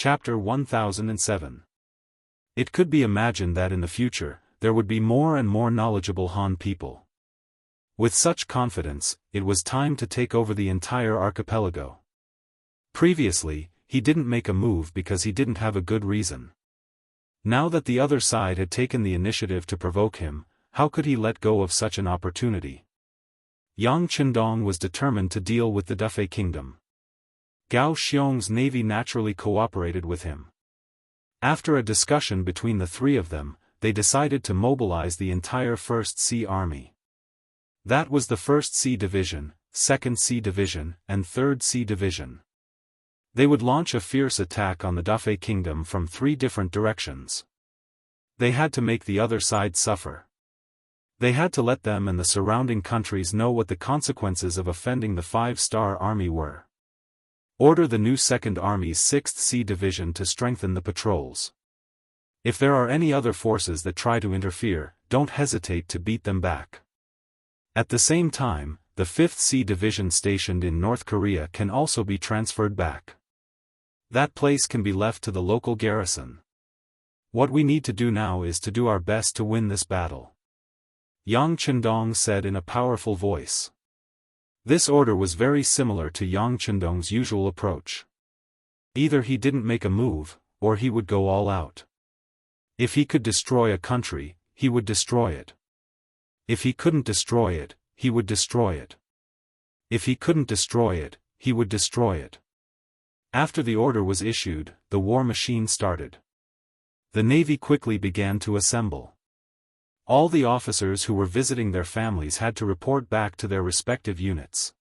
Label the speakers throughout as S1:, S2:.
S1: Chapter 1007. It could be imagined that in the future, there would be more and more knowledgeable Han people. With such confidence, it was time to take over the entire archipelago. Previously, he didn't make a move because he didn't have a good reason. Now that the other side had taken the initiative to provoke him, how could he let go of such an opportunity? Yang Chendong was determined to deal with the Dufei kingdom. Gao Xiong's navy naturally cooperated with him. After a discussion between the three of them, they decided to mobilize the entire 1st Sea Army. That was the 1st Sea Division, 2nd Sea Division, and 3rd Sea Division. They would launch a fierce attack on the Dufei kingdom from 3 different directions. They had to make the other side suffer. They had to let them and the surrounding countries know what the consequences of offending the 5-star army were. Order the new 2nd Army's 6th Sea Division to strengthen the patrols. If there are any other forces that try to interfere, don't hesitate to beat them back. At the same time, the 5th Sea Division stationed in North Korea can also be transferred back. That place can be left to the local garrison. What we need to do now is to do our best to win this battle. Yang Chendong said in a powerful voice. This order was very similar to Yang Chendong's usual approach. Either he didn't make a move, or he would go all out. If he could destroy a country, he would destroy it. If he couldn't destroy it, he would destroy it. If he couldn't destroy it, he would destroy it. After the order was issued, the war machine started. The navy quickly began to assemble. All the officers who were visiting their families had to report back to their respective units.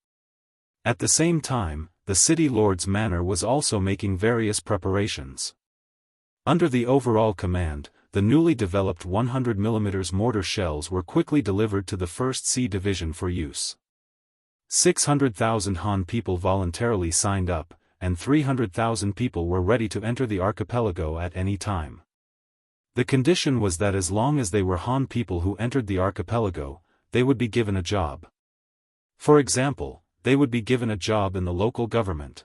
S1: At the same time, the city lord's manor was also making various preparations. Under the overall command, the newly developed 100mm mortar shells were quickly delivered to the 1st Sea Division for use. 600,000 Han people voluntarily signed up, and 300,000 people were ready to enter the archipelago at any time. The condition was that as long as they were Han people who entered the archipelago, they would be given a job. For example, they would be given a job in the local government.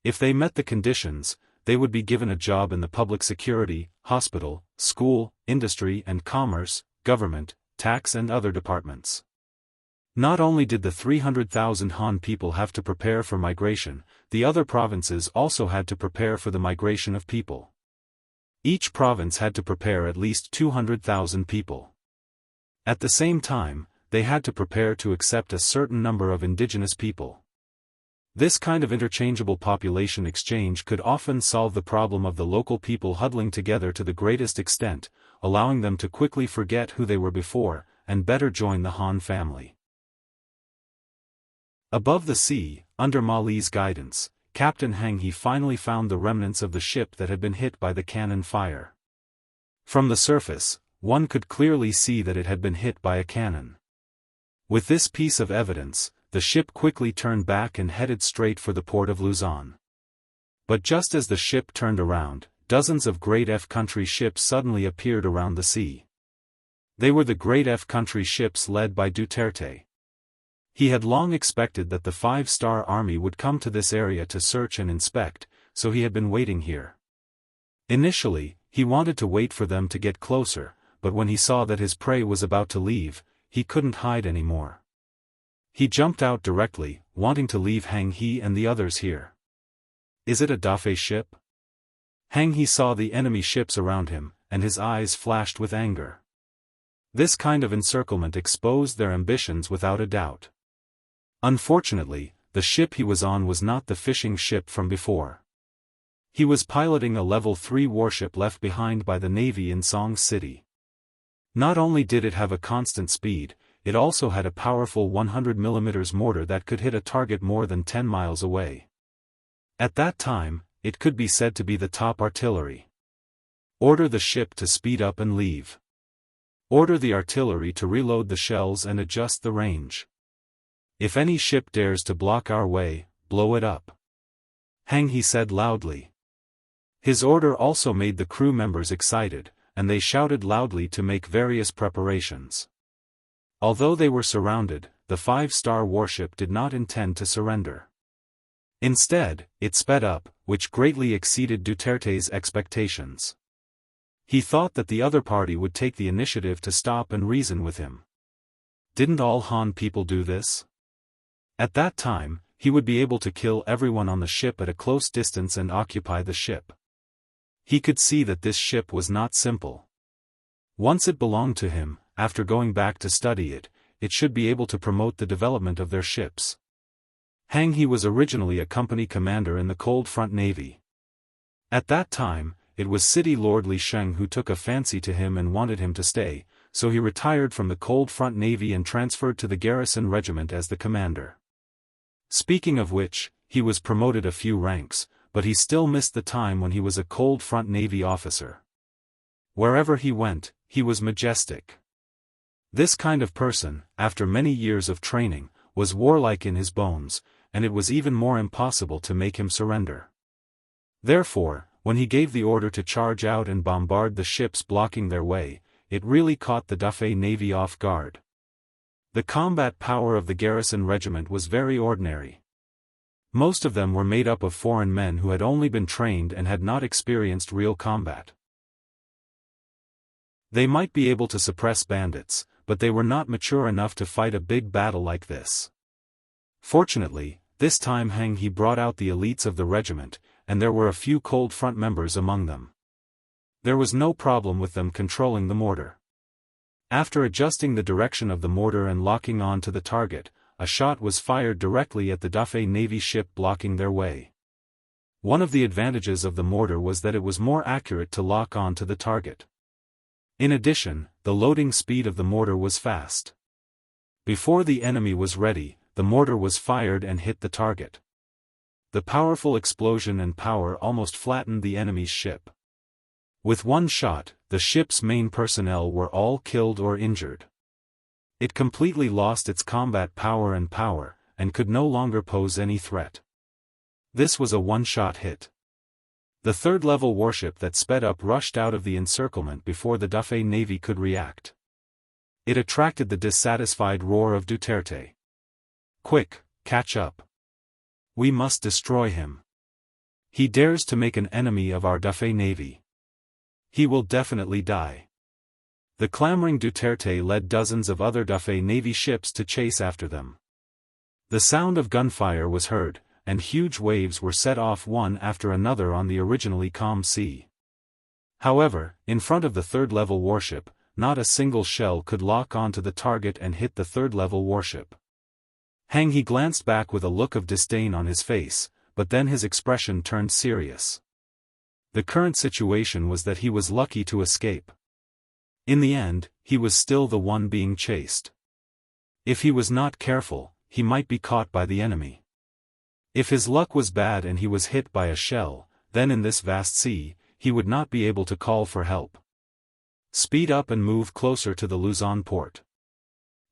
S1: If they met the conditions, they would be given a job in the public security, hospital, school, industry and commerce, government, tax and other departments. Not only did the 300,000 Han people have to prepare for migration, the other provinces also had to prepare for the migration of people. Each province had to prepare at least 200,000 people. At the same time, they had to prepare to accept a certain number of indigenous people. This kind of interchangeable population exchange could often solve the problem of the local people huddling together to the greatest extent, allowing them to quickly forget who they were before, and better join the Han family. Above the sea, under Ma Li's guidance, Captain Heng He finally found the remnants of the ship that had been hit by the cannon fire. From the surface, one could clearly see that it had been hit by a cannon. With this piece of evidence, the ship quickly turned back and headed straight for the port of Luzon. But just as the ship turned around, dozens of Great F Country ships suddenly appeared around the sea. They were the Great F Country ships led by Duterte. He had long expected that the 5-star army would come to this area to search and inspect, so he had been waiting here. Initially, he wanted to wait for them to get closer, but when he saw that his prey was about to leave, he couldn't hide anymore. He jumped out directly, wanting to leave Heng He and the others here. Is it a Dafei ship? Heng He saw the enemy ships around him, and his eyes flashed with anger. This kind of encirclement exposed their ambitions without a doubt. Unfortunately, the ship he was on was not the fishing ship from before. He was piloting a level 3 warship left behind by the Navy in Song City. Not only did it have a constant speed, it also had a powerful 100mm mortar that could hit a target more than 10 miles away. At that time, it could be said to be the top artillery. Order the ship to speed up and leave. Order the artillery to reload the shells and adjust the range. If any ship dares to block our way, blow it up. Heng He said loudly. His order also made the crew members excited, and they shouted loudly to make various preparations. Although they were surrounded, the 5-star warship did not intend to surrender. Instead, it sped up, which greatly exceeded Duterte's expectations. He thought that the other party would take the initiative to stop and reason with him. Didn't all Han people do this? At that time, he would be able to kill everyone on the ship at a close distance and occupy the ship. He could see that this ship was not simple. Once it belonged to him, after going back to study it, it should be able to promote the development of their ships. He was originally a company commander in the Cold Front Navy. At that time, it was City Lord Li Sheng who took a fancy to him and wanted him to stay, so he retired from the Cold Front Navy and transferred to the Garrison Regiment as the commander. Speaking of which, he was promoted a few ranks, but he still missed the time when he was a Cold Front Navy officer. Wherever he went, he was majestic. This kind of person, after many years of training, was warlike in his bones, and it was even more impossible to make him surrender. Therefore, when he gave the order to charge out and bombard the ships blocking their way, it really caught the Dafei Navy off guard. The combat power of the Garrison Regiment was very ordinary. Most of them were made up of foreign men who had only been trained and had not experienced real combat. They might be able to suppress bandits, but they were not mature enough to fight a big battle like this. Fortunately, this time he brought out the elites of the regiment, and there were a few Cold Front members among them. There was no problem with them controlling the mortar. After adjusting the direction of the mortar and locking on to the target, a shot was fired directly at the Dafei Navy ship blocking their way. One of the advantages of the mortar was that it was more accurate to lock on to the target. In addition, the loading speed of the mortar was fast. Before the enemy was ready, the mortar was fired and hit the target. The powerful explosion and power almost flattened the enemy's ship. With one shot, the ship's main personnel were all killed or injured. It completely lost its combat power, and could no longer pose any threat. This was a one-shot hit. The third-level warship that sped up rushed out of the encirclement before the Dafei Navy could react. It attracted the dissatisfied roar of Duterte. "Quick, catch up. We must destroy him. He dares to make an enemy of our Dafei Navy. He will definitely die." The clamoring Duterte led dozens of other Dafei Navy ships to chase after them. The sound of gunfire was heard, and huge waves were set off one after another on the originally calm sea. However, in front of the third-level warship, not a single shell could lock onto the target and hit the third-level warship. He glanced back with a look of disdain on his face, but then his expression turned serious. The current situation was that he was lucky to escape. In the end, he was still the one being chased. If he was not careful, he might be caught by the enemy. If his luck was bad and he was hit by a shell, then in this vast sea, he would not be able to call for help. Speed up and move closer to the Luzon port.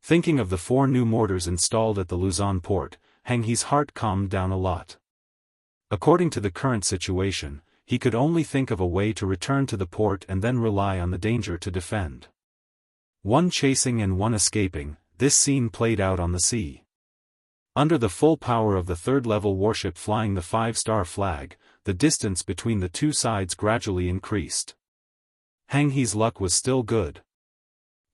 S1: Thinking of the 4 new mortars installed at the Luzon port, He's heart calmed down a lot. According to the current situation, he could only think of a way to return to the port and then rely on the danger to defend. One chasing and one escaping, this scene played out on the sea. Under the full power of the third-level warship flying the 5-star flag, the distance between the two sides gradually increased. He's luck was still good.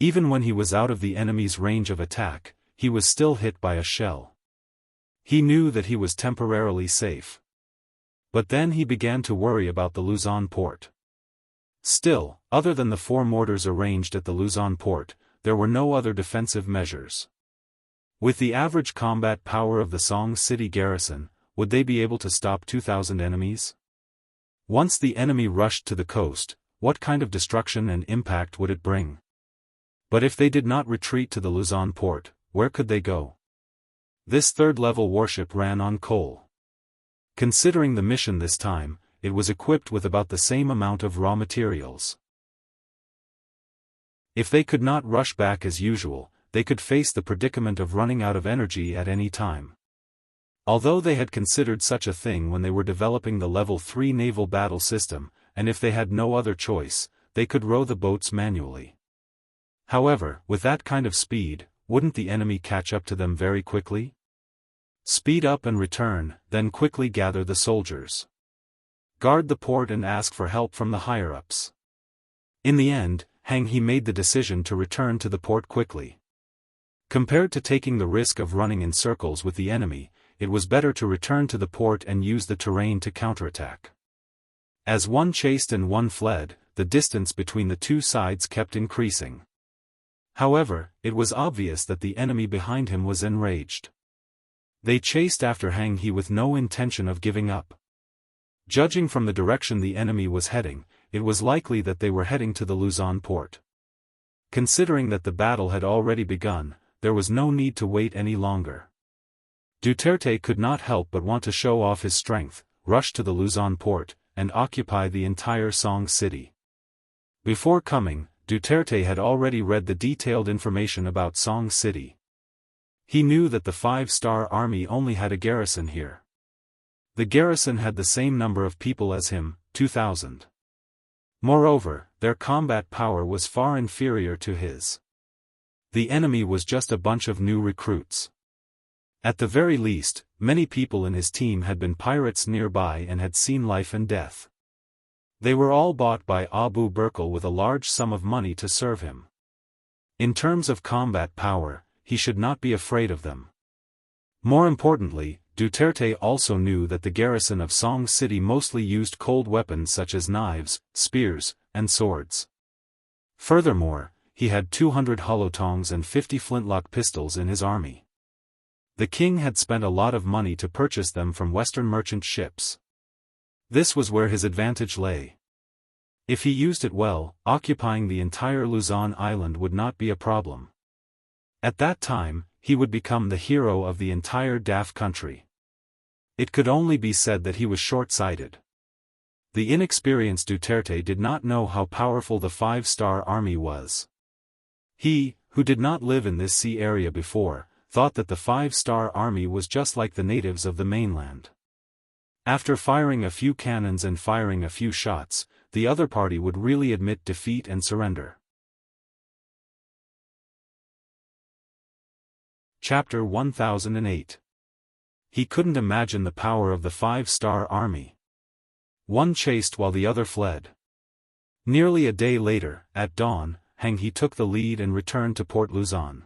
S1: Even when he was out of the enemy's range of attack, he was still hit by a shell. He knew that he was temporarily safe. But then he began to worry about the Luzon port. Still, other than the 4 mortars arranged at the Luzon port, there were no other defensive measures. With the average combat power of the Song City garrison, would they be able to stop 2,000 enemies? Once the enemy rushed to the coast, what kind of destruction and impact would it bring? But if they did not retreat to the Luzon port, where could they go? This third-level warship ran on coal. Considering the mission this time, it was equipped with about the same amount of raw materials. If they could not rush back as usual, they could face the predicament of running out of energy at any time. Although they had considered such a thing when they were developing the Level 3 naval battle system, and if they had no other choice, they could row the boats manually. However, with that kind of speed, wouldn't the enemy catch up to them very quickly? Speed up and return, then quickly gather the soldiers. guard the port and ask for help from the higher-ups. In the end, Hang He made the decision to return to the port quickly. Compared to taking the risk of running in circles with the enemy, it was better to return to the port and use the terrain to counterattack. As one chased and one fled, the distance between the two sides kept increasing. However, it was obvious that the enemy behind him was enraged. They chased after Hang He with no intention of giving up. Judging from the direction the enemy was heading, it was likely that they were heading to the Luzon port. Considering that the battle had already begun, there was no need to wait any longer. Duterte could not help but want to show off his strength, rush to the Luzon port, and occupy the entire Song city. Before coming, Duterte had already read the detailed information about Song city. He knew that the 5-star army only had a garrison here. The garrison had the same number of people as him, 2,000. Moreover, their combat power was far inferior to his. The enemy was just a bunch of new recruits. At the very least, many people in his team had been pirates nearby and had seen life and death. They were all bought by Abu Berkel with a large sum of money to serve him. In terms of combat power, he should not be afraid of them. More importantly, Duterte also knew that the garrison of Song City mostly used cold weapons such as knives, spears, and swords. Furthermore, he had 200 holotongs and 50 flintlock pistols in his army. The king had spent a lot of money to purchase them from Western merchant ships. This was where his advantage lay. If he used it well, occupying the entire Luzon island would not be a problem. At that time, he would become the hero of the entire Daf country. It could only be said that he was short-sighted. The inexperienced Duterte did not know how powerful the 5-star army was. He, who did not live in this sea area before, thought that the 5-star army was just like the natives of the mainland. After firing a few cannons and firing a few shots, the other party would really admit defeat and surrender. Chapter 1008. He couldn't imagine the power of the 5-star army. One chased while the other fled. Nearly a day later, at dawn, Hang He took the lead and returned to Port Luzon.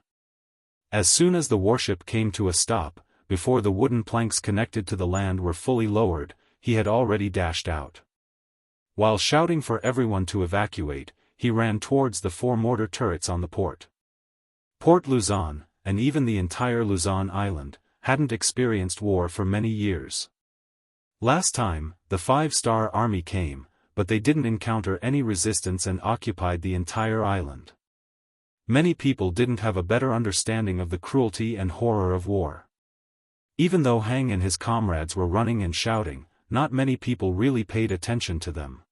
S1: As soon as the warship came to a stop, before the wooden planks connected to the land were fully lowered, he had already dashed out. While shouting for everyone to evacuate, he ran towards the 4 mortar turrets on the port. Port Luzon, and even the entire Luzon island, hadn't experienced war for many years. Last time, the 5-star army came, but they didn't encounter any resistance and occupied the entire island. Many people didn't have a better understanding of the cruelty and horror of war. Even though Hang and his comrades were running and shouting, not many people really paid attention to them.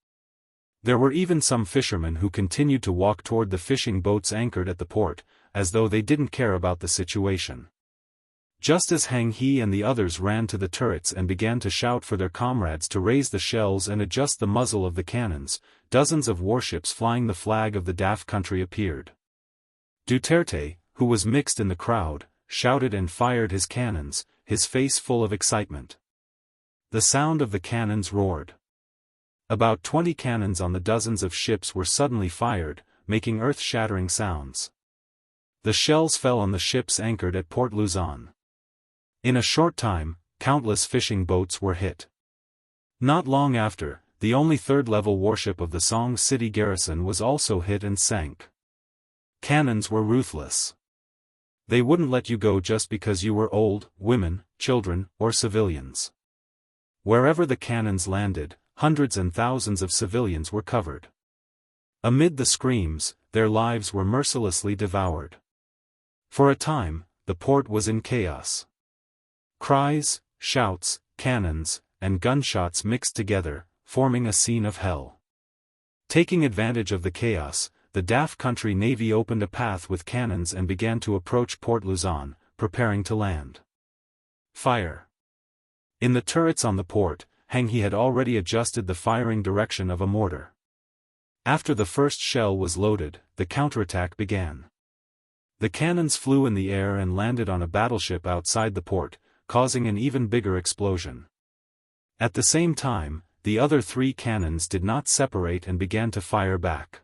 S1: There were even some fishermen who continued to walk toward the fishing boats anchored at the port, as though they didn't care about the situation. Just as Hang He and the others ran to the turrets and began to shout for their comrades to raise the shells and adjust the muzzle of the cannons, dozens of warships flying the flag of the Daf country appeared. Duterte, who was mixed in the crowd, shouted and fired his cannons, his face full of excitement. The sound of the cannons roared. About 20 cannons on the dozens of ships were suddenly fired, making earth-shattering sounds. The shells fell on the ships anchored at Port Luzon. In a short time, countless fishing boats were hit. Not long after, the only third-level warship of the Song City garrison was also hit and sank. Cannons were ruthless. They wouldn't let you go just because you were old, women, children, or civilians. Wherever the cannons landed, hundreds and thousands of civilians were covered. Amid the screams, their lives were mercilessly devoured. For a time, the port was in chaos. Cries, shouts, cannons, and gunshots mixed together, forming a scene of hell. Taking advantage of the chaos, the Daf country navy opened a path with cannons and began to approach Port Luzon, preparing to land. Fire. In the turrets on the port, Hang He had already adjusted the firing direction of a mortar. After the first shell was loaded, the counterattack began. The cannons flew in the air and landed on a battleship outside the port, causing an even bigger explosion. At the same time, the other 3 cannons did not separate and began to fire back.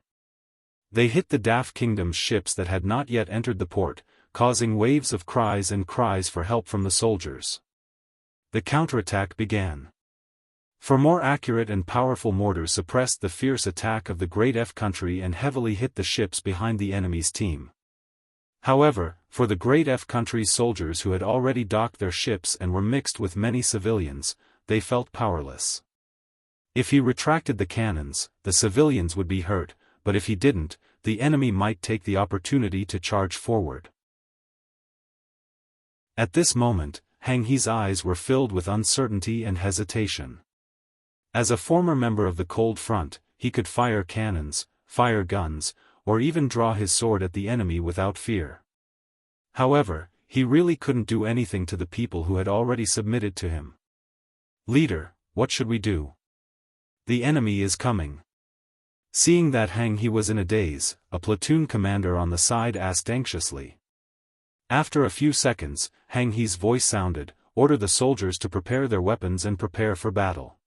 S1: They hit the Daf Kingdom's ships that had not yet entered the port, causing waves of cries and cries for help from the soldiers. The counterattack began. For more accurate and powerful mortars suppressed the fierce attack of the Great F country and heavily hit the ships behind the enemy's team. However, for the Great F country's soldiers who had already docked their ships and were mixed with many civilians, they felt powerless. If he retracted the cannons, the civilians would be hurt, but if he didn't, the enemy might take the opportunity to charge forward. At this moment, Hang He's eyes were filled with uncertainty and hesitation. As a former member of the Cold Front, he could fire cannons, fire guns, or even draw his sword at the enemy without fear. However, he really couldn't do anything to the people who had already submitted to him. "Leader, what should we do? The enemy is coming." Seeing that Hang He was in a daze, a platoon commander on the side asked anxiously. After a few seconds, Hang He's voice sounded, "Order the soldiers to prepare their weapons and prepare for battle."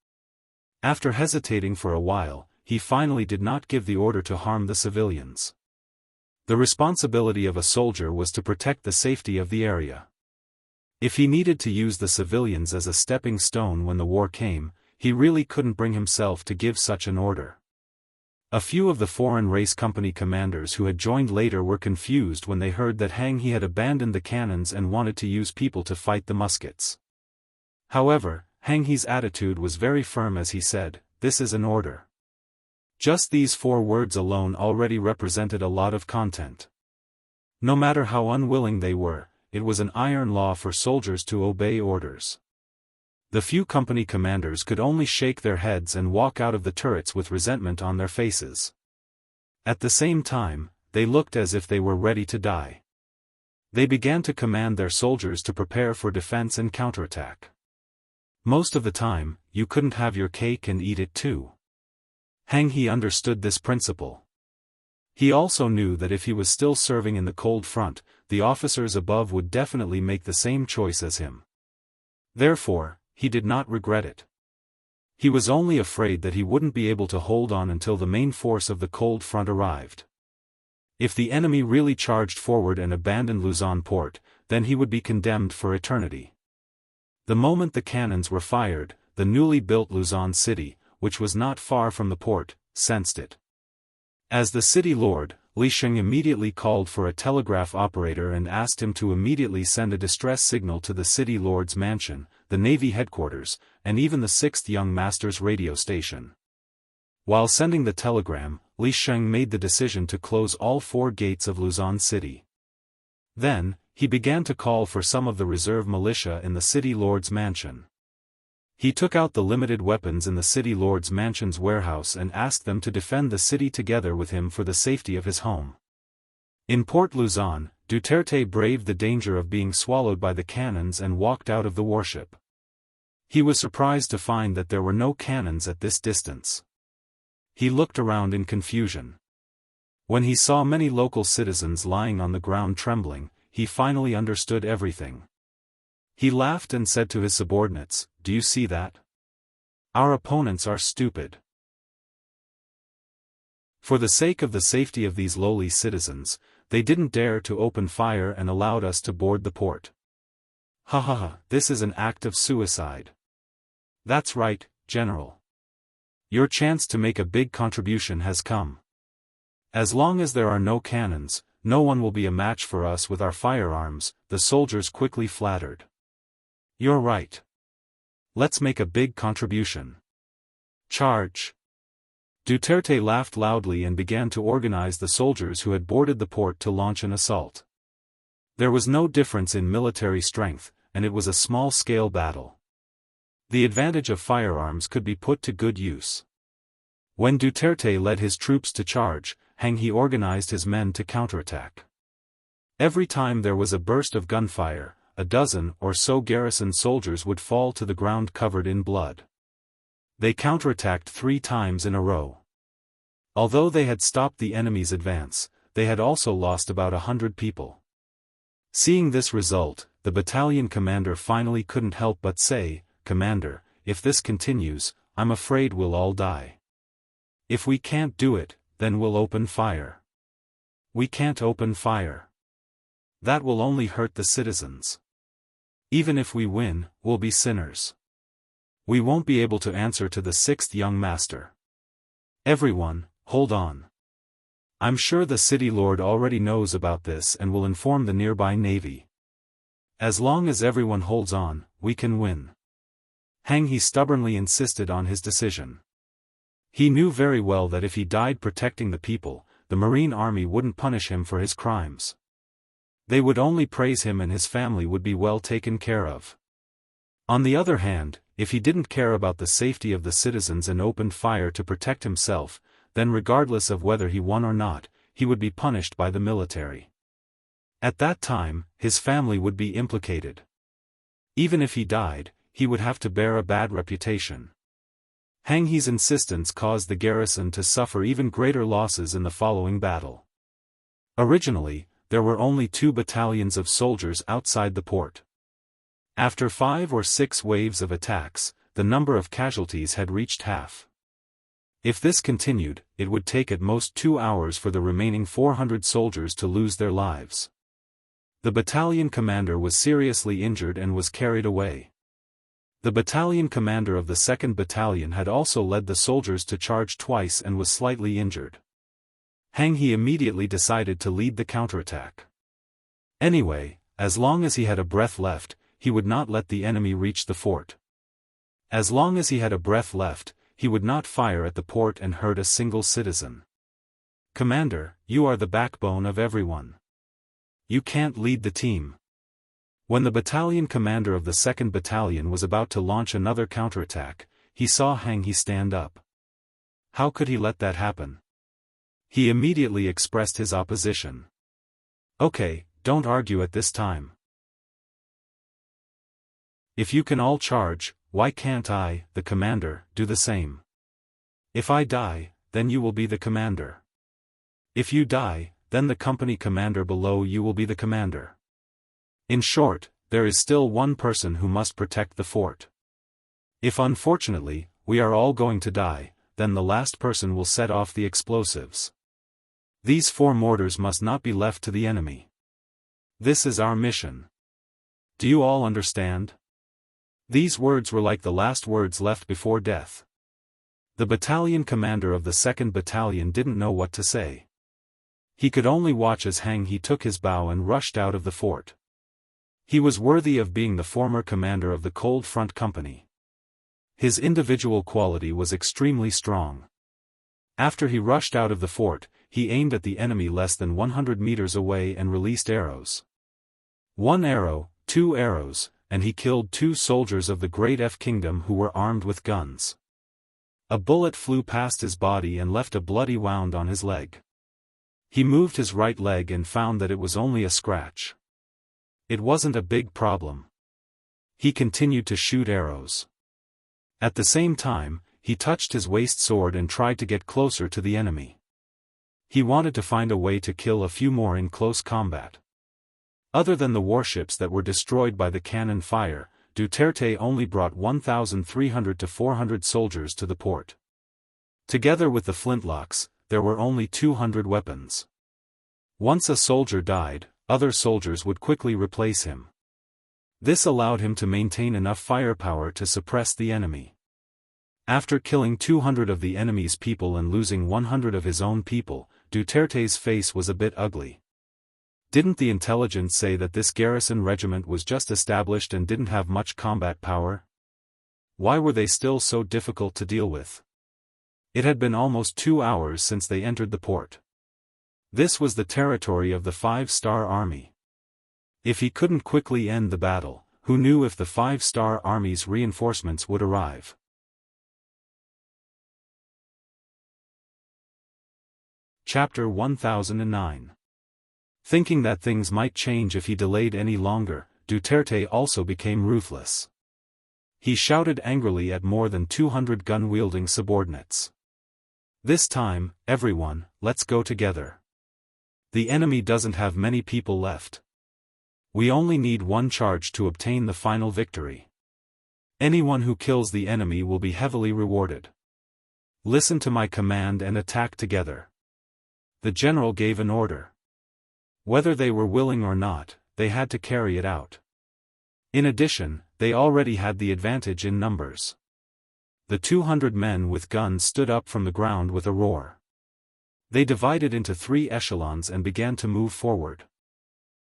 S1: After hesitating for a while, he finally did not give the order to harm the civilians. The responsibility of a soldier was to protect the safety of the area. If he needed to use the civilians as a stepping stone when the war came, he really couldn't bring himself to give such an order. A few of the foreign race company commanders who had joined later were confused when they heard that Hang He had abandoned the cannons and wanted to use people to fight the muskets. However, Hang He's attitude was very firm as he said, "This is an order." Just these 4 words alone already represented a lot of content. No matter how unwilling they were, it was an iron law for soldiers to obey orders. The few company commanders could only shake their heads and walk out of the turrets with resentment on their faces. At the same time, they looked as if they were ready to die. They began to command their soldiers to prepare for defense and counterattack. Most of the time, you couldn't have your cake and eat it too. Hang He understood this principle. He also knew that if he was still serving in the Cold Front, the officers above would definitely make the same choice as him. Therefore, he did not regret it. He was only afraid that he wouldn't be able to hold on until the main force of the Cold Front arrived. If the enemy really charged forward and abandoned Luzon port, then he would be condemned for eternity. The moment the cannons were fired, the newly built Luzon city, which was not far from the port, sensed it. As the city lord, Li Sheng immediately called for a telegraph operator and asked him to immediately send a distress signal to the city lord's mansion, the Navy headquarters, and even the 6th Young Master's radio station. While sending the telegram, Li Sheng made the decision to close all 4 gates of Luzon city. Then, he began to call for some of the reserve militia in the city lord's mansion. He took out the limited weapons in the city lord's mansion's warehouse and asked them to defend the city together with him for the safety of his home. In Port Luzon, Duterte braved the danger of being swallowed by the cannons and walked out of the warship. He was surprised to find that there were no cannons at this distance. He looked around in confusion. When he saw many local citizens lying on the ground trembling, he finally understood everything. He laughed and said to his subordinates, "Do you see that? Our opponents are stupid. For the sake of the safety of these lowly citizens, they didn't dare to open fire and allowed us to board the port. Ha ha ha, this is an act of suicide." "That's right, General. Your chance to make a big contribution has come. As long as there are no cannons, no one will be a match for us with our firearms," the soldiers quickly flattered. "You're right. Let's make a big contribution. Charge." Duterte laughed loudly and began to organize the soldiers who had boarded the port to launch an assault. There was no difference in military strength, and it was a small-scale battle. The advantage of firearms could be put to good use. When Duterte led his troops to charge, Hang He organized his men to counterattack. Every time there was a burst of gunfire, a dozen or so garrison soldiers would fall to the ground covered in blood. They counterattacked 3 times in a row. Although they had stopped the enemy's advance, they had also lost about 100 people. Seeing this result, the battalion commander finally couldn't help but say, "Commander, if this continues, I'm afraid we'll all die. If we can't do it, then we'll open fire. We can't open fire. That will only hurt the citizens. Even if we win, we'll be sinners. We won't be able to answer to the sixth young master. Everyone, hold on. I'm sure the city lord already knows about this and will inform the nearby navy. As long as everyone holds on, we can win. Hang He stubbornly insisted on his decision. He knew very well that if he died protecting the people, the Marine army wouldn't punish him for his crimes. They would only praise him and his family would be well taken care of. On the other hand, if he didn't care about the safety of the citizens and opened fire to protect himself, then regardless of whether he won or not, he would be punished by the military. At that time, his family would be implicated. Even if he died, he would have to bear a bad reputation. Hang He's insistence caused the garrison to suffer even greater losses in the following battle. Originally, there were only 2 battalions of soldiers outside the port. After 5 or 6 waves of attacks, the number of casualties had reached half. If this continued, it would take at most 2 hours for the remaining 400 soldiers to lose their lives. The battalion commander was seriously injured and was carried away. The battalion commander of the 2nd Battalion had also led the soldiers to charge twice and was slightly injured. Hang He immediately decided to lead the counterattack. Anyway, as long as he had a breath left, he would not let the enemy reach the fort. As long as he had a breath left, he would not fire at the port and hurt a single citizen. Commander, you are the backbone of everyone. You can't lead the team. When the battalion commander of the 2nd Battalion was about to launch another counterattack, he saw Hang He stand up. How could he let that happen? He immediately expressed his opposition. Okay, don't argue at this time. If you can all charge, why can't I, the commander, do the same? If I die, then you will be the commander. If you die, then the company commander below you will be the commander. In short, there is still one person who must protect the fort. If unfortunately, we are all going to die, then the last person will set off the explosives. These 4 mortars must not be left to the enemy. This is our mission. Do you all understand? These words were like the last words left before death. The battalion commander of the 2nd Battalion didn't know what to say. He could only watch as Hang He took his bow and rushed out of the fort. He was worthy of being the former commander of the Cold Front Company. His individual quality was extremely strong. After he rushed out of the fort, he aimed at the enemy less than 100 meters away and released arrows. 1 arrow, 2 arrows, and he killed 2 soldiers of the Great F Kingdom who were armed with guns. A bullet flew past his body and left a bloody wound on his leg. He moved his right leg and found that it was only a scratch. It wasn't a big problem. He continued to shoot arrows. At the same time, he touched his waist sword and tried to get closer to the enemy. He wanted to find a way to kill a few more in close combat. Other than the warships that were destroyed by the cannon fire, Duterte only brought 1,300 to 400 soldiers to the port. Together with the flintlocks, there were only 200 weapons. Once a soldier died, other soldiers would quickly replace him. This allowed him to maintain enough firepower to suppress the enemy. After killing 200 of the enemy's people and losing 100 of his own people, Duterte's face was a bit ugly. Didn't the intelligence say that this garrison regiment was just established and didn't have much combat power? Why were they still so difficult to deal with? It had been almost 2 hours since they entered the port. This was the territory of the 5-star army. If he couldn't quickly end the battle, who knew if the 5-star army's reinforcements would arrive? Chapter 1009. Thinking that things might change if he delayed any longer, Duterte also became ruthless. He shouted angrily at more than 200 gun-wielding subordinates. This time, everyone, let's go together. The enemy doesn't have many people left. We only need 1 charge to obtain the final victory. Anyone who kills the enemy will be heavily rewarded. Listen to my command and attack together." The general gave an order. Whether they were willing or not, they had to carry it out. In addition, they already had the advantage in numbers. The 200 men with guns stood up from the ground with a roar. They divided into 3 echelons and began to move forward.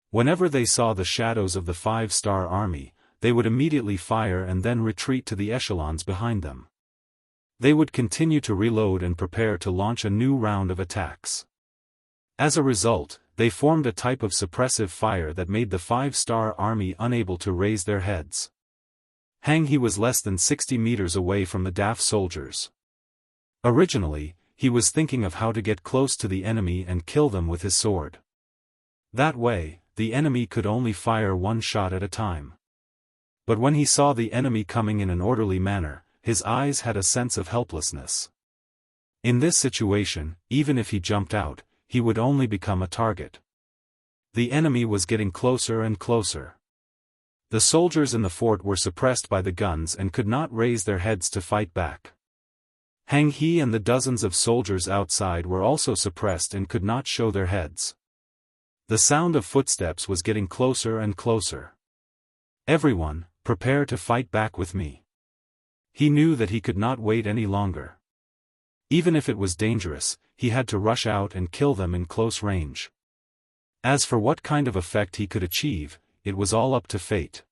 S1: Whenever they saw the shadows of the 5-star army, they would immediately fire and then retreat to the echelons behind them. They would continue to reload and prepare to launch a new round of attacks. As a result, they formed a type of suppressive fire that made the 5-star army unable to raise their heads. Hang He was less than 60 meters away from the DAF soldiers. Originally, he was thinking of how to get close to the enemy and kill them with his sword. That way, the enemy could only fire 1 shot at a time. But when he saw the enemy coming in an orderly manner, his eyes had a sense of helplessness. In this situation, even if he jumped out, he would only become a target. The enemy was getting closer and closer. The soldiers in the fort were suppressed by the guns and could not raise their heads to fight back. Hang He and the dozens of soldiers outside were also suppressed and could not show their heads. The sound of footsteps was getting closer and closer. "Everyone, prepare to fight back with me." He knew that he could not wait any longer. Even if it was dangerous, he had to rush out and kill them in close range. As for what kind of effect he could achieve, it was all up to fate.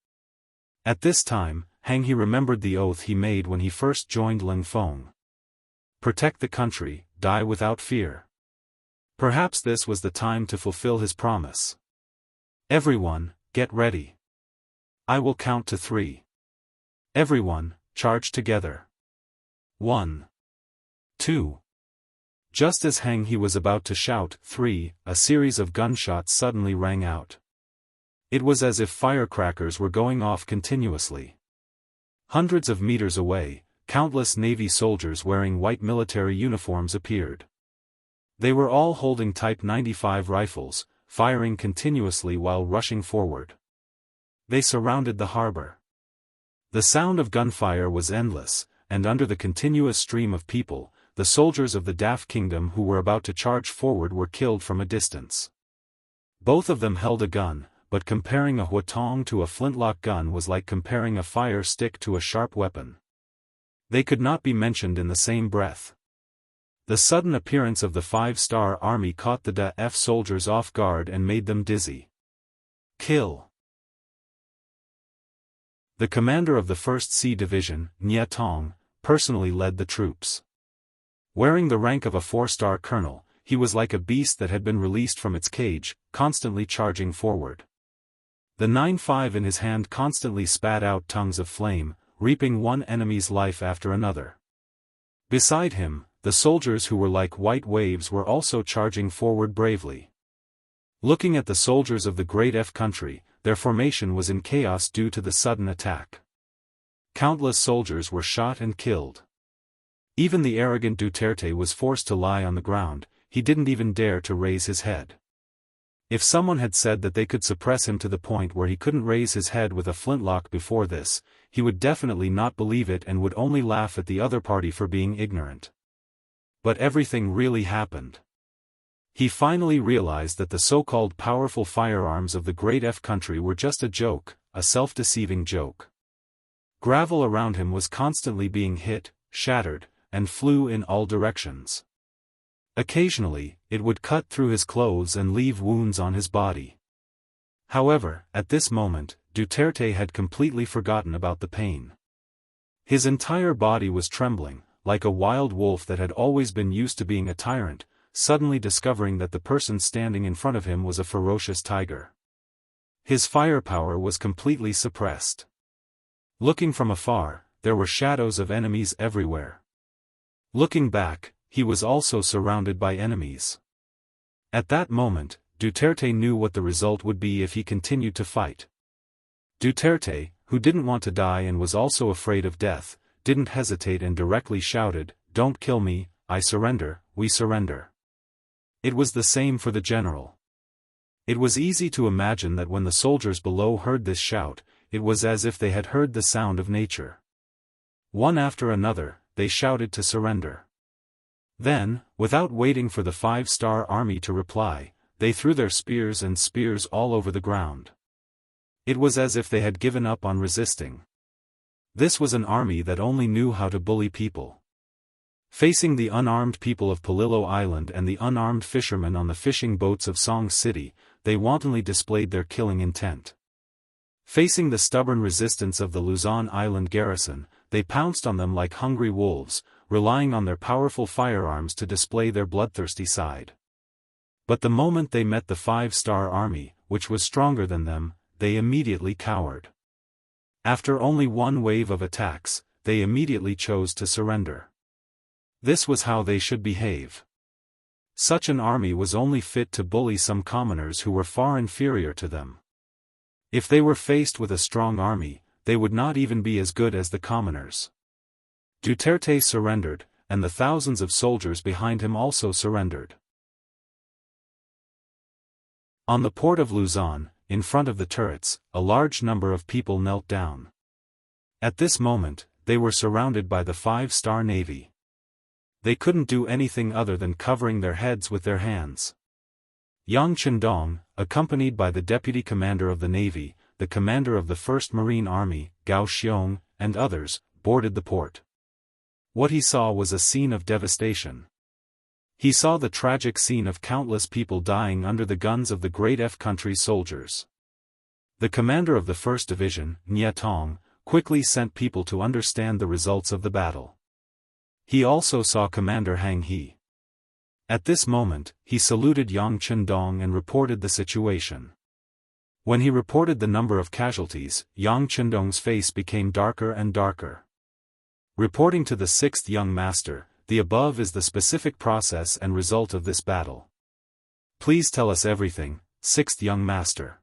S1: At this time, Hang He remembered the oath he made when he first joined Ling Feng. Protect the country, die without fear. Perhaps this was the time to fulfill his promise. "Everyone, get ready. I will count to 3. Everyone, charge together. 1. 2. Just as Hang He was about to shout 3, a series of gunshots suddenly rang out. It was as if firecrackers were going off continuously. Hundreds of meters away, countless Navy soldiers wearing white military uniforms appeared. They were all holding Type 95 rifles, firing continuously while rushing forward. They surrounded the harbor. The sound of gunfire was endless, and under the continuous stream of people, the soldiers of the Daf kingdom who were about to charge forward were killed from a distance. Both of them held a gun, but comparing a huatong to a flintlock gun was like comparing a fire stick to a sharp weapon. They could not be mentioned in the same breath. The sudden appearance of the 5-star army caught the Daf soldiers off guard and made them dizzy. Kill! The commander of the 1st Sea Division, Nye Tong, personally led the troops. Wearing the rank of a 4-star colonel, he was like a beast that had been released from its cage, constantly charging forward. The 9.5 in his hand constantly spat out tongues of flame, reaping one enemy's life after another. Beside him, the soldiers who were like white waves were also charging forward bravely. Looking at the soldiers of the Great F country, their formation was in chaos due to the sudden attack. Countless soldiers were shot and killed. Even the arrogant Duterte was forced to lie on the ground, he didn't even dare to raise his head. If someone had said that they could suppress him to the point where he couldn't raise his head with a flintlock before this, he would definitely not believe it and would only laugh at the other party for being ignorant. But everything really happened. He finally realized that the so-called powerful firearms of the Great F country were just a joke, a self-deceiving joke. Gravel around him was constantly being hit, shattered, and flew in all directions. Occasionally, it would cut through his clothes and leave wounds on his body. However, at this moment, Duterte had completely forgotten about the pain. His entire body was trembling, like a wild wolf that had always been used to being a tyrant, suddenly discovering that the person standing in front of him was a ferocious tiger. His firepower was completely suppressed. Looking from afar, there were shadows of enemies everywhere. Looking back, he was also surrounded by enemies. At that moment, Duterte knew what the result would be if he continued to fight. Duterte, who didn't want to die and was also afraid of death, didn't hesitate and directly shouted, "Don't kill me, I surrender, we surrender." It was the same for the general. It was easy to imagine that when the soldiers below heard this shout, it was as if they had heard the sound of nature. One after another, they shouted to surrender. Then, without waiting for the 5-star army to reply, they threw their spears and spears all over the ground. It was as if they had given up on resisting. This was an army that only knew how to bully people. Facing the unarmed people of Palillo Island and the unarmed fishermen on the fishing boats of Song City, they wantonly displayed their killing intent. Facing the stubborn resistance of the Luzon Island garrison, they pounced on them like hungry wolves, relying on their powerful firearms to display their bloodthirsty side. But the moment they met the 5-star army, which was stronger than them, they immediately cowered. After only one wave of attacks, they immediately chose to surrender. This was how they should behave. Such an army was only fit to bully some commoners who were far inferior to them. If they were faced with a strong army, they would not even be as good as the commoners. Duterte surrendered, and the thousands of soldiers behind him also surrendered. On the port of Luzon, in front of the turrets, a large number of people knelt down. At this moment, they were surrounded by the 5-star Navy. They couldn't do anything other than covering their heads with their hands. Yang Chendong, accompanied by the deputy commander of the Navy, the commander of the 1st Marine Army, Gao Xiong, and others, boarded the port. What he saw was a scene of devastation. He saw the tragic scene of countless people dying under the guns of the great F country's soldiers. The commander of the 1st Division, Nye Tong, quickly sent people to understand the results of the battle. He also saw Commander Hang He. At this moment, he saluted Yang Chendong and reported the situation. When he reported the number of casualties, Yang Chendong's face became darker and darker. Reporting to the 6th young master, the above is the specific process and result of this battle. Please tell us everything, 6th young master.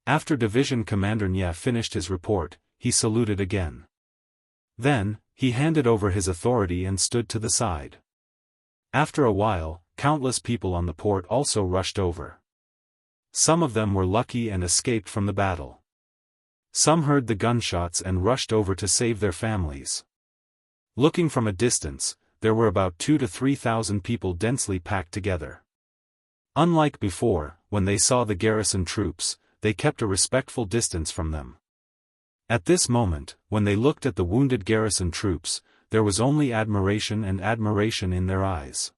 S1: After Division Commander Nye finished his report, he saluted again. Then, he handed over his authority and stood to the side. After a while, countless people on the port also rushed over. Some of them were lucky and escaped from the battle. Some heard the gunshots and rushed over to save their families. Looking from a distance, there were about 2,000 to 3,000 people densely packed together. Unlike before, when they saw the garrison troops, they kept a respectful distance from them. At this moment, when they looked at the wounded garrison troops, there was only admiration and admiration in their eyes.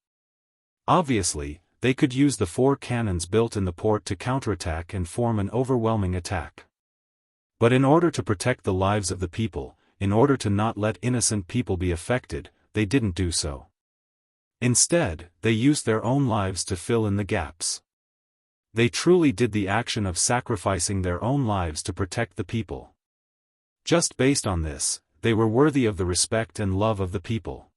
S1: Obviously, they could use the 4 cannons built in the port to counterattack and form an overwhelming attack. But in order to protect the lives of the people, in order to not let innocent people be affected, they didn't do so. Instead, they used their own lives to fill in the gaps. They truly did the action of sacrificing their own lives to protect the people. Just based on this, they were worthy of the respect and love of the people.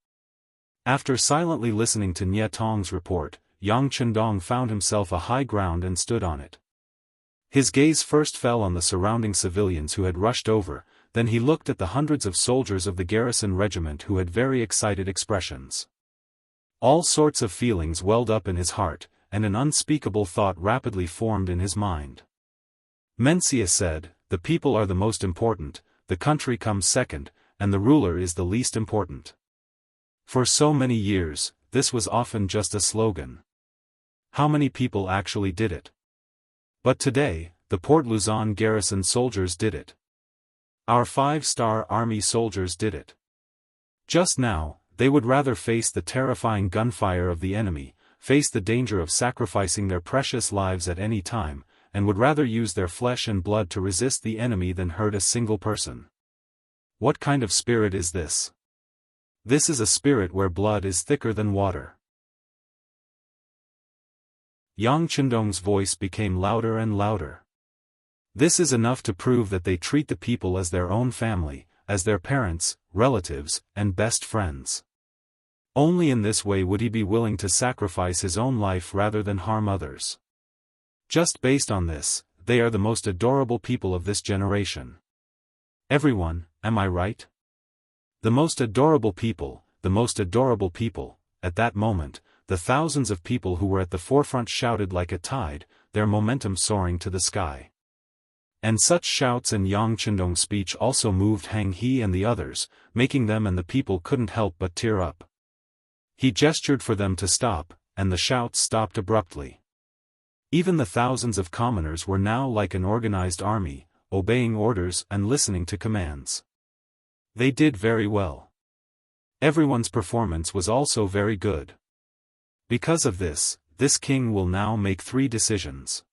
S1: After silently listening to Nye Tong's report, Yang Chendong found himself a high ground and stood on it. His gaze first fell on the surrounding civilians who had rushed over, then he looked at the hundreds of soldiers of the garrison regiment who had very excited expressions. All sorts of feelings welled up in his heart, and an unspeakable thought rapidly formed in his mind. Mencia said, "The people are the most important, the country comes second, and the ruler is the least important." For so many years, this was often just a slogan. How many people actually did it? But today, the Port Luzon garrison soldiers did it. Our 5-star army soldiers did it. Just now, they would rather face the terrifying gunfire of the enemy, face the danger of sacrificing their precious lives at any time, and would rather use their flesh and blood to resist the enemy than hurt a single person. What kind of spirit is this? This is a spirit where blood is thicker than water. Yang Chendong's voice became louder and louder. This is enough to prove that they treat the people as their own family, as their parents, relatives, and best friends. Only in this way would he be willing to sacrifice his own life rather than harm others. Just based on this, they are the most adorable people of this generation. Everyone, am I right? The most adorable people, the most adorable people. At that moment, the thousands of people who were at the forefront shouted like a tide, their momentum soaring to the sky. And such shouts and Yang Chendong's speech also moved Hang He and the others, making them and the people couldn't help but tear up. He gestured for them to stop, and the shouts stopped abruptly. Even the thousands of commoners were now like an organized army, obeying orders and listening to commands. They did very well. Everyone's performance was also very good. Because of this king will now make 3 decisions.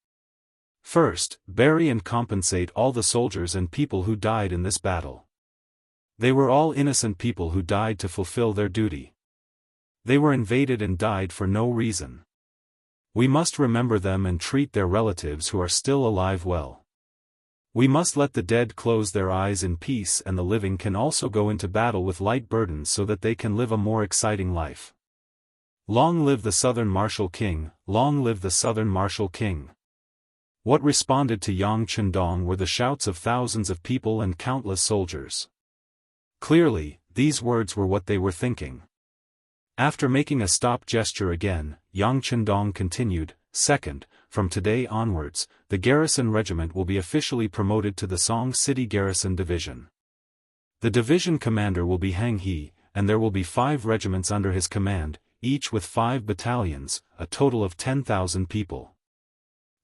S1: First, bury and compensate all the soldiers and people who died in this battle. They were all innocent people who died to fulfill their duty. They were invaded and died for no reason. We must remember them and treat their relatives who are still alive well. We must let the dead close their eyes in peace, and the living can also go into battle with light burdens so that they can live a more exciting life. Long live the Southern Martial King, long live the Southern Martial King. What responded to Yang Chendong were the shouts of thousands of people and countless soldiers. Clearly, these words were what they were thinking. After making a stop gesture again, Yang Chendong continued, "Second, from today onwards, the garrison regiment will be officially promoted to the Song City Garrison Division. The division commander will be Hang He, and there will be 5 regiments under his command, each with 5 battalions, a total of 10,000 people.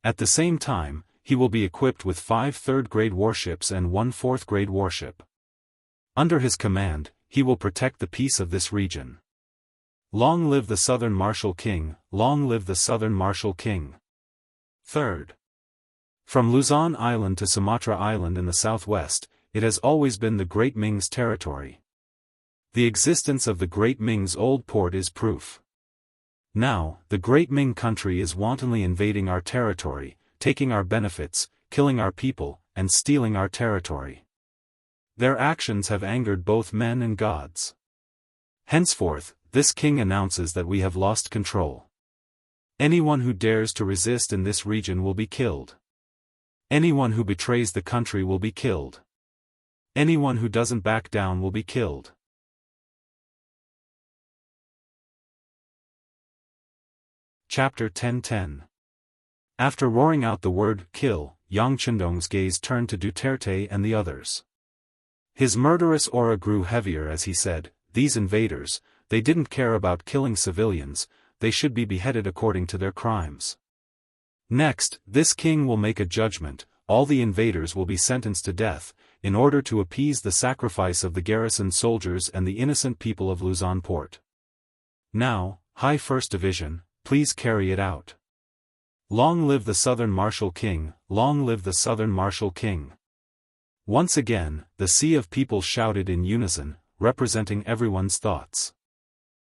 S1: At the same time, he will be equipped with 5 third-grade warships and 1 fourth-grade warship. Under his command, he will protect the peace of this region. Long live the Southern Martial King, long live the Southern Martial King." Third. From Luzon Island to Sumatra Island in the southwest, it has always been the Great Ming's territory. The existence of the Great Ming's old port is proof. Now, the Great Ming country is wantonly invading our territory, taking our benefits, killing our people, and stealing our territory. Their actions have angered both men and gods. Henceforth, this king announces that we have lost control. Anyone who dares to resist in this region will be killed. Anyone who betrays the country will be killed. Anyone who doesn't back down will be killed. Chapter 10:10. After roaring out the word, "kill," Yang Chendong's gaze turned to Duterte and the others. His murderous aura grew heavier as he said, "These invaders, they didn't care about killing civilians, they should be beheaded according to their crimes. Next, this king will make a judgment, all the invaders will be sentenced to death, in order to appease the sacrifice of the garrison soldiers and the innocent people of Luzon Port. Now, High 1st Division, please carry it out. Long live the Southern Martial King, long live the Southern Martial King." Once again, the sea of people shouted in unison, representing everyone's thoughts.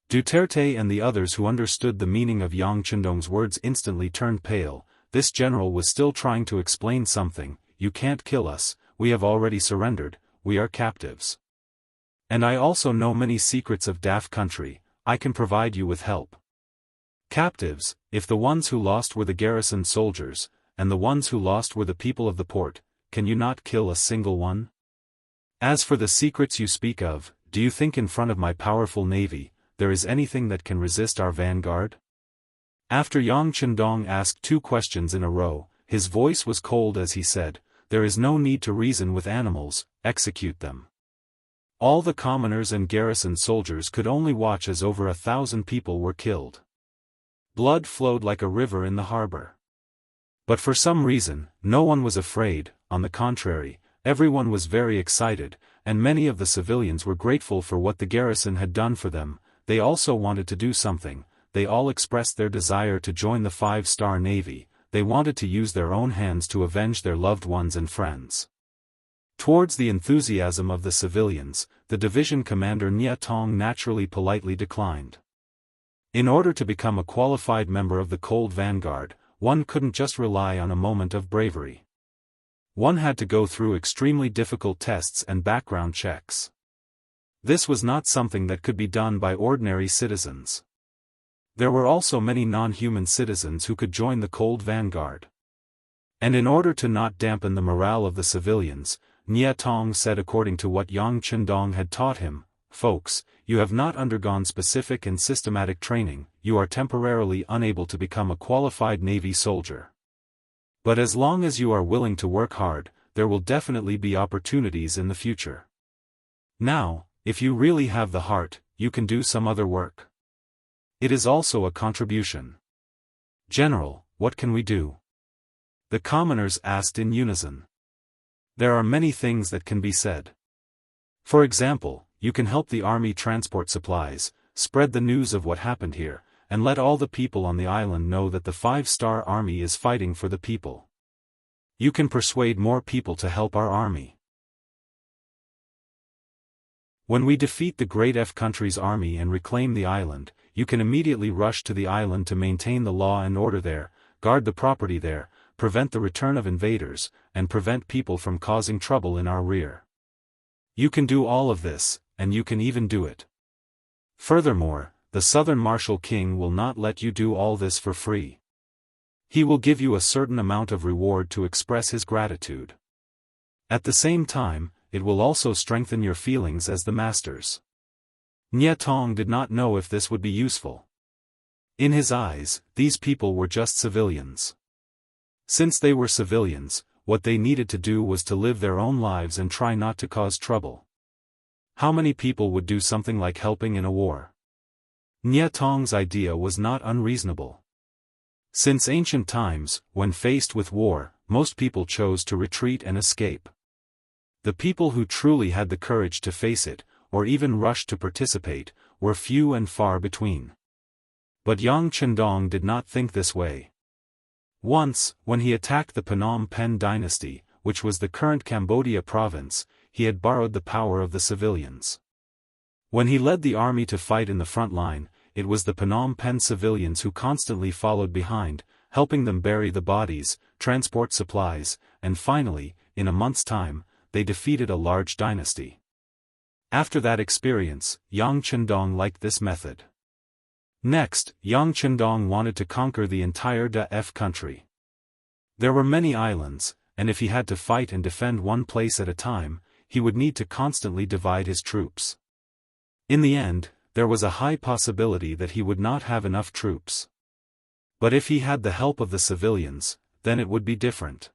S1: Duterte and the others who understood the meaning of Yang Chendong's words instantly turned pale. This general was still trying to explain something. "You can't kill us, we have already surrendered, we are captives. And I also know many secrets of Daf country, I can provide you with help." Captives, if the ones who lost were the garrison soldiers, and the ones who lost were the people of the port, can you not kill a single one? As for the secrets you speak of, do you think in front of my powerful navy, there is anything that can resist our vanguard? After Yang Chendong asked 2 questions in a row, his voice was cold as he said, "There is no need to reason with animals, execute them." All the commoners and garrison soldiers could only watch as over 1,000 people were killed. Blood flowed like a river in the harbor. But for some reason, no one was afraid. On the contrary, everyone was very excited, and many of the civilians were grateful for what the garrison had done for them. They also wanted to do something. They all expressed their desire to join the 5-star Navy. They wanted to use their own hands to avenge their loved ones and friends. Towards the enthusiasm of the civilians, the division commander Nia Tong naturally politely declined. In order to become a qualified member of the Cold Vanguard, one couldn't just rely on a moment of bravery. One had to go through extremely difficult tests and background checks. This was not something that could be done by ordinary citizens. There were also many non-human citizens who could join the Cold Vanguard. And in order to not dampen the morale of the civilians, Nia Tong said, according to what Yang Chendong had taught him, "Folks, you have not undergone specific and systematic training, you are temporarily unable to become a qualified Navy soldier. But as long as you are willing to work hard, there will definitely be opportunities in the future. Now, if you really have the heart, you can do some other work. It is also a contribution. General, what can we do? The commoners asked in unison. There are many things that can be said. For example, you can help the army transport supplies, spread the news of what happened here, and let all the people on the island know that the 5-star army is fighting for the people. You can persuade more people to help our army. When we defeat the Great F country's army and reclaim the island, you can immediately rush to the island to maintain the law and order there, guard the property there, prevent the return of invaders, and prevent people from causing trouble in our rear. You can do all of this, and you can even do it. Furthermore, the Southern Martial King will not let you do all this for free. He will give you a certain amount of reward to express his gratitude. At the same time, it will also strengthen your feelings as the masters. Nye Tong did not know if this would be useful. In his eyes, these people were just civilians. Since they were civilians, what they needed to do was to live their own lives and try not to cause trouble. How many people would do something like helping in a war? Nye Tong's idea was not unreasonable. Since ancient times, when faced with war, most people chose to retreat and escape. The people who truly had the courage to face it, or even rushed to participate, were few and far between. But Yang Chendong did not think this way. Once, when he attacked the Phnom Penh dynasty, which was the current Cambodia province, he had borrowed the power of the civilians. When he led the army to fight in the front line, it was the Phnom Penh civilians who constantly followed behind, helping them bury the bodies, transport supplies, and finally, in a month's time, they defeated a large dynasty. After that experience, Yang Chendong liked this method. Next, Yang Chendong wanted to conquer the entire Daoist country. There were many islands, and if he had to fight and defend one place at a time, he would need to constantly divide his troops. In the end, there was a high possibility that he would not have enough troops. But if he had the help of the civilians, then it would be different.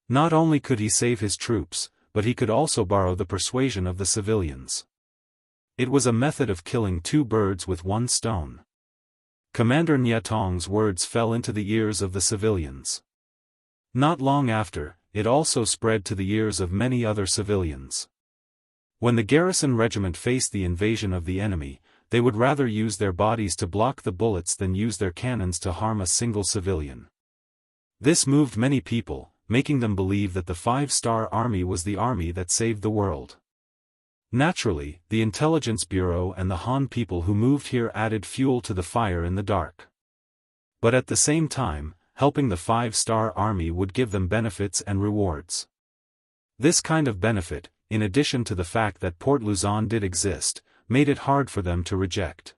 S1: Not only could he save his troops, but he could also borrow the persuasion of the civilians. It was a method of killing two birds with one stone. Commander Nye Tong's words fell into the ears of the civilians. Not long after, it also spread to the ears of many other civilians. When the garrison regiment faced the invasion of the enemy, they would rather use their bodies to block the bullets than use their cannons to harm a single civilian. This moved many people, making them believe that the 5-star army was the army that saved the world. Naturally, the intelligence bureau and the Han people who moved here added fuel to the fire in the dark. But at the same time, helping the 5-star army would give them benefits and rewards. This kind of benefit, in addition to the fact that Port Luzon did exist, made it hard for them to reject.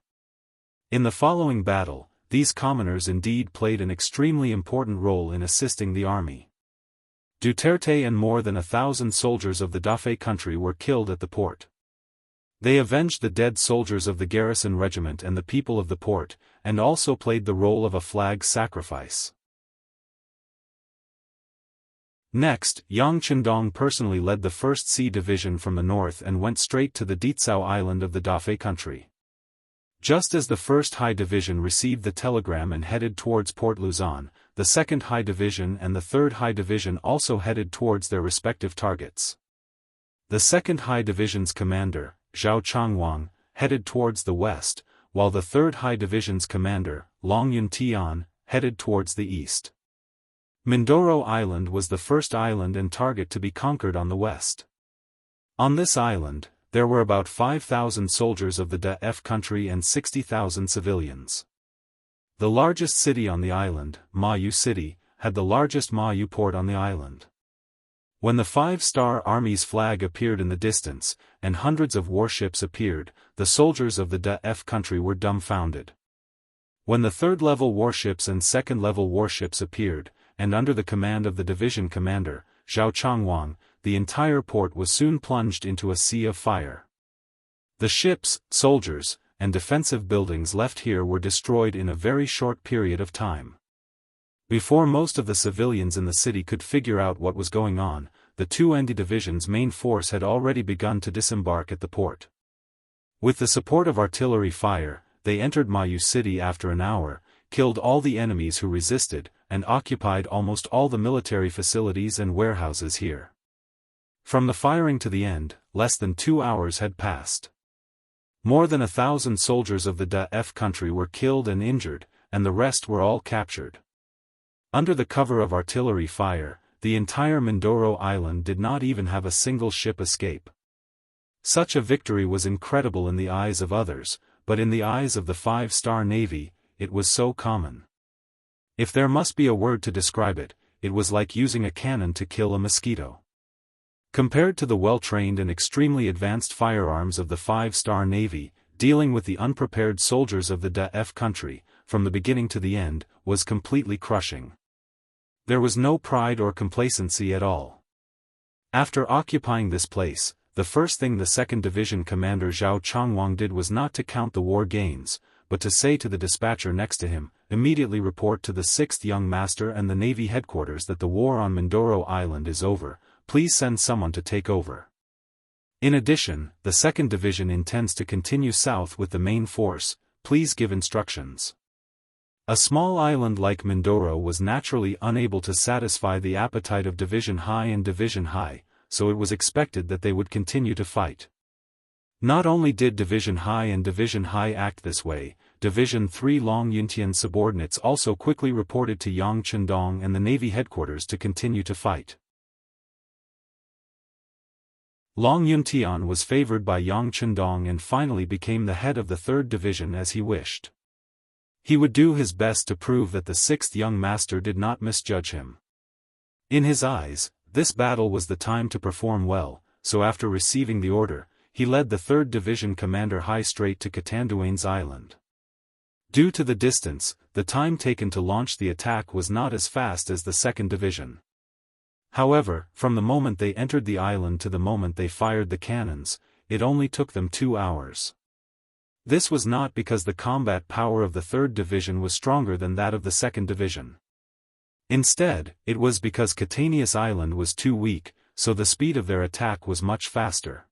S1: In the following battle, these commoners indeed played an extremely important role in assisting the army. Duterte and more than 1,000 soldiers of the Daoist country were killed at the port. They avenged the dead soldiers of the garrison regiment and the people of the port, and also played the role of a flag sacrifice. Next, Yang Chendong personally led the 1st Sea Division from the north and went straight to the Ditsao Island of the Daoist country. Just as the 1st High Division received the telegram and headed towards Port Luzon, the 2nd High Division and the 3rd High Division also headed towards their respective targets. The 2nd High Division's commander, Zhao Changwang, headed towards the west, while the 3rd High Division's commander, Long Yun Tian, headed towards the east. Mindoro Island was the first island and target to be conquered on the west. On this island, there were about 5,000 soldiers of the Daoist country and 60,000 civilians. The largest city on the island, Mayu City, had the largest Mayu port on the island. When the 5-star army's flag appeared in the distance, and hundreds of warships appeared, the soldiers of the Daoist country were dumbfounded. When the 3rd-level warships and 2nd-level warships appeared, and under the command of the division commander, Zhao Changwang, the entire port was soon plunged into a sea of fire. The ships, soldiers, and defensive buildings left here were destroyed in a very short period of time. Before most of the civilians in the city could figure out what was going on, the two ND division's main force had already begun to disembark at the port. With the support of artillery fire, they entered Mayu City after an hour, killed all the enemies who resisted, and occupied almost all the military facilities and warehouses here. From the firing to the end, less than 2 hours had passed. More than 1,000 soldiers of the Daoist country were killed and injured, and the rest were all captured. Under the cover of artillery fire, the entire Mindoro island did not even have a single ship escape. Such a victory was incredible in the eyes of others, but in the eyes of the 5-star Navy, it was so common. If there must be a word to describe it, it was like using a cannon to kill a mosquito. Compared to the well-trained and extremely advanced firearms of the 5-star Navy, dealing with the unprepared soldiers of the Daoist country, from the beginning to the end, was completely crushing. There was no pride or complacency at all. After occupying this place, the first thing the 2nd Division Commander Zhao Chongwang did was not to count the war gains, but to say to the dispatcher next to him, immediately report to the 6th Young Master and the Navy headquarters that the war on Mindoro Island is over, please send someone to take over. In addition, the 2nd Division intends to continue south with the main force, please give instructions. A small island like Mindoro was naturally unable to satisfy the appetite of Division High and Division High, so it was expected that they would continue to fight. Not only did Division High and Division High act this way, Division 3 Long Yuntian subordinates also quickly reported to Yang Chendong and the Navy headquarters to continue to fight. Long Yuntian was favored by Yang Chendong and finally became the head of the 3rd Division as he wished. He would do his best to prove that the 6th Young Master did not misjudge him. In his eyes, this battle was the time to perform well, so after receiving the order, he led the 3rd Division Commander High straight to Catanduanes Island. Due to the distance, the time taken to launch the attack was not as fast as the 2nd Division. However, from the moment they entered the island to the moment they fired the cannons, it only took them 2 hours. This was not because the combat power of the 3rd Division was stronger than that of the 2nd Division. Instead, it was because Catanduanes Island was too weak, so the speed of their attack was much faster.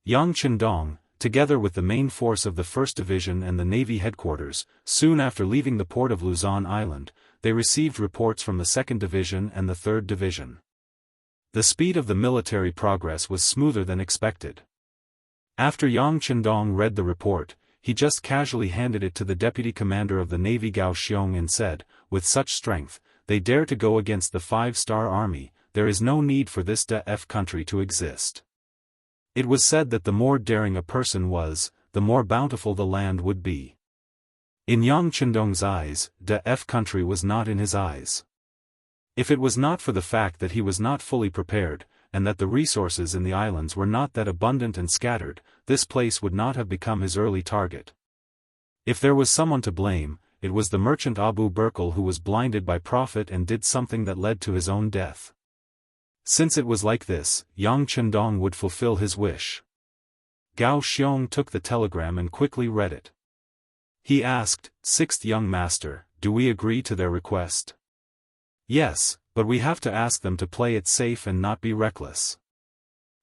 S1: Yang Chendong, together with the main force of the 1st Division and the Navy headquarters, soon after leaving the port of Luzon Island, they received reports from the 2nd Division and the 3rd Division. The speed of the military progress was smoother than expected. After Yang Chendong read the report, he just casually handed it to the deputy commander of the Navy Gao Xiong and said, with such strength, they dare to go against the 5-star army, there is no need for this Daoist country to exist. It was said that the more daring a person was, the more bountiful the land would be. In Yang Chendong's eyes, Daoist country was not in his eyes. If it was not for the fact that he was not fully prepared, and that the resources in the islands were not that abundant and scattered, this place would not have become his early target. If there was someone to blame, it was the merchant Abu Berkel who was blinded by profit and did something that led to his own death. Since it was like this, Yang Chendong would fulfill his wish. Gao Xiong took the telegram and quickly read it. He asked, 6th Young Master, do we agree to their request? Yes, but we have to ask them to play it safe and not be reckless.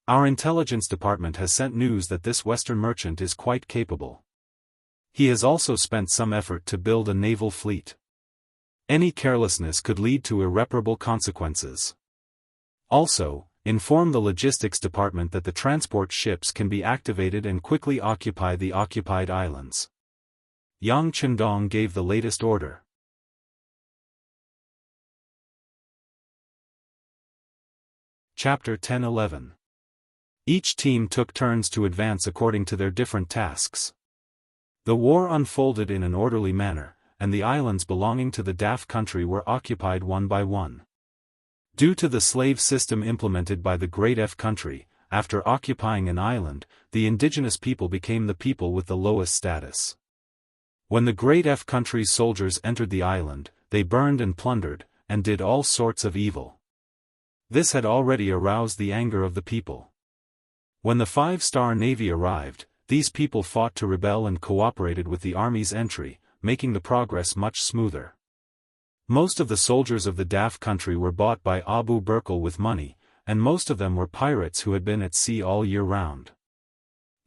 S1: Our intelligence department has sent news that this Western merchant is quite capable. He has also spent some effort to build a naval fleet. Any carelessness could lead to irreparable consequences. Also, inform the logistics department that the transport ships can be activated and quickly occupy the occupied islands. Yang Chendong gave the latest order. Chapter 10-11. Each team took turns to advance according to their different tasks. The war unfolded in an orderly manner, and the islands belonging to the Daoist country were occupied one by one. Due to the slave system implemented by the Great F country, after occupying an island, the indigenous people became the people with the lowest status. When the Great F country's soldiers entered the island, they burned and plundered, and did all sorts of evil. This had already aroused the anger of the people. When the 5-star Navy arrived, these people fought to rebel and cooperated with the army's entry, making the progress much smoother. Most of the soldiers of the Daoist country were bought by Abu Berkel with money, and most of them were pirates who had been at sea all year round.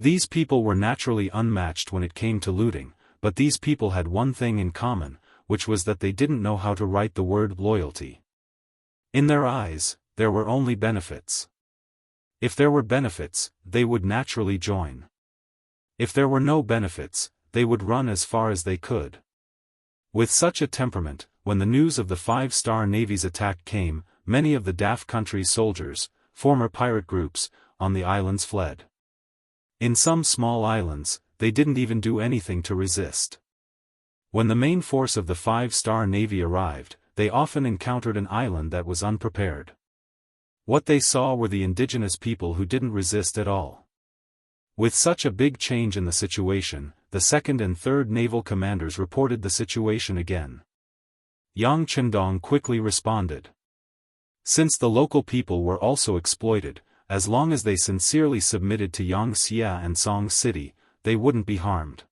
S1: These people were naturally unmatched when it came to looting, but these people had one thing in common, which was that they didn't know how to write the word loyalty. In their eyes, there were only benefits. If there were benefits, they would naturally join. If there were no benefits, they would run as far as they could. With such a temperament, when the news of the 5-star Navy's attack came, many of the Daft country's soldiers, former pirate groups, on the islands fled. In some small islands, they didn't even do anything to resist. When the main force of the 5-star Navy arrived, they often encountered an island that was unprepared. What they saw were the indigenous people who didn't resist at all. With such a big change in the situation, the 2nd and 3rd naval commanders reported the situation again. Yang Chendong quickly responded. Since the local people were also exploited, as long as they sincerely submitted to Yang Xia and Song City, they wouldn't be harmed.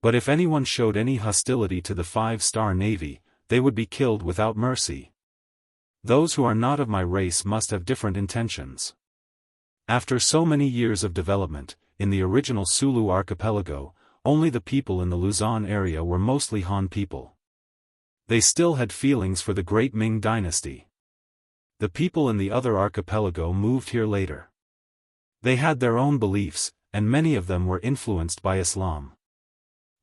S1: But if anyone showed any hostility to the 5-star Navy, they would be killed without mercy. Those who are not of my race must have different intentions. After so many years of development, in the original Sulu archipelago, only the people in the Luzon area were mostly Han people. They still had feelings for the great Ming dynasty. The people in the other archipelago moved here later. They had their own beliefs, and many of them were influenced by Islam.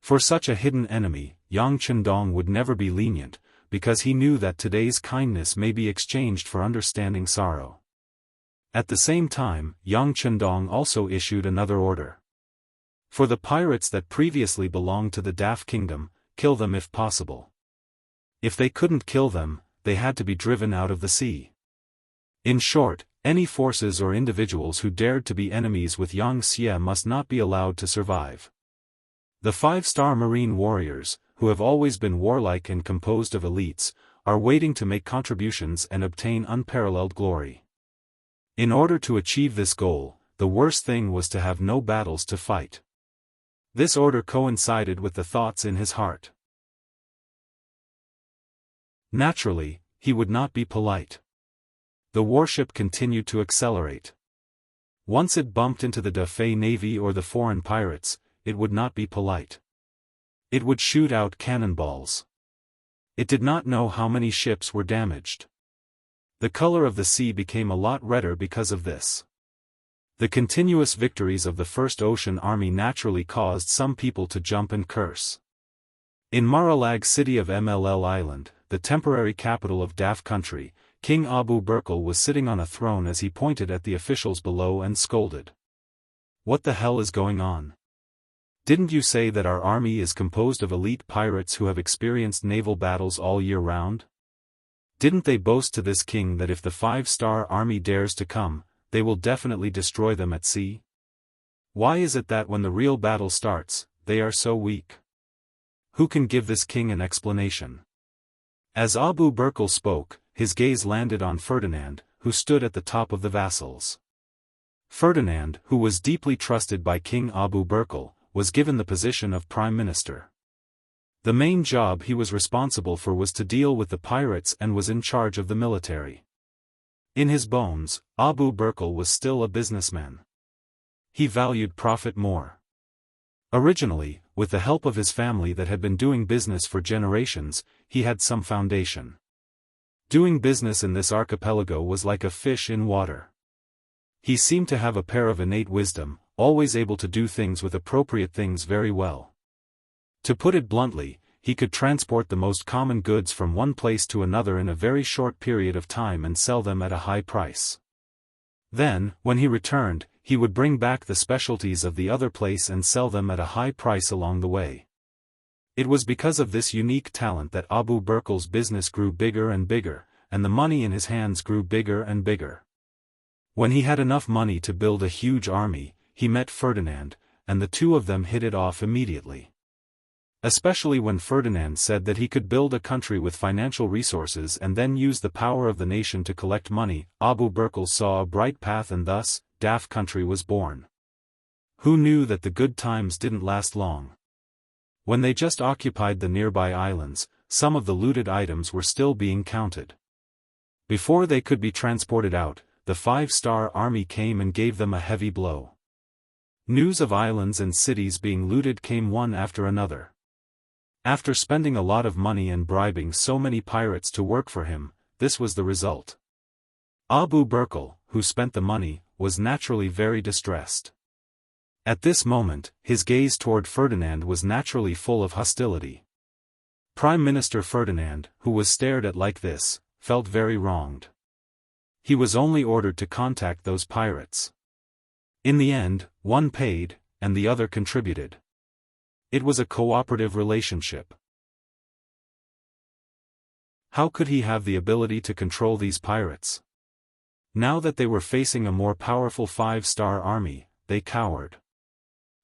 S1: For such a hidden enemy, Yang Chendong would never be lenient, because he knew that today's kindness may be exchanged for understanding sorrow. At the same time, Yang Chendong also issued another order. For the pirates that previously belonged to the Daft kingdom, kill them if possible. If they couldn't kill them, they had to be driven out of the sea. In short, any forces or individuals who dared to be enemies with Yang Xia must not be allowed to survive. The 5-star Marine warriors, who have always been warlike and composed of elites, are waiting to make contributions and obtain unparalleled glory. In order to achieve this goal, the worst thing was to have no battles to fight. This order coincided with the thoughts in his heart. Naturally, he would not be polite. The warship continued to accelerate. Once it bumped into the Daoist Navy or the foreign pirates, it would not be polite. It would shoot out cannonballs. It did not know how many ships were damaged. The color of the sea became a lot redder because of this. The continuous victories of the First Ocean Army naturally caused some people to jump and curse. In Maralag city of MLL Island, the temporary capital of Daft country, King Abu Burkle was sitting on a throne as he pointed at the officials below and scolded. "What the hell is going on? Didn't you say that our army is composed of elite pirates who have experienced naval battles all year round? Didn't they boast to this king that if the 5-star army dares to come, they will definitely destroy them at sea? Why is it that when the real battle starts, they are so weak? Who can give this king an explanation?" As Abu Burkle spoke, his gaze landed on Ferdinand, who stood at the top of the vassals. Ferdinand, who was deeply trusted by King Abu Burkle, was given the position of Prime Minister. The main job he was responsible for was to deal with the pirates and was in charge of the military. In his bones, Abu Burkle was still a businessman. He valued profit more. Originally, with the help of his family that had been doing business for generations, he had some foundation. Doing business in this archipelago was like a fish in water. He seemed to have a pair of innate wisdom, always able to do things with appropriate things very well. To put it bluntly, he could transport the most common goods from one place to another in a very short period of time and sell them at a high price. Then, when he returned, he would bring back the specialties of the other place and sell them at a high price along the way. It was because of this unique talent that Abu Burkle's business grew bigger and bigger, and the money in his hands grew bigger and bigger. When he had enough money to build a huge army, he met Ferdinand, and the two of them hit it off immediately. Especially when Ferdinand said that he could build a country with financial resources and then use the power of the nation to collect money, Abu Burkle saw a bright path and thus, Daft country was born. Who knew that the good times didn't last long? When they just occupied the nearby islands, some of the looted items were still being counted. Before they could be transported out, the 5-star army came and gave them a heavy blow. News of islands and cities being looted came one after another. After spending a lot of money and bribing so many pirates to work for him, this was the result. Abu Burkle, who spent the money, was naturally very distressed. At this moment, his gaze toward Ferdinand was naturally full of hostility. Prime Minister Ferdinand, who was stared at like this, felt very wronged. He was only ordered to contact those pirates. In the end, one paid, and the other contributed. It was a cooperative relationship. How could he have the ability to control these pirates? Now that they were facing a more powerful 5-star army, they cowered.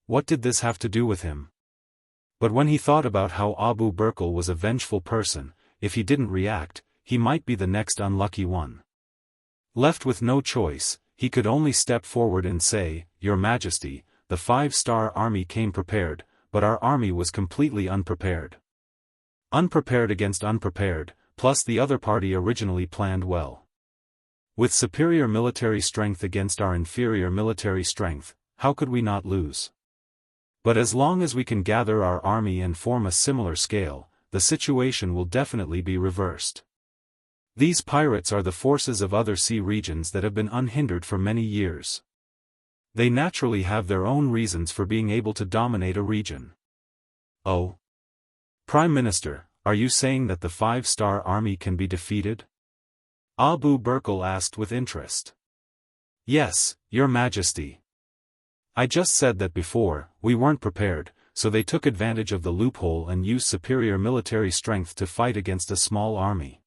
S1: What did this have to do with him? But when he thought about how Abu Burkle was a vengeful person, if he didn't react, he might be the next unlucky one. Left with no choice, he could only step forward and say, "Your Majesty, the 5-star army came prepared, but our army was completely unprepared. Unprepared against unprepared, plus the other party originally planned well. With superior military strength against our inferior military strength, how could we not lose? But as long as we can gather our army and form a similar scale, the situation will definitely be reversed. These pirates are the forces of other sea regions that have been unhindered for many years. They naturally have their own reasons for being able to dominate a region." "Oh? Prime Minister, are you saying that the 5-star army can be defeated?" Abu Burkle asked with interest. "Yes, Your Majesty. I just said that before, we weren't prepared, so they took advantage of the loophole and used superior military strength to fight against a small army.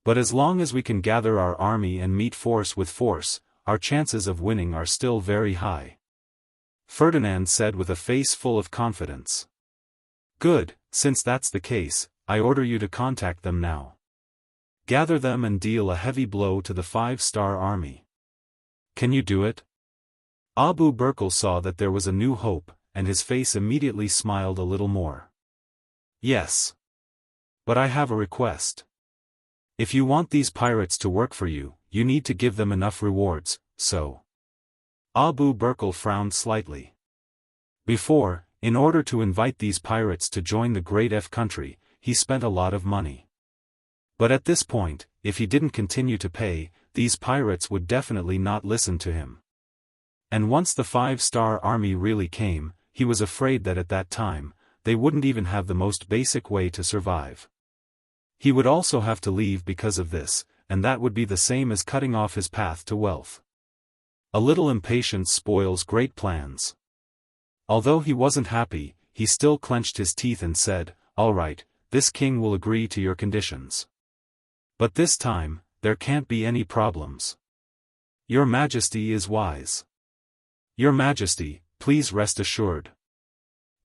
S1: But as long as we can gather our army and meet force with force, our chances of winning are still very high," Ferdinand said with a face full of confidence. "Good, since that's the case, I order you to contact them now. Gather them and deal a heavy blow to the 5-star army. Can you do it?" Abu Burkle saw that there was a new hope, and his face immediately smiled a little more. "Yes. But I have a request. If you want these pirates to work for you, you need to give them enough rewards, so." Abu Burkle frowned slightly. Before, in order to invite these pirates to join the Great F country, he spent a lot of money. But at this point, if he didn't continue to pay, these pirates would definitely not listen to him. And once the 5-star army really came, he was afraid that at that time, they wouldn't even have the most basic way to survive. He would also have to leave because of this, and that would be the same as cutting off his path to wealth. A little impatience spoils great plans. Although he wasn't happy, he still clenched his teeth and said, "All right, this king will agree to your conditions. But this time, there can't be any problems. Your Majesty is wise. Your Majesty, please rest assured.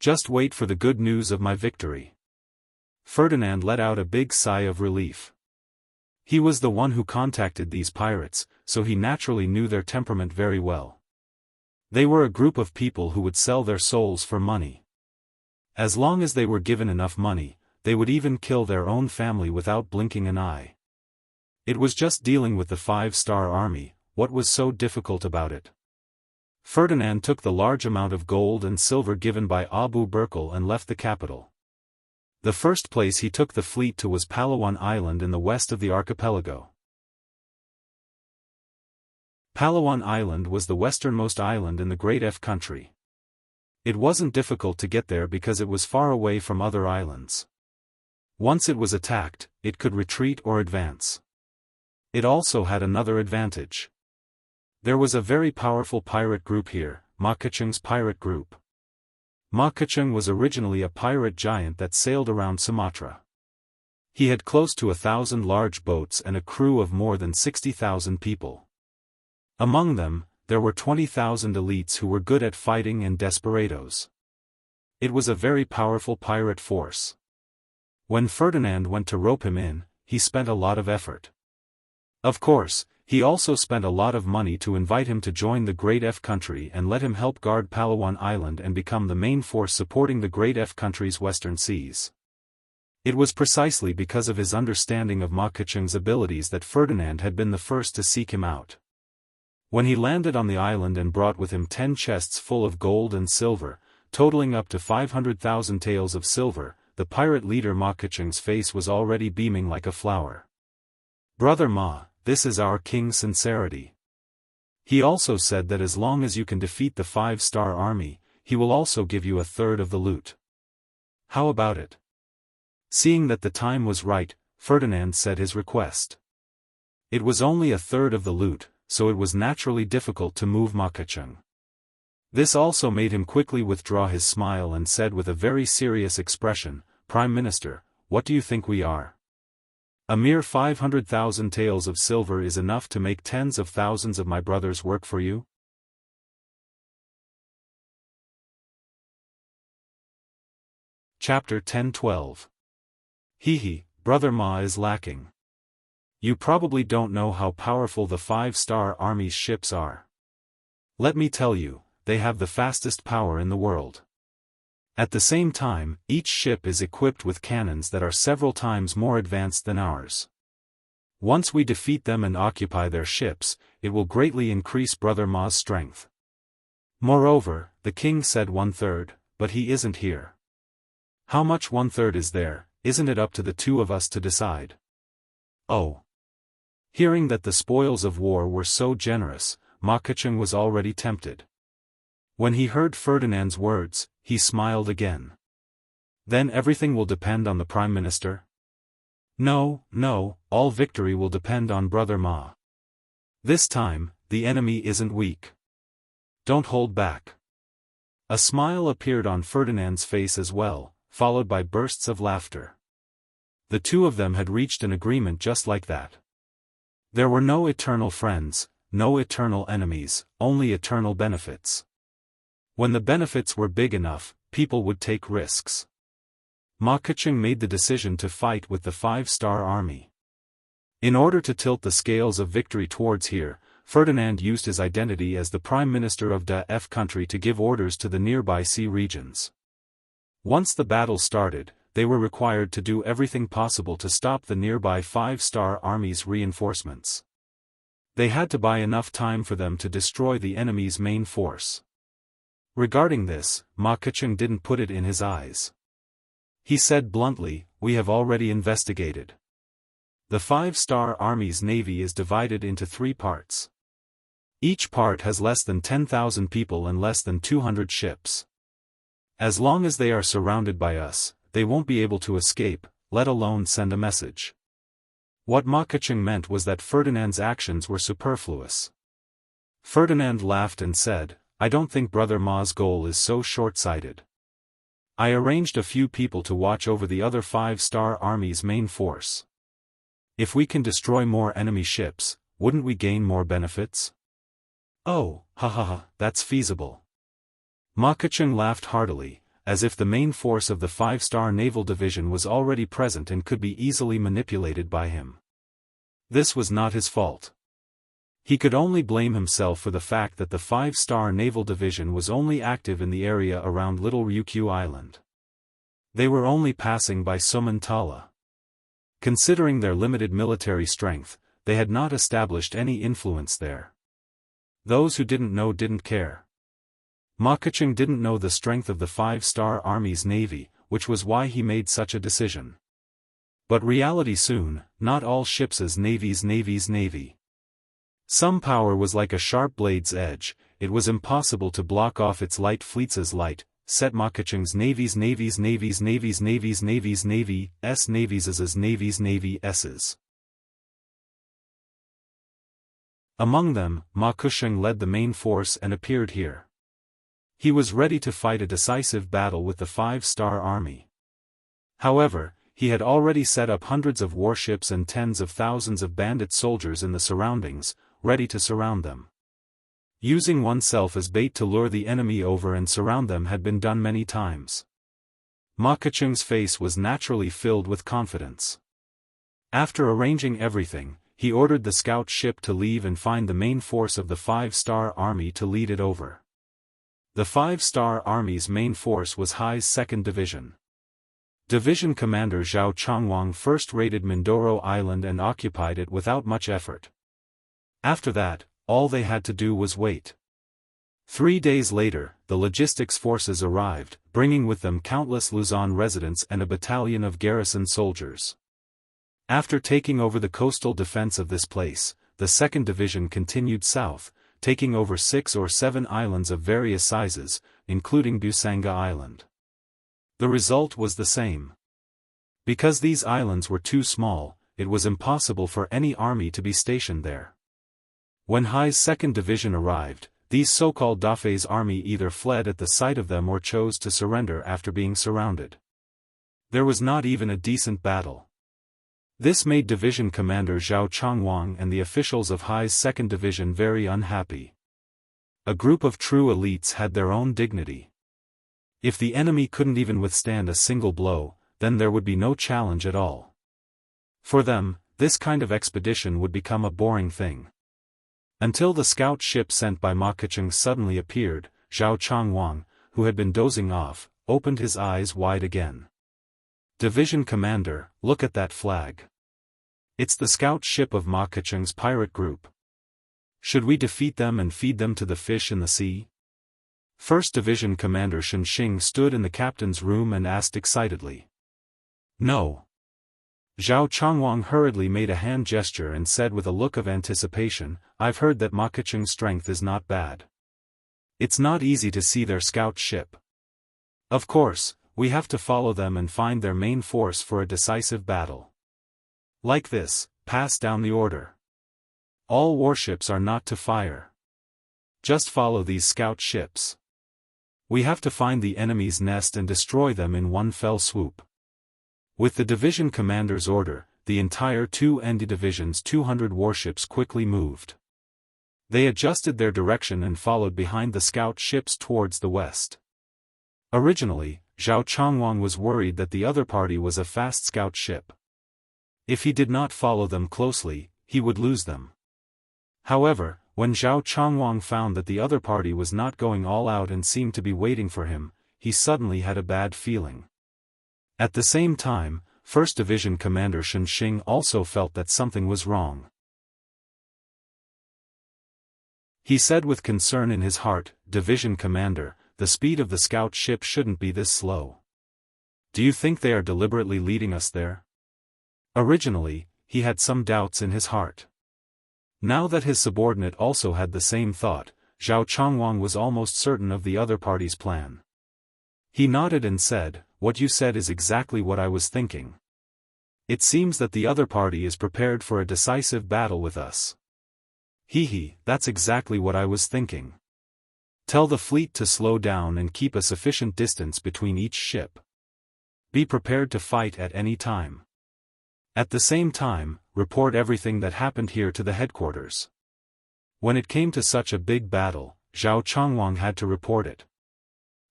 S1: Just wait for the good news of my victory." Ferdinand let out a big sigh of relief. He was the one who contacted these pirates, so he naturally knew their temperament very well. They were a group of people who would sell their souls for money. As long as they were given enough money, they would even kill their own family without blinking an eye. It was just dealing with the 5-star army. What was so difficult about it? Ferdinand took the large amount of gold and silver given by Abu Burkle and left the capital. The first place he took the fleet to was Palawan Island in the west of the archipelago. Palawan Island was the westernmost island in the Great F country. It wasn't difficult to get there because it was far away from other islands. Once it was attacked, it could retreat or advance. It also had another advantage. There was a very powerful pirate group here, Ma Keqing's pirate group. Ma Keqing was originally a pirate giant that sailed around Sumatra. He had close to 1,000 large boats and a crew of more than 60,000 people. Among them, there were 20,000 elites who were good at fighting and desperados. It was a very powerful pirate force. When Ferdinand went to rope him in, he spent a lot of effort. Of course, he also spent a lot of money to invite him to join the Great F country and let him help guard Palawan Island and become the main force supporting the Great F country's western seas. It was precisely because of his understanding of Ma Keqing's abilities that Ferdinand had been the first to seek him out. When he landed on the island and brought with him 10 chests full of gold and silver, totaling up to 500,000 taels of silver, the pirate leader Ma Keqing's face was already beaming like a flower. "Brother Ma, this is our king's sincerity. He also said that as long as you can defeat the 5-star army, he will also give you a third of the loot. How about it?" Seeing that the time was right, Ferdinand said his request. It was only a third of the loot, so it was naturally difficult to move Ma Keqing. This also made him quickly withdraw his smile and said with a very serious expression, "Prime Minister, what do you think we are? A mere 500,000 taels of silver is enough to make tens of thousands of my brothers work for you?" Chapter 10-12. Hehe, Brother Ma is lacking. You probably don't know how powerful the 5-star army's ships are. Let me tell you, they have the fastest power in the world. At the same time, each ship is equipped with cannons that are several times more advanced than ours. Once we defeat them and occupy their ships, it will greatly increase Brother Ma's strength. Moreover, the king said 1/3, but he isn't here. How much 1/3 is there? Isn't it up to the two of us to decide? Oh. Hearing that the spoils of war were so generous, Ma Keqing was already tempted. When he heard Ferdinand's words, he smiled again. Then everything will depend on the Prime Minister? No, all victory will depend on Brother Ma. This time, the enemy isn't weak. Don't hold back. A smile appeared on Ferdinand's face as well, followed by bursts of laughter. The two of them had reached an agreement just like that. There were no eternal friends, no eternal enemies, only eternal benefits. When the benefits were big enough, people would take risks. Ma Keqing made the decision to fight with the 5-star army. In order to tilt the scales of victory towards here, Ferdinand used his identity as the Prime Minister of Daoist country to give orders to the nearby sea regions. Once the battle started, they were required to do everything possible to stop the nearby 5-star army's reinforcements. They had to buy enough time for them to destroy the enemy's main force. Regarding this, Ma Keqing didn't put it in his eyes. He said bluntly, "We have already investigated. The 5-star army's navy is divided into 3 parts. Each part has less than 10,000 people and less than 200 ships. As long as they are surrounded by us, they won't be able to escape, let alone send a message." What Ma Keqing meant was that Ferdinand's actions were superfluous. Ferdinand laughed and said, "I don't think Brother Ma's goal is so short-sighted. I arranged a few people to watch over the other 5-star army's main force. If we can destroy more enemy ships, wouldn't we gain more benefits?" "Oh, that's feasible." Ma Keqing laughed heartily, as if the main force of the 5-star naval division was already present and could be easily manipulated by him. This was not his fault. He could only blame himself for the fact that the 5-star naval division was only active in the area around Little Ryukyu Island. They were only passing by Sumantala. Considering their limited military strength, they had not established any influence there. Those who didn't know didn't care. Ma Keqing didn't know the strength of the 5-star army's navy, which was why he made such a decision. But reality soon, not all ships' navy's navy. Some power was like a sharp blade's edge, it was impossible to block off its light fleets' light, set Ma Keqing's navy's navy's navies'. Among them, Ma Keqing led the main force and appeared here. He was ready to fight a decisive battle with the 5-star army. However, he had already set up hundreds of warships and tens of thousands of bandit soldiers in the surroundings, ready to surround them. Using oneself as bait to lure the enemy over and surround them had been done many times. Ma Keqing's face was naturally filled with confidence. After arranging everything, he ordered the scout ship to leave and find the main force of the 5-star army to lead it over. The 5-star army's main force was Hai's 2nd Division. Division Commander Zhao Chongwang first raided Mindoro Island and occupied it without much effort. After that, all they had to do was wait. 3 days later, the logistics forces arrived, bringing with them countless Luzon residents and a battalion of garrison soldiers. After taking over the coastal defense of this place, the 2nd Division continued south, taking over 6 or 7 islands of various sizes, including Busanga Island. The result was the same. Because these islands were too small, it was impossible for any army to be stationed there. When Hai's 2nd Division arrived, these so-called Dafei's army either fled at the sight of them or chose to surrender after being surrounded. There was not even a decent battle. This made Division Commander Zhao Chongwang and the officials of Hai's 2nd Division very unhappy. A group of true elites had their own dignity. If the enemy couldn't even withstand a single blow, then there would be no challenge at all. For them, this kind of expedition would become a boring thing. Until the scout ship sent by Ma Keqing suddenly appeared, Zhao Chongwang, who had been dozing off, opened his eyes wide again. Division Commander, look at that flag. It's the scout ship of Ma Keqing's pirate group. Should we defeat them and feed them to the fish in the sea? 1st Division Commander Shen Xing stood in the captain's room and asked excitedly. No. Zhao Chongwang hurriedly made a hand gesture and said with a look of anticipation, I've heard that Ma Keqing's strength is not bad. It's not easy to see their scout ship. Of course, we have to follow them and find their main force for a decisive battle. Like this, pass down the order. All warships are not to fire. Just follow these scout ships. We have to find the enemy's nest and destroy them in one fell swoop. With the division commander's order, the entire 2 ND Division's 200 warships quickly moved. They adjusted their direction and followed behind the scout ships towards the west. Originally, Zhao Chongwang was worried that the other party was a fast scout ship. If he did not follow them closely, he would lose them. However, when Zhao Chongwang found that the other party was not going all out and seemed to be waiting for him, he suddenly had a bad feeling. At the same time, 1st Division Commander Shen Xing also felt that something was wrong. He said with concern in his heart, Division Commander, the speed of the scout ship shouldn't be this slow. Do you think they are deliberately leading us there? Originally, he had some doubts in his heart. Now that his subordinate also had the same thought, Zhao Chongwang was almost certain of the other party's plan. He nodded and said, What you said is exactly what I was thinking. It seems that the other party is prepared for a decisive battle with us. That's exactly what I was thinking. Tell the fleet to slow down and keep a sufficient distance between each ship. Be prepared to fight at any time. At the same time, report everything that happened here to the headquarters. When it came to such a big battle, Zhao Chongwang had to report it.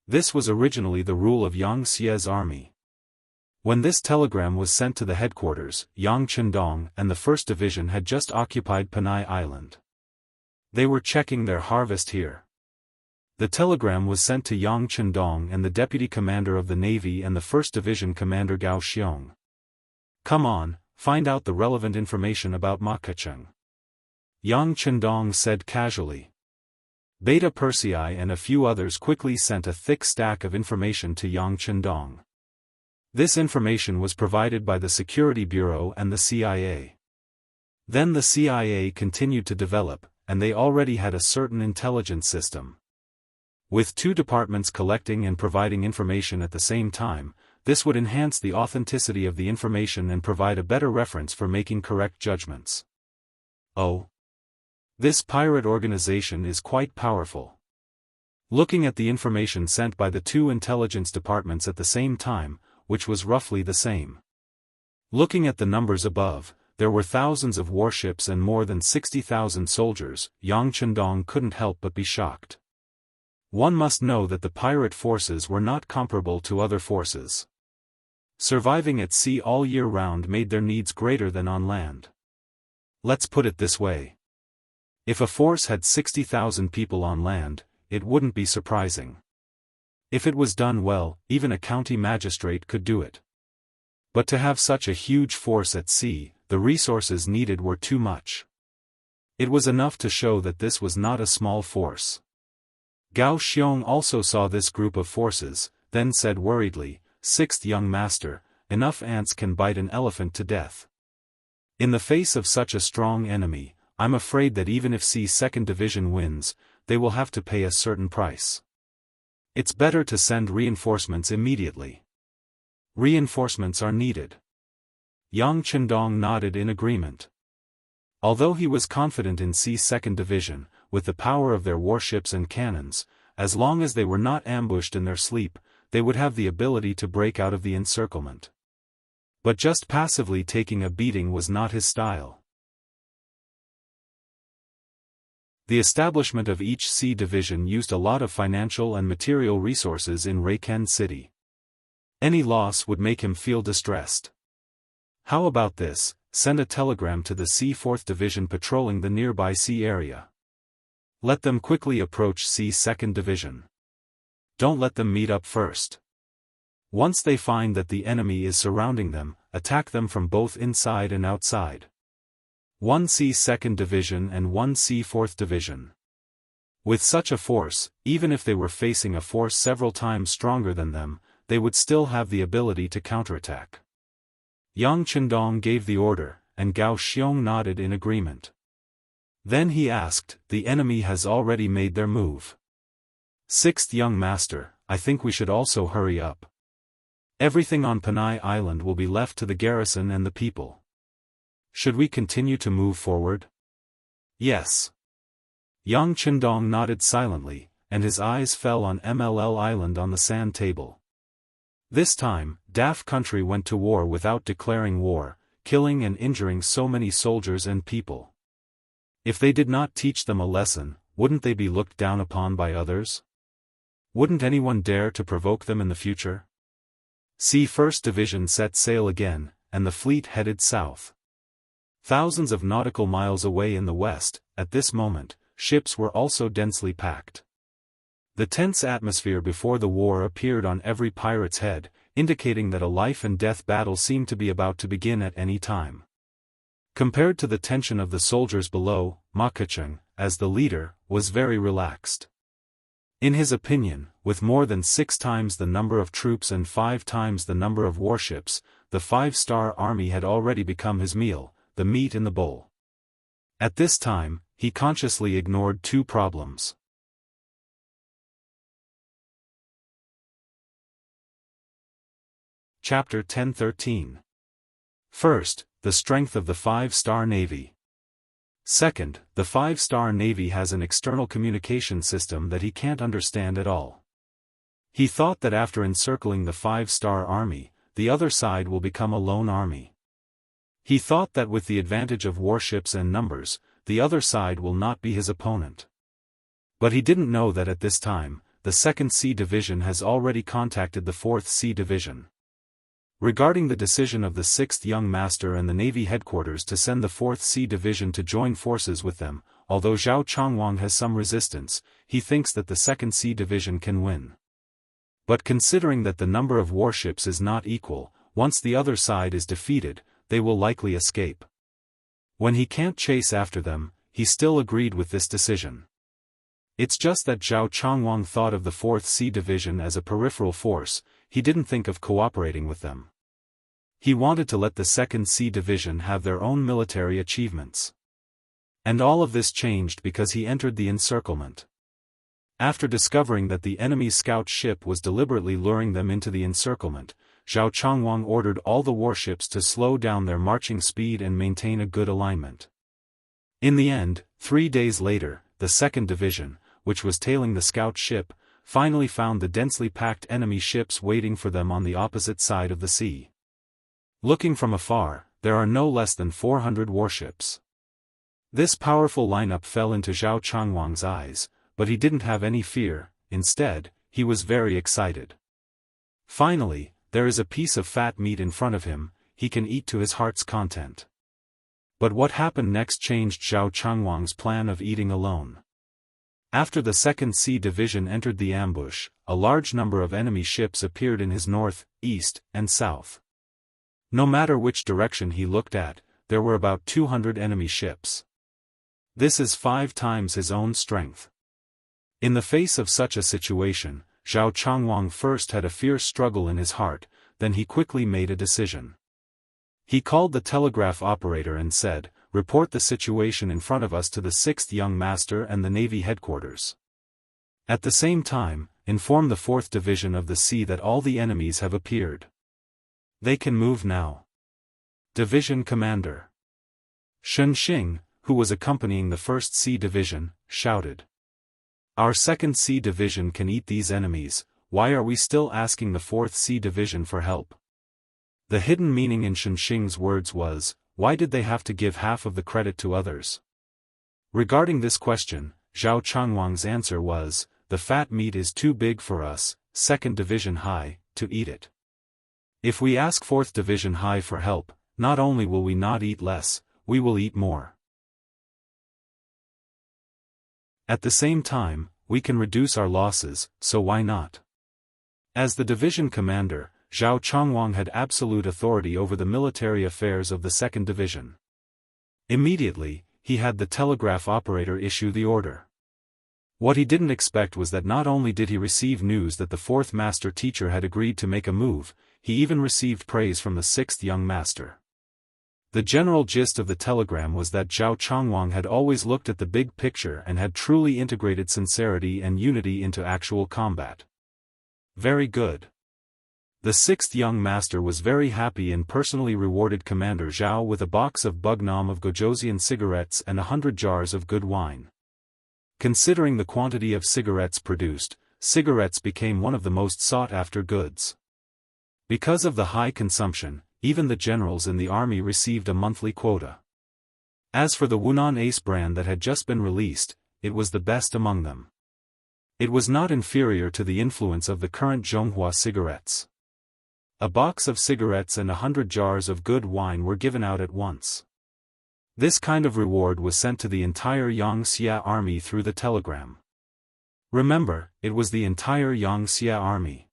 S1: This was originally the rule of Yang Xie's army. When this telegram was sent to the headquarters, Yang Chendong and the 1st Division had just occupied Panay Island. They were checking their harvest here. The telegram was sent to Yang Chendong and the Deputy Commander of the Navy and the 1st Division Commander Gao Xiong. Come on, find out the relevant information about Ma Keqing. Yang Chendong said casually. Beta Persei and a few others quickly sent a thick stack of information to Yang Chendong. This information was provided by the Security Bureau and the CIA. Then the CIA continued to develop, and they already had a certain intelligence system. With 2 departments collecting and providing information at the same time, this would enhance the authenticity of the information and provide a better reference for making correct judgments. Oh. This pirate organization is quite powerful. Looking at the information sent by the 2 intelligence departments at the same time, which was roughly the same. Looking at the numbers above, there were thousands of warships and more than 60,000 soldiers. Yang Chendong couldn't help but be shocked. One must know that the pirate forces were not comparable to other forces. Surviving at sea all year round made their needs greater than on land. Let's put it this way. If a force had 60,000 people on land, it wouldn't be surprising. If it was done well, even a county magistrate could do it. But to have such a huge force at sea, the resources needed were too much. It was enough to show that this was not a small force. Gao Xiong also saw this group of forces, then said worriedly, "Sixth young master, enough ants can bite an elephant to death. In the face of such a strong enemy, I'm afraid that even if C2nd Division wins, they will have to pay a certain price. It's better to send reinforcements immediately." "Reinforcements are needed." Yang Chendong nodded in agreement. Although he was confident in C2nd Division, with the power of their warships and cannons, as long as they were not ambushed in their sleep, they would have the ability to break out of the encirclement. But just passively taking a beating was not his style. The establishment of each C division used a lot of financial and material resources in Reiken City. Any loss would make him feel distressed. How about this? Send a telegram to the C4th Division patrolling the nearby sea area. Let them quickly approach C2nd Division. Don't let them meet up first. Once they find that the enemy is surrounding them, attack them from both inside and outside. 1 C2nd Division and 1 C4th Division. With such a force, even if they were facing a force several times stronger than them, they would still have the ability to counterattack. Yang Chendong gave the order, and Gao Xiong nodded in agreement. Then he asked, "The enemy has already made their move. Sixth young master, I think we should also hurry up. Everything on Panay Island will be left to the garrison and the people. Should we continue to move forward?" "Yes." Yang Chendong nodded silently, and his eyes fell on MLL Island on the sand table. This time, Daf country went to war without declaring war, killing and injuring so many soldiers and people. If they did not teach them a lesson, wouldn't they be looked down upon by others? Wouldn't anyone dare to provoke them in the future? C1st Division set sail again, and the fleet headed south. Thousands of nautical miles away in the west, at this moment, ships were also densely packed. The tense atmosphere before the war appeared on every pirate's head, indicating that a life-and-death battle seemed to be about to begin at any time. Compared to the tension of the soldiers below, Ma Keqiang, as the leader, was very relaxed. In his opinion, with more than 6 times the number of troops and 5 times the number of warships, the 5-star army had already become his meal, the meat in the bowl. At this time, he consciously ignored 2 problems. Chapter 10-13. First, the strength of the 5-star Navy. Second, the 5-star Navy has an external communication system that he can't understand at all. He thought that after encircling the 5-star army, the other side will become a lone army. He thought that with the advantage of warships and numbers, the other side will not be his opponent. But he didn't know that at this time, the 2nd C Division has already contacted the 4th C Division. Regarding the decision of the 6th Young Master and the Navy headquarters to send the 4th C Division to join forces with them, although Zhao Chongwang has some resistance, he thinks that the 2nd C Division can win. But considering that the number of warships is not equal, once the other side is defeated, they will likely escape. When he can't chase after them, he still agreed with this decision. It's just that Zhao Chongwang thought of the 4th C Division as a peripheral force, he didn't think of cooperating with them. He wanted to let the 2nd C Division have their own military achievements. And all of this changed because he entered the encirclement. After discovering that the enemy's scout ship was deliberately luring them into the encirclement, Zhao Chongwang ordered all the warships to slow down their marching speed and maintain a good alignment. In the end, 3 days later, the 2nd Division, which was tailing the scout ship, finally found the densely packed enemy ships waiting for them on the opposite side of the sea. Looking from afar, there are no less than 400 warships. This powerful lineup fell into Zhao Chongwang's eyes, but he didn't have any fear. Instead, he was very excited. Finally, there is a piece of fat meat in front of him, he can eat to his heart's content. But what happened next changed Zhao Chongwang's plan of eating alone. After the 2nd C Division entered the ambush, a large number of enemy ships appeared in his north, east, and south. No matter which direction he looked at, there were about 200 enemy ships. This is 5 times his own strength. In the face of such a situation, Zhao Changwang first had a fierce struggle in his heart, then he quickly made a decision. He called the telegraph operator and said, "Report the situation in front of us to the 6th young master and the Navy headquarters. At the same time, inform the 4th Division of the Sea that all the enemies have appeared. They can move now." Division Commander Shen Xing, who was accompanying the 1st Sea Division, shouted, "Our 2nd Sea Division can eat these enemies, why are we still asking the 4th Sea Division for help?" The hidden meaning in Shen Xing's words was, why did they have to give half of the credit to others? Regarding this question, Zhao Changwang's answer was, "The fat meat is too big for us, 2nd Division High, to eat it. If we ask 4th Division High for help, not only will we not eat less, we will eat more. At the same time, we can reduce our losses, so why not?" As the division commander, Zhao Changwang had absolute authority over the military affairs of the 2nd Division. Immediately, he had the telegraph operator issue the order. What he didn't expect was that not only did he receive news that the 4th master teacher had agreed to make a move, he even received praise from the 6th young master. The general gist of the telegram was that Zhao Changwang had always looked at the big picture and had truly integrated sincerity and unity into actual combat. Very good. The 6th young master was very happy and personally rewarded Commander Zhao with a box of Bugnam of Gojosian cigarettes and 100 jars of good wine. Considering the quantity of cigarettes produced, cigarettes became one of the most sought-after goods. Because of the high consumption, even the generals in the army received a monthly quota. As for the Wunan Ace brand that had just been released, it was the best among them. It was not inferior to the influence of the current Zhonghua cigarettes. A box of cigarettes and 100 jars of good wine were given out at once. This kind of reward was sent to the entire Yangxia army through the telegram. Remember, it was the entire Yangxia army.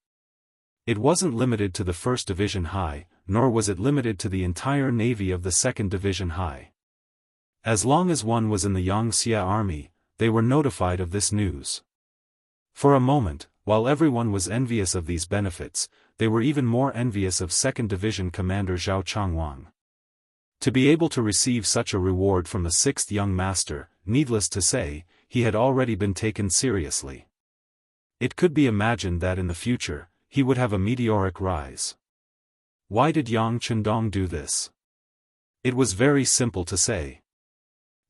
S1: It wasn't limited to the 1st Division High, nor was it limited to the entire navy of the 2nd Division High. As long as one was in the Yangxia army, they were notified of this news. For a moment, while everyone was envious of these benefits, they were even more envious of 2nd Division Commander Zhao Changwang. To be able to receive such a reward from the 6th young master, needless to say, he had already been taken seriously. It could be imagined that in the future, he would have a meteoric rise. Why did Yang Chendong do this? It was very simple to say.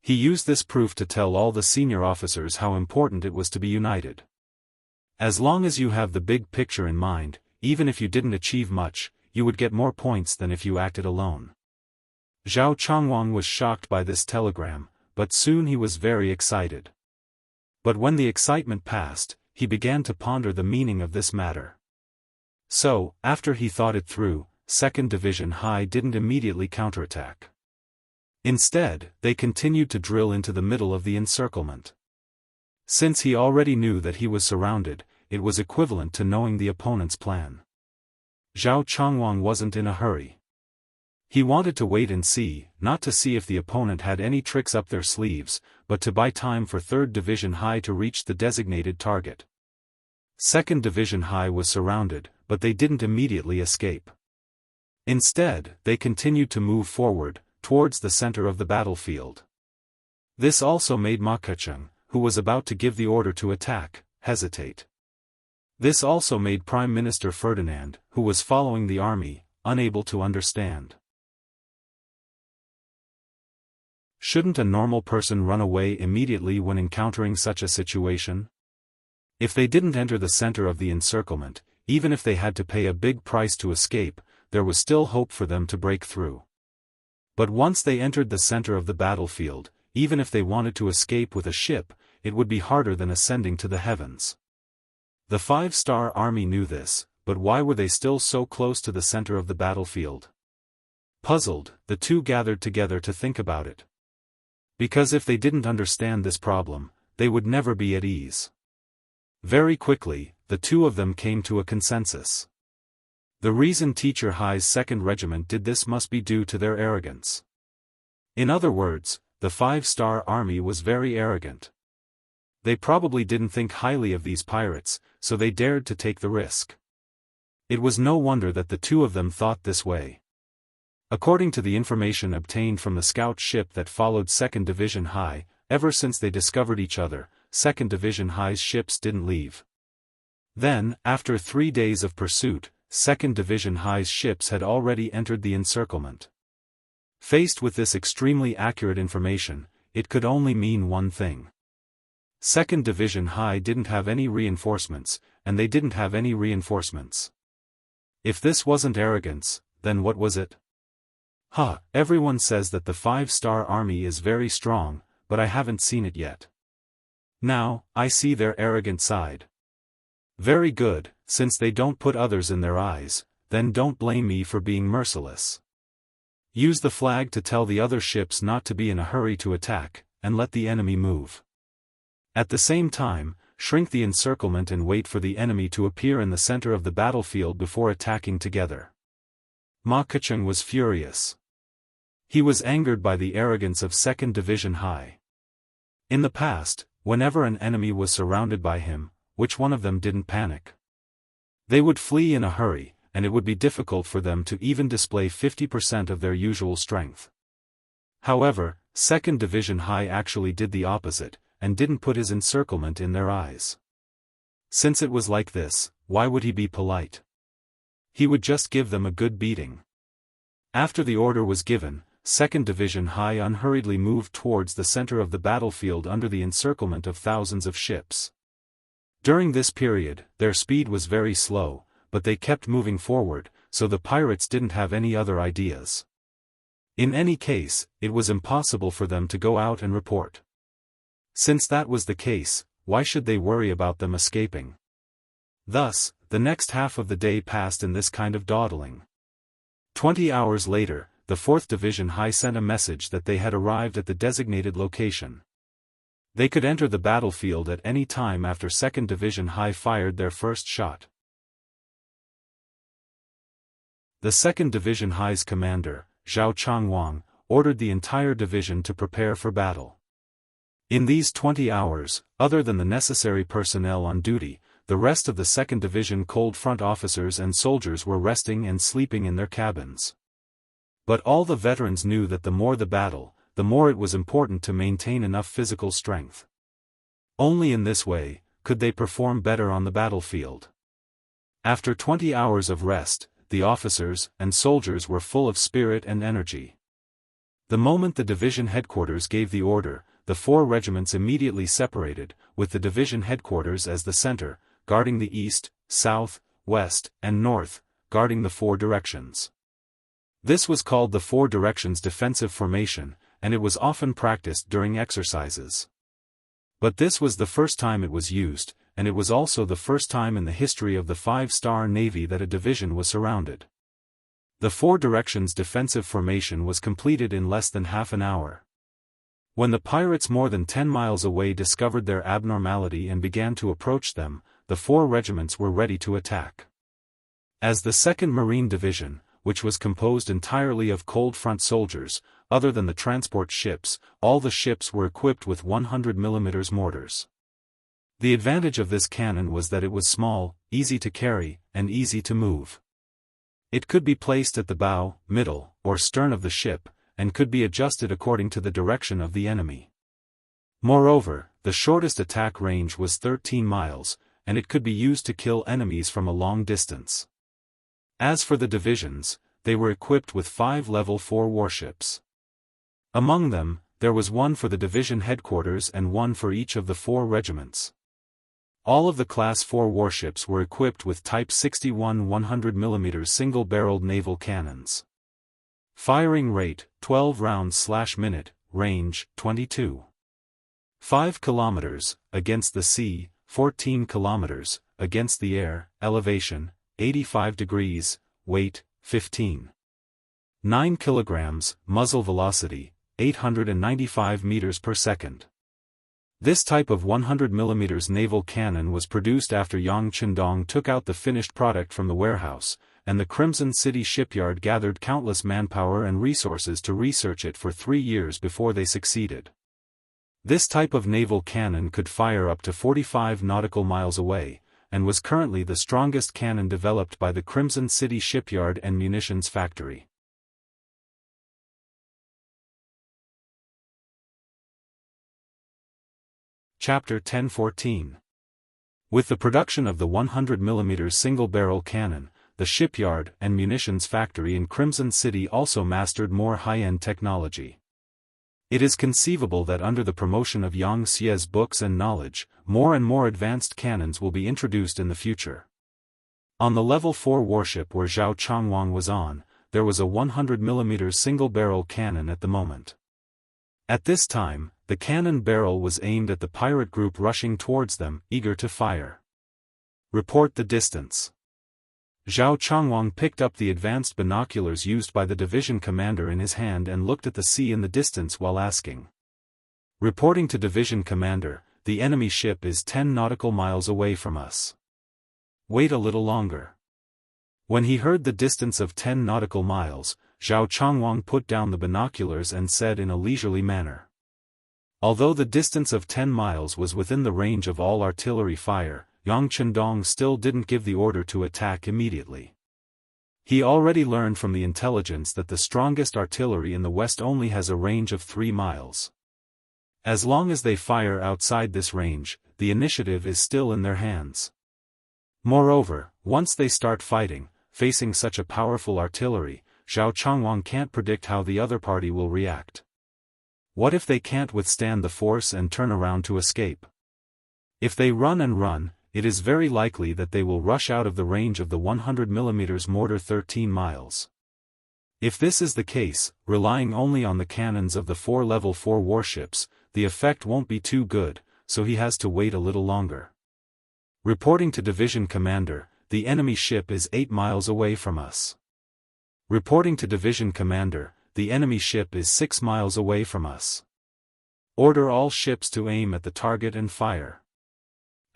S1: He used this proof to tell all the senior officers how important it was to be united. As long as you have the big picture in mind, even if you didn't achieve much, you would get more points than if you acted alone. Zhao Changwang was shocked by this telegram, but soon he was very excited. But when the excitement passed, he began to ponder the meaning of this matter. So, after he thought it through, 2nd Division High didn't immediately counterattack. Instead, they continued to drill into the middle of the encirclement. Since he already knew that he was surrounded, it was equivalent to knowing the opponent's plan. Zhao Changwang wasn't in a hurry. He wanted to wait and see, not to see if the opponent had any tricks up their sleeves, but to buy time for 3rd Division High to reach the designated target. 2nd Division High was surrounded, but they didn't immediately escape. Instead, they continued to move forward, towards the center of the battlefield. This also made Ma Keqiang, who was about to give the order to attack, hesitate. This also made Prime Minister Ferdinand, who was following the army, unable to understand. Shouldn't a normal person run away immediately when encountering such a situation? If they didn't enter the center of the encirclement, even if they had to pay a big price to escape, there was still hope for them to break through. But once they entered the center of the battlefield, even if they wanted to escape with a ship, it would be harder than ascending to the heavens. The 5-star army knew this, but why were they still so close to the center of the battlefield? Puzzled, the two gathered together to think about it. Because if they didn't understand this problem, they would never be at ease. Very quickly, the two of them came to a consensus. The reason Teacher Hai's 2nd Regiment did this must be due to their arrogance. In other words, the five-star army was very arrogant. They probably didn't think highly of these pirates, so they dared to take the risk. It was no wonder that the two of them thought this way. According to the information obtained from the scout ship that followed 2nd Division High, ever since they discovered each other, 2nd Division High's ships didn't leave. Then, after 3 days of pursuit, 2nd Division High's ships had already entered the encirclement. Faced with this extremely accurate information, it could only mean one thing. 2nd Division High didn't have any reinforcements, and they didn't have any reinforcements. If this wasn't arrogance, then what was it? Everyone says that the 5-star army is very strong, but I haven't seen it yet. Now, I see their arrogant side. Very good, since they don't put others in their eyes, then don't blame me for being merciless. Use the flag to tell the other ships not to be in a hurry to attack, and let the enemy move. At the same time, shrink the encirclement and wait for the enemy to appear in the center of the battlefield before attacking together. Ma Keqiang was furious. He was angered by the arrogance of 2nd Division High. In the past, whenever an enemy was surrounded by him, which one of them didn't panic? They would flee in a hurry, and it would be difficult for them to even display 50% of their usual strength. However, 2nd Division High actually did the opposite, and didn't put his encirclement in their eyes. Since it was like this, why would he be polite? He would just give them a good beating. After the order was given, 2nd Division High unhurriedly moved towards the center of the battlefield under the encirclement of thousands of ships. During this period, their speed was very slow, but they kept moving forward, so the pirates didn't have any other ideas. In any case, it was impossible for them to go out and report. Since that was the case, why should they worry about them escaping? Thus, the next half of the day passed in this kind of dawdling. 20 hours later, the 4th Division High sent a message that they had arrived at the designated location. They could enter the battlefield at any time after 2nd Division High fired their first shot. The 2nd Division High's commander, Zhao Changwang, ordered the entire division to prepare for battle. In these 20 hours, other than the necessary personnel on duty, the rest of the 2nd Division Cold Front officers and soldiers were resting and sleeping in their cabins. But all the veterans knew that the more the battle, the more it was important to maintain enough physical strength. Only in this way could they perform better on the battlefield. After 20 hours of rest, the officers and soldiers were full of spirit and energy. The moment the division headquarters gave the order, the 4 regiments immediately separated, with the division headquarters as the center, guarding the east, south, west, and north, guarding the 4 directions. This was called the 4 directions defensive formation, and it was often practiced during exercises. But this was the first time it was used, and it was also the first time in the history of the 5-star Navy that a division was surrounded. The 4 directions defensive formation was completed in less than half an hour. When the pirates more than 10 miles away discovered their abnormality and began to approach them, the 4 regiments were ready to attack. As the 2nd Marine Division, which was composed entirely of cold front soldiers, other than the transport ships, all the ships were equipped with 100 mm mortars. The advantage of this cannon was that it was small, easy to carry, and easy to move. It could be placed at the bow, middle, or stern of the ship, and could be adjusted according to the direction of the enemy. Moreover, the shortest attack range was 13 miles, and it could be used to kill enemies from a long distance. As for the divisions, they were equipped with 5 level 4 warships. Among them, there was one for the division headquarters and one for each of the 4 regiments. All of the Class 4 warships were equipped with Type 61 100 mm single-barreled naval cannons. Firing rate, 12 rounds/minute, range, 22.5 kilometers, against the sea, 14 kilometers, against the air, elevation, 85 degrees, weight, 15.9 kilograms, muzzle velocity, 895 meters per second. This type of 100 mm naval cannon was produced after Yang Chendong took out the finished product from the warehouse, and the Crimson City shipyard gathered countless manpower and resources to research it for 3 years before they succeeded. This type of naval cannon could fire up to 45 nautical miles away, and was currently the strongest cannon developed by the Crimson City shipyard and munitions factory. Chapter 10:14. With the production of the 100mm single-barrel cannon, the shipyard and munitions factory in Crimson City also mastered more high-end technology. It is conceivable that under the promotion of Yang Xie's books and knowledge, more and more advanced cannons will be introduced in the future. On the Level 4 warship where Zhao Changwang was on, there was a 100mm single-barrel cannon at the moment. At this time, the cannon barrel was aimed at the pirate group rushing towards them, eager to fire. Report the distance. Zhao Changwang picked up the advanced binoculars used by the division commander in his hand and looked at the sea in the distance while asking. Reporting to division commander, the enemy ship is 10 nautical miles away from us. Wait a little longer. When he heard the distance of 10 nautical miles, Zhao Changwang put down the binoculars and said in a leisurely manner. Although the distance of 10 miles was within the range of all artillery fire, Yang Chendong still didn't give the order to attack immediately. He already learned from the intelligence that the strongest artillery in the west only has a range of 3 miles. As long as they fire outside this range, the initiative is still in their hands. Moreover, once they start fighting, facing such a powerful artillery, Zhao Changwang can't predict how the other party will react. What if they can't withstand the force and turn around to escape? If they run and run, it is very likely that they will rush out of the range of the 100mm mortar 13 miles. If this is the case, relying only on the cannons of the 4 Level 4 warships, the effect won't be too good, so he has to wait a little longer. Reporting to division commander, the enemy ship is 8 miles away from us. Reporting to division commander, the enemy ship is 6 miles away from us. Order all ships to aim at the target and fire.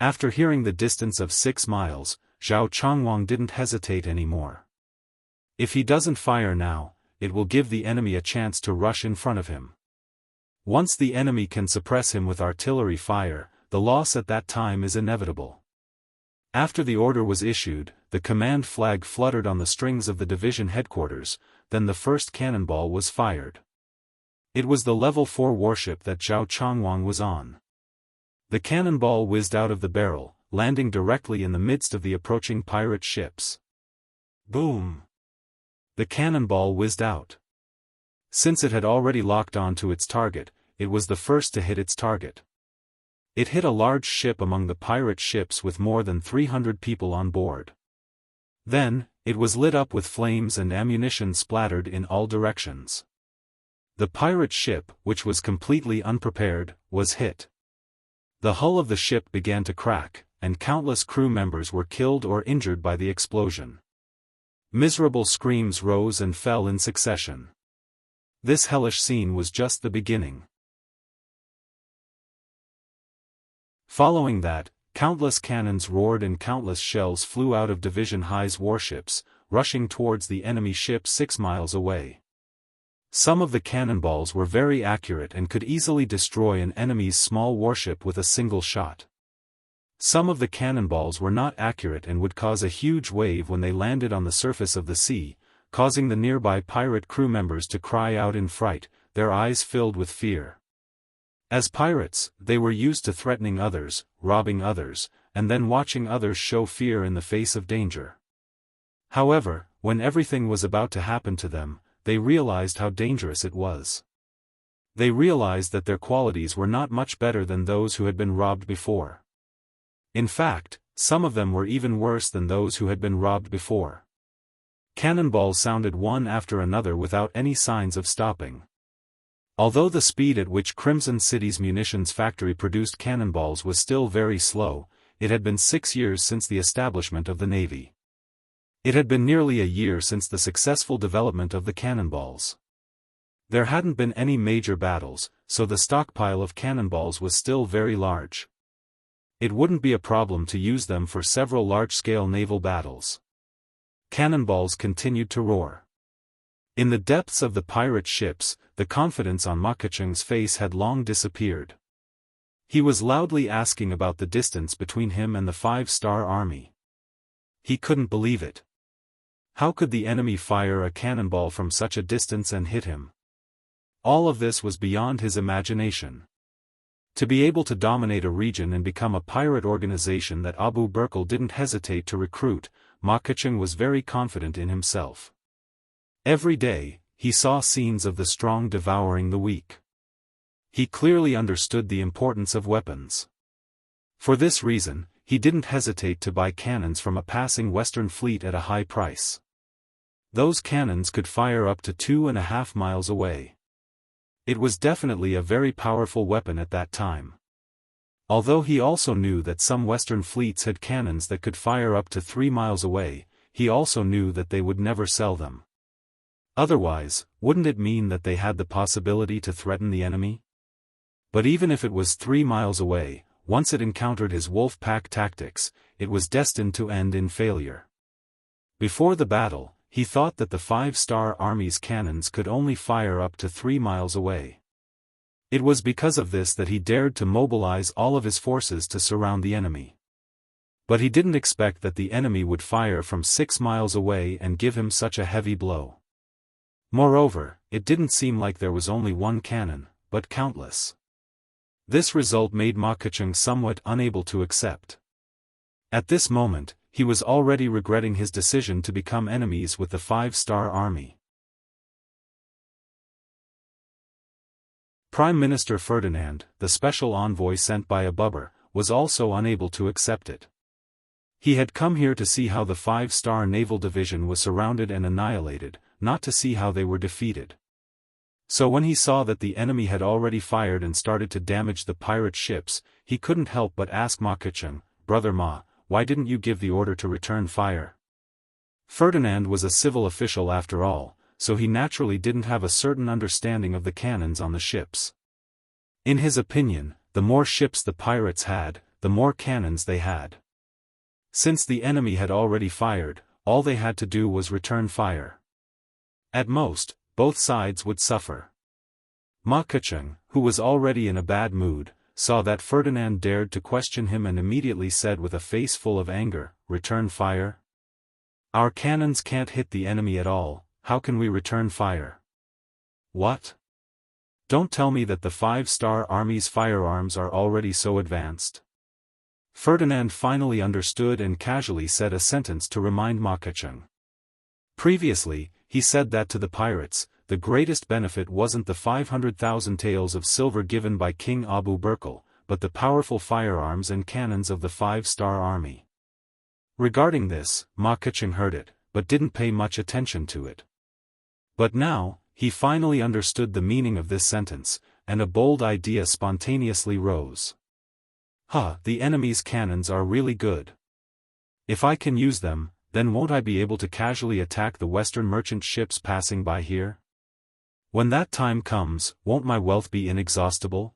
S1: After hearing the distance of 6 miles, Zhao Changwang didn't hesitate anymore. If he doesn't fire now, it will give the enemy a chance to rush in front of him. Once the enemy can suppress him with artillery fire, the loss at that time is inevitable. After the order was issued, the command flag fluttered on the strings of the division headquarters, then the first cannonball was fired. It was the Level 4 warship that Zhao Changwang was on. The cannonball whizzed out of the barrel, landing directly in the midst of the approaching pirate ships. Boom! The cannonball whizzed out. Since it had already locked on to its target, it was the first to hit its target. It hit a large ship among the pirate ships with more than 300 people on board. Then, it was lit up with flames and ammunition splattered in all directions. The pirate ship, which was completely unprepared, was hit. The hull of the ship began to crack, and countless crew members were killed or injured by the explosion. Miserable screams rose and fell in succession. This hellish scene was just the beginning. Following that, countless cannons roared and countless shells flew out of Division High's warships, rushing towards the enemy ship 6 miles away. Some of the cannonballs were very accurate and could easily destroy an enemy's small warship with a single shot. Some of the cannonballs were not accurate and would cause a huge wave when they landed on the surface of the sea, causing the nearby pirate crew members to cry out in fright, their eyes filled with fear. As pirates, they were used to threatening others, robbing others, and then watching others show fear in the face of danger. However, when everything was about to happen to them, they realized how dangerous it was. They realized that their qualities were not much better than those who had been robbed before. In fact, some of them were even worse than those who had been robbed before. Cannonballs sounded one after another without any signs of stopping. Although the speed at which Crimson City's munitions factory produced cannonballs was still very slow, it had been 6 years since the establishment of the Navy. It had been nearly a year since the successful development of the cannonballs. There hadn't been any major battles, so the stockpile of cannonballs was still very large. It wouldn't be a problem to use them for several large-scale naval battles. Cannonballs continued to roar. In the depths of the pirate ships, the confidence on Ma Keqing's face had long disappeared. He was loudly asking about the distance between him and the 5-star army. He couldn't believe it. How could the enemy fire a cannonball from such a distance and hit him? All of this was beyond his imagination. To be able to dominate a region and become a pirate organization that Abu Bakr didn't hesitate to recruit, Ma Keqing was very confident in himself. Every day, he saw scenes of the strong devouring the weak. He clearly understood the importance of weapons. For this reason, he didn't hesitate to buy cannons from a passing Western fleet at a high price. Those cannons could fire up to 2.5 miles away. It was definitely a very powerful weapon at that time. Although he also knew that some Western fleets had cannons that could fire up to 3 miles away, he also knew that they would never sell them. Otherwise, wouldn't it mean that they had the possibility to threaten the enemy? But even if it was 3 miles away, once it encountered his wolf pack tactics, it was destined to end in failure. Before the battle, he thought that the 5-star army's cannons could only fire up to 3 miles away. It was because of this that he dared to mobilize all of his forces to surround the enemy. But he didn't expect that the enemy would fire from 6 miles away and give him such a heavy blow. Moreover, it didn't seem like there was only one cannon, but countless. This result made Ma Keqing somewhat unable to accept. At this moment, he was already regretting his decision to become enemies with the 5-star army. Prime Minister Ferdinand, the special envoy sent by Abubakr, was also unable to accept it. He had come here to see how the 5-star naval division was surrounded and annihilated, not to see how they were defeated. So when he saw that the enemy had already fired and started to damage the pirate ships, he couldn't help but ask Ma Keqing, "Brother Ma, why didn't you give the order to return fire?" Ferdinand was a civil official after all, so he naturally didn't have a certain understanding of the cannons on the ships. In his opinion, the more ships the pirates had, the more cannons they had. Since the enemy had already fired, all they had to do was return fire. At most, both sides would suffer. Ma Keqing, who was already in a bad mood, saw that Ferdinand dared to question him and immediately said with a face full of anger, "Return fire? Our cannons can't hit the enemy at all, how can we return fire? What? Don't tell me that the 5-star army's firearms are already so advanced." Ferdinand finally understood and casually said a sentence to remind Ma Keqing. Previously, he said that to the pirates, the greatest benefit wasn't the 500,000 taels of silver given by King Abu Bakr, but the powerful firearms and cannons of the 5-star army. Regarding this, Ma Keqing heard it, but didn't pay much attention to it. But now, he finally understood the meaning of this sentence, and a bold idea spontaneously rose. The enemy's cannons are really good. If I can use them, then won't I be able to casually attack the Western merchant ships passing by here? When that time comes, won't my wealth be inexhaustible?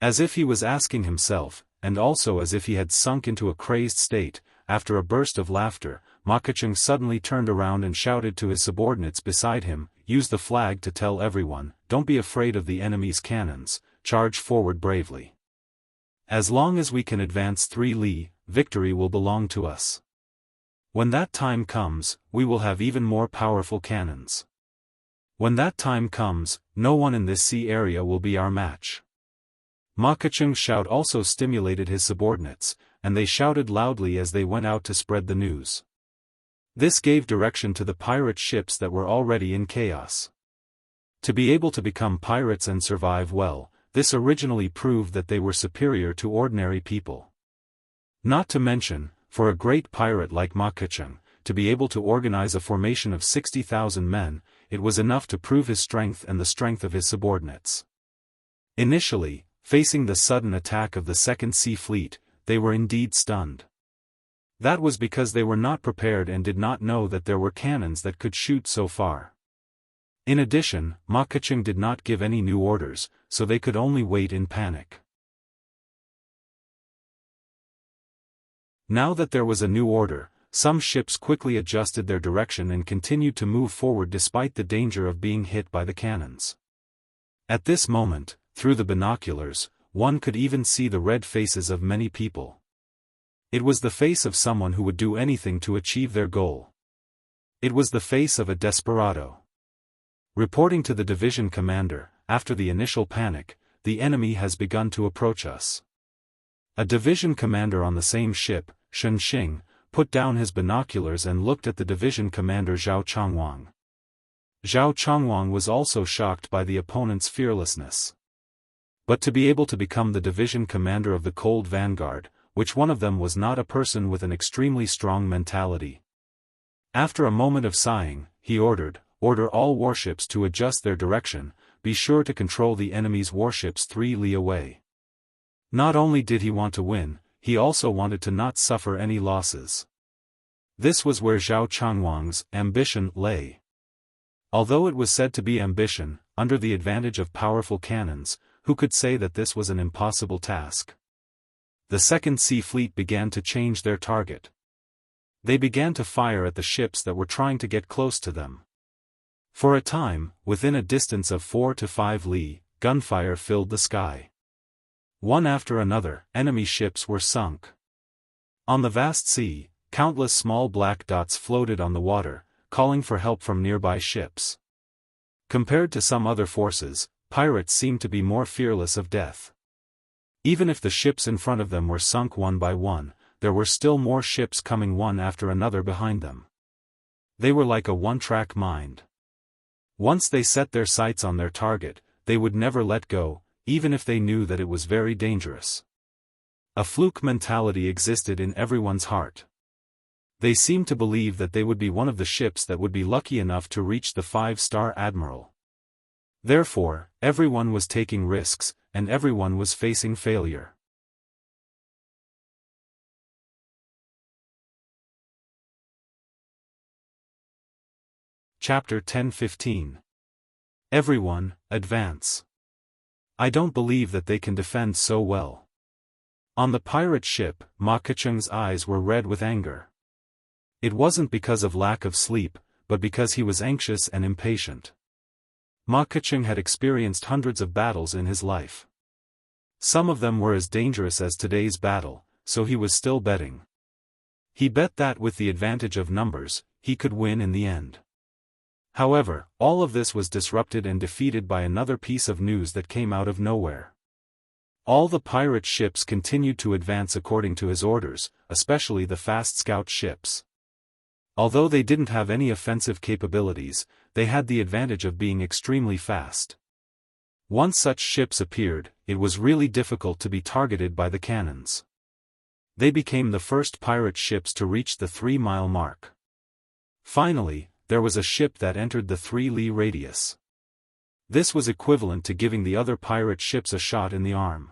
S1: As if he was asking himself, and also as if he had sunk into a crazed state, after a burst of laughter, Ma Keqing suddenly turned around and shouted to his subordinates beside him, "Use the flag to tell everyone, don't be afraid of the enemy's cannons, charge forward bravely. As long as we can advance 3 li, victory will belong to us. When that time comes, we will have even more powerful cannons. When that time comes, no one in this sea area will be our match." Ma Keqing's shout also stimulated his subordinates, and they shouted loudly as they went out to spread the news. This gave direction to the pirate ships that were already in chaos. To be able to become pirates and survive well, this originally proved that they were superior to ordinary people. Not to mention, for a great pirate like Ma Keqing, to be able to organize a formation of 60,000 men, it was enough to prove his strength and the strength of his subordinates. Initially, facing the sudden attack of the Second Sea Fleet, they were indeed stunned. That was because they were not prepared and did not know that there were cannons that could shoot so far. In addition, Ma Keqing did not give any new orders, so they could only wait in panic. Now that there was a new order, some ships quickly adjusted their direction and continued to move forward despite the danger of being hit by the cannons. At this moment, through the binoculars, one could even see the red faces of many people. It was the face of someone who would do anything to achieve their goal. It was the face of a desperado. Reporting to the division commander, after the initial panic, the enemy has begun to approach us. A division commander on the same ship, Xianxia, put down his binoculars and looked at the division commander Zhao Changwang. Zhao Changwang was also shocked by the opponent's fearlessness. But to be able to become the division commander of the Cold Vanguard, which one of them was not a person with an extremely strong mentality. After a moment of sighing, he ordered all warships to adjust their direction, be sure to control the enemy's warships 3 li away. Not only did he want to win, he also wanted to not suffer any losses. This was where Zhao Changwang's ambition lay. Although it was said to be ambition, under the advantage of powerful cannons, who could say that this was an impossible task? The Second Sea Fleet began to change their target. They began to fire at the ships that were trying to get close to them. For a time, within a distance of 4 to 5 li, gunfire filled the sky. One after another, enemy ships were sunk. On the vast sea, countless small black dots floated on the water, calling for help from nearby ships. Compared to some other forces, pirates seemed to be more fearless of death. Even if the ships in front of them were sunk one by one, there were still more ships coming one after another behind them. They were like a one-track mind. Once they set their sights on their target, they would never let go, even if they knew that it was very dangerous. A fluke mentality existed in everyone's heart. They seemed to believe that they would be one of the ships that would be lucky enough to reach the 5-star admiral. Therefore, everyone was taking risks, and everyone was facing failure. Chapter 10-15. Everyone, advance. I don't believe that they can defend so well. On the pirate ship, Ma Keqing's eyes were red with anger. It wasn't because of lack of sleep, but because he was anxious and impatient. Ma Keqing had experienced hundreds of battles in his life. Some of them were as dangerous as today's battle, so he was still betting. He bet that with the advantage of numbers, he could win in the end. However, all of this was disrupted and defeated by another piece of news that came out of nowhere. All the pirate ships continued to advance according to his orders, especially the fast scout ships. Although they didn't have any offensive capabilities, they had the advantage of being extremely fast. Once such ships appeared, it was really difficult to be targeted by the cannons. They became the first pirate ships to reach the 3-mile mark. Finally, there was a ship that entered the 3 li radius. This was equivalent to giving the other pirate ships a shot in the arm.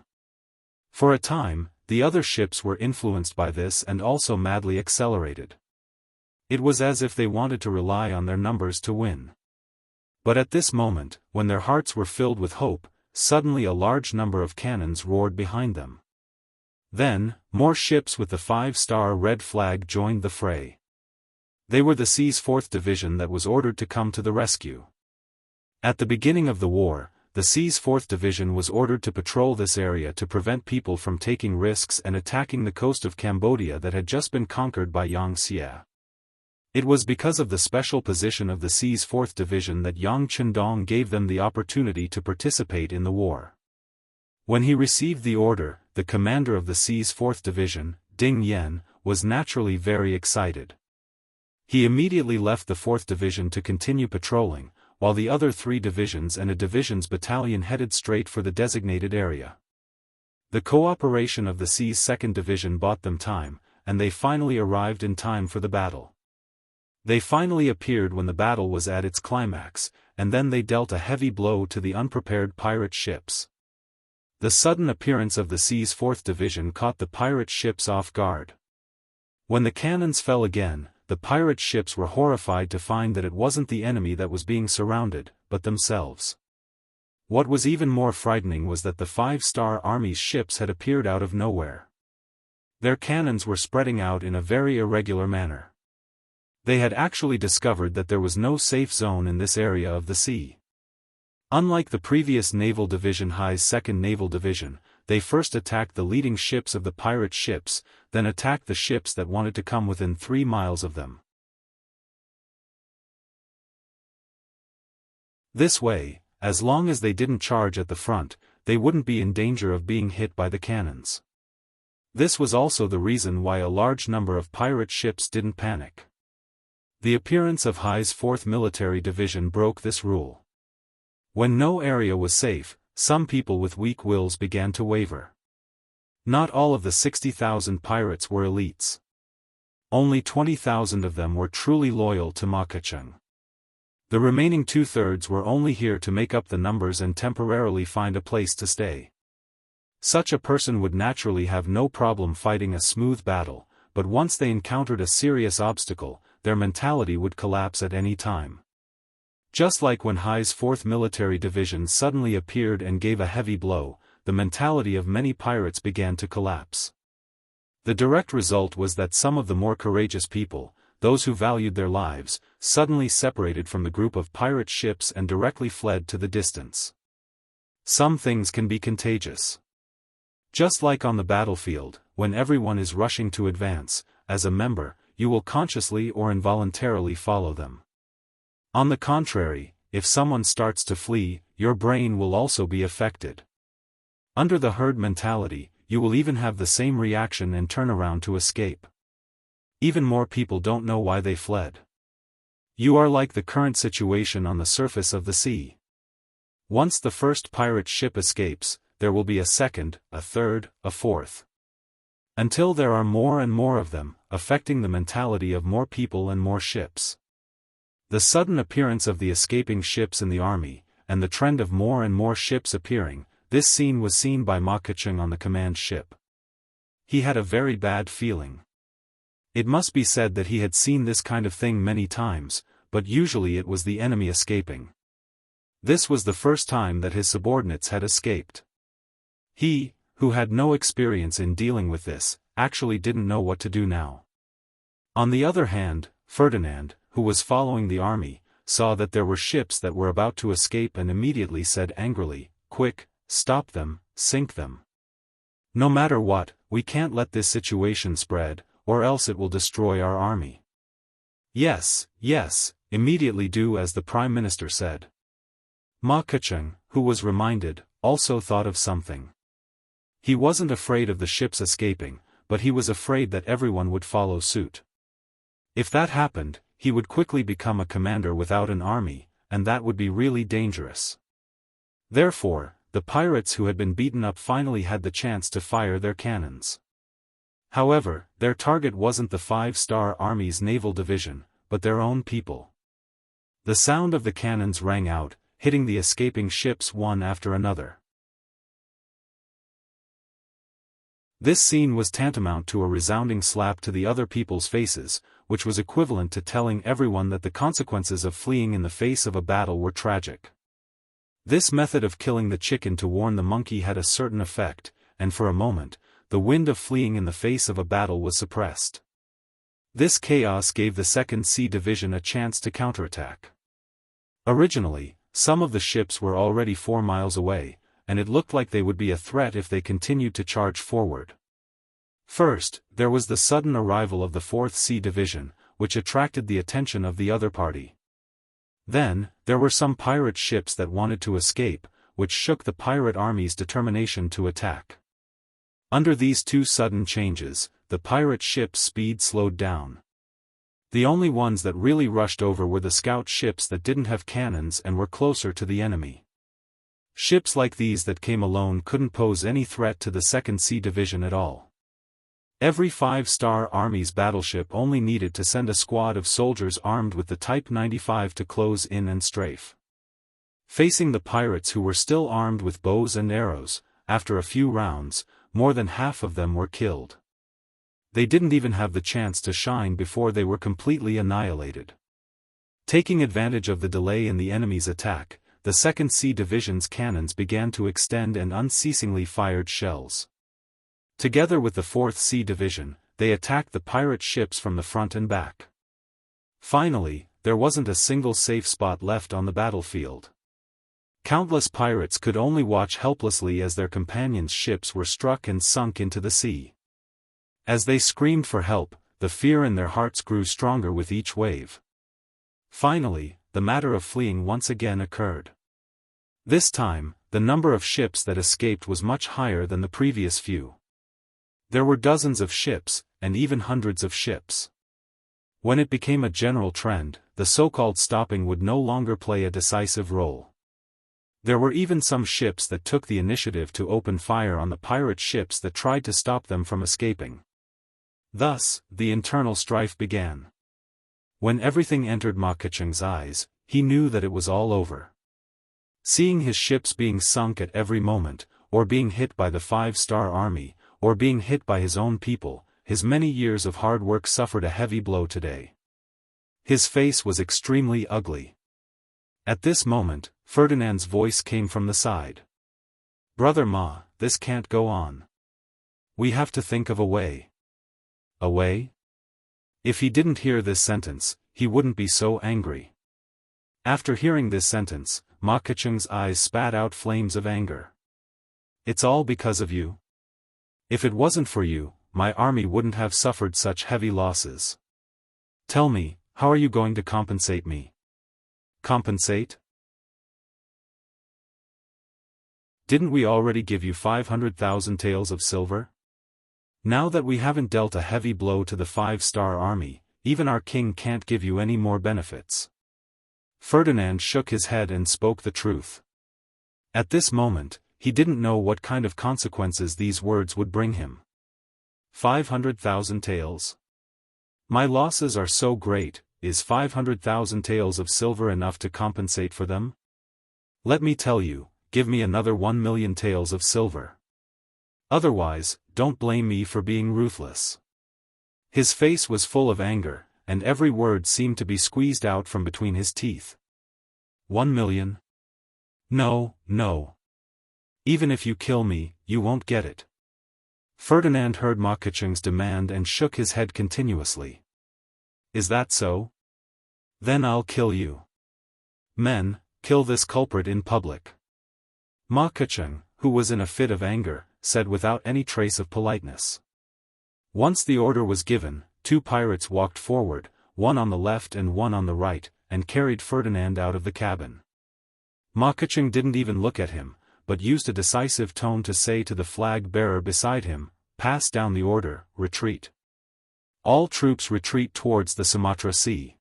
S1: For a time, the other ships were influenced by this and also madly accelerated. It was as if they wanted to rely on their numbers to win. But at this moment, when their hearts were filled with hope, suddenly a large number of cannons roared behind them. Then, more ships with the 5-star red flag joined the fray. They were the Sea's 4th Division that was ordered to come to the rescue. At the beginning of the war, the Sea's 4th Division was ordered to patrol this area to prevent people from taking risks and attacking the coast of Cambodia that had just been conquered by Yang Xie. It was because of the special position of the Sea's 4th Division that Yang Qindong gave them the opportunity to participate in the war. When he received the order, the commander of the Sea's 4th Division, Ding Yan, was naturally very excited. He immediately left the 4th Division to continue patrolling, while the other 3 divisions and a division's battalion headed straight for the designated area. The cooperation of the Sea's 2nd Division bought them time, and they finally arrived in time for the battle. They finally appeared when the battle was at its climax, and then they dealt a heavy blow to the unprepared pirate ships. The sudden appearance of the Sea's 4th Division caught the pirate ships off guard. When the cannons fell again, the pirate ships were horrified to find that it wasn't the enemy that was being surrounded, but themselves. What was even more frightening was that the 5-star army's ships had appeared out of nowhere. Their cannons were spreading out in a very irregular manner. They had actually discovered that there was no safe zone in this area of the sea. Unlike the previous Naval Division Hai's 2nd Naval Division, they first attacked the leading ships of the pirate ships, then attacked the ships that wanted to come within 3 miles of them. This way, as long as they didn't charge at the front, they wouldn't be in danger of being hit by the cannons. This was also the reason why a large number of pirate ships didn't panic. The appearance of Hai's 4th Military Division broke this rule. When no area was safe, some people with weak wills began to waver. Not all of the 60,000 pirates were elites. Only 20,000 of them were truly loyal to Ma Keqiang. The remaining 2/3 were only here to make up the numbers and temporarily find a place to stay. Such a person would naturally have no problem fighting a smooth battle, but once they encountered a serious obstacle, their mentality would collapse at any time. Just like when Hai's 4th Military Division suddenly appeared and gave a heavy blow, the mentality of many pirates began to collapse. The direct result was that some of the more courageous people, those who valued their lives, suddenly separated from the group of pirate ships and directly fled to the distance. Some things can be contagious. Just like on the battlefield, when everyone is rushing to advance, as a member, you will consciously or involuntarily follow them. On the contrary, if someone starts to flee, your brain will also be affected. Under the herd mentality, you will even have the same reaction and turn around to escape. Even more people don't know why they fled. You are like the current situation on the surface of the sea. Once the first pirate ship escapes, there will be a second, a third, a fourth. Until there are more and more of them, affecting the mentality of more people and more ships. The sudden appearance of the escaping ships in the army, and the trend of more and more ships appearing, this scene was seen by Ma Keqiang on the command ship. He had a very bad feeling. It must be said that he had seen this kind of thing many times, but usually it was the enemy escaping. This was the first time that his subordinates had escaped. He, who had no experience in dealing with this, actually didn't know what to do now. On the other hand, Ferdinand, who was following the army, saw that there were ships that were about to escape and immediately said angrily, "Quick, stop them, sink them. No matter what, we can't let this situation spread, or else it will destroy our army." Yes, yes, immediately do as the Prime Minister said. Ma Keqiang, who was reminded, also thought of something. He wasn't afraid of the ships escaping, but he was afraid that everyone would follow suit. If that happened, he would quickly become a commander without an army, and that would be really dangerous. Therefore, the pirates who had been beaten up finally had the chance to fire their cannons. However, their target wasn't the 5-star Army's naval division, but their own people. The sound of the cannons rang out, hitting the escaping ships one after another. This scene was tantamount to a resounding slap to the other people's faces, which was equivalent to telling everyone that the consequences of fleeing in the face of a battle were tragic. This method of killing the chicken to warn the monkey had a certain effect, and for a moment, the wind of fleeing in the face of a battle was suppressed. This chaos gave the 2nd Sea Division a chance to counterattack. Originally, some of the ships were already 4 miles away, and it looked like they would be a threat if they continued to charge forward. First, there was the sudden arrival of the 4th Sea Division, which attracted the attention of the other party. Then, there were some pirate ships that wanted to escape, which shook the pirate army's determination to attack. Under these two sudden changes, the pirate ships' speed slowed down. The only ones that really rushed over were the scout ships that didn't have cannons and were closer to the enemy. Ships like these that came alone couldn't pose any threat to the 2nd Sea Division at all. Every 5-star Army's battleship only needed to send a squad of soldiers armed with the Type 95 to close in and strafe. Facing the pirates who were still armed with bows and arrows, after a few rounds, more than half of them were killed. They didn't even have the chance to shine before they were completely annihilated. Taking advantage of the delay in the enemy's attack, the 2nd Sea Division's cannons began to extend and unceasingly fired shells. Together with the 4th Sea Division, they attacked the pirate ships from the front and back. Finally, there wasn't a single safe spot left on the battlefield. Countless pirates could only watch helplessly as their companions' ships were struck and sunk into the sea. As they screamed for help, the fear in their hearts grew stronger with each wave. Finally, the matter of fleeing once again occurred. This time, the number of ships that escaped was much higher than the previous few. There were dozens of ships, and even hundreds of ships. When it became a general trend, the so-called stopping would no longer play a decisive role. There were even some ships that took the initiative to open fire on the pirate ships that tried to stop them from escaping. Thus, the internal strife began. When everything entered Ma Keqing's eyes, he knew that it was all over. Seeing his ships being sunk at every moment, or being hit by the 5-star army, or being hit by his own people, his many years of hard work suffered a heavy blow today. His face was extremely ugly. At this moment, Ferdinand's voice came from the side. "Brother Ma, this can't go on. We have to think of a way." A way? If he didn't hear this sentence, he wouldn't be so angry. After hearing this sentence, Ma Keqing's eyes spat out flames of anger. "It's all because of you. If it wasn't for you, my army wouldn't have suffered such heavy losses. Tell me, how are you going to compensate me?" "Compensate? Didn't we already give you 500,000 taels of silver? Now that we haven't dealt a heavy blow to the 5-star army, even our king can't give you any more benefits." Ferdinand shook his head and spoke the truth. At this moment, he didn't know what kind of consequences these words would bring him. 500,000 taels? My losses are so great, is 500,000 taels of silver enough to compensate for them? Let me tell you, give me another 1 million taels of silver. Otherwise, don't blame me for being ruthless. His face was full of anger, and every word seemed to be squeezed out from between his teeth. 1 million? No, no. Even if you kill me, you won't get it. Ferdinand heard Ma Keqing's demand and shook his head continuously. Is that so? Then I'll kill you. Men, kill this culprit in public. Ma Keqing, who was in a fit of anger, said without any trace of politeness. Once the order was given, 2 pirates walked forward, one on the left and one on the right, and carried Ferdinand out of the cabin. Ma Keqing didn't even look at him, but used a decisive tone to say to the flag-bearer beside him, "Pass down the order, retreat. All troops retreat towards the Sumatra Sea."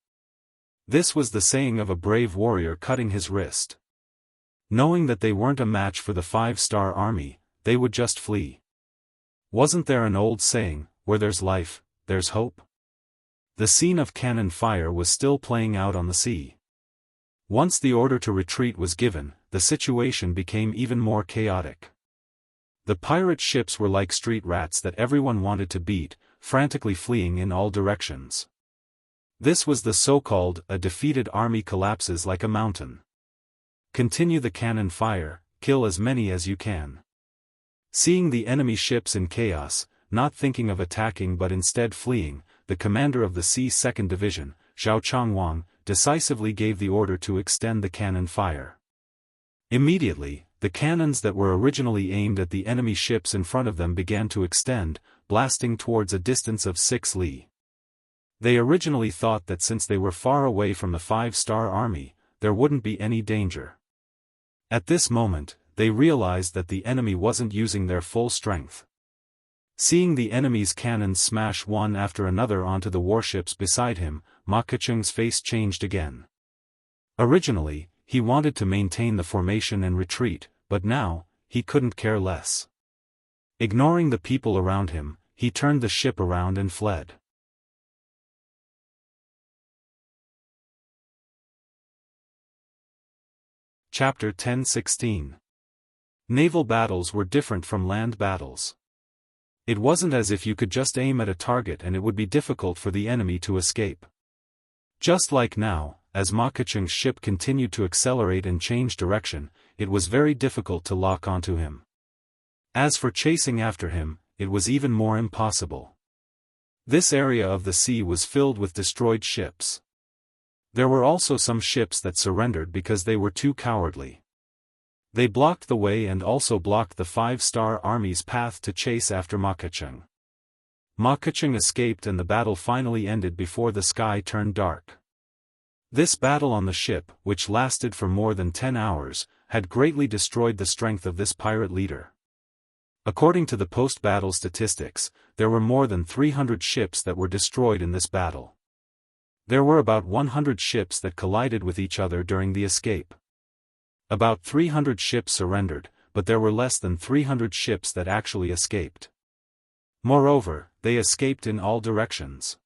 S1: This was the saying of a brave warrior cutting his wrist. Knowing that they weren't a match for the 5-star army, they would just flee. Wasn't there an old saying, where there's life, there's hope? The scene of cannon fire was still playing out on the sea. Once the order to retreat was given, the situation became even more chaotic. The pirate ships were like street rats that everyone wanted to beat, frantically fleeing in all directions. This was the so-called, "a defeated army collapses like a mountain." Continue the cannon fire, kill as many as you can. Seeing the enemy ships in chaos, not thinking of attacking but instead fleeing, the commander of the Sea 2nd Division, Zhao Changwang, decisively gave the order to extend the cannon fire. Immediately, the cannons that were originally aimed at the enemy ships in front of them began to extend, blasting towards a distance of 6 li. They originally thought that since they were far away from the 5-star army, there wouldn't be any danger. At this moment, they realized that the enemy wasn't using their full strength. Seeing the enemy's cannons smash one after another onto the warships beside him, Ma Keqing's face changed again. Originally, he wanted to maintain the formation and retreat, but now, he couldn't care less. Ignoring the people around him, he turned the ship around and fled. Chapter 10:16. Naval battles were different from land battles. It wasn't as if you could just aim at a target and it would be difficult for the enemy to escape. Just like now, as Ma Keqing's ship continued to accelerate and change direction, it was very difficult to lock onto him. As for chasing after him, it was even more impossible. This area of the sea was filled with destroyed ships. There were also some ships that surrendered because they were too cowardly. They blocked the way and also blocked the 5-star army's path to chase after Ma Keqing. Ma Keqing escaped and the battle finally ended before the sky turned dark. This battle on the ship, which lasted for more than 10 hours, had greatly destroyed the strength of this pirate leader. According to the post-battle statistics, there were more than 300 ships that were destroyed in this battle. There were about 100 ships that collided with each other during the escape. About 300 ships surrendered, but there were less than 300 ships that actually escaped. Moreover, they escaped in all directions.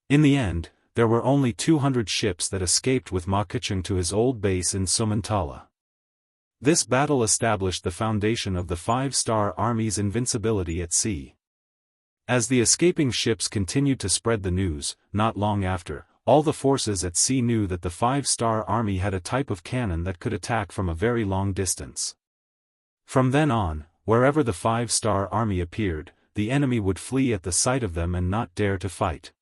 S1: In the end, there were only 200 ships that escaped with Ma Keqing to his old base in Sumantala. This battle established the foundation of the 5-star army's invincibility at sea. As the escaping ships continued to spread the news, not long after, all the forces at sea knew that the 5-star army had a type of cannon that could attack from a very long distance. From then on, wherever the 5-star army appeared, the enemy would flee at the sight of them and not dare to fight.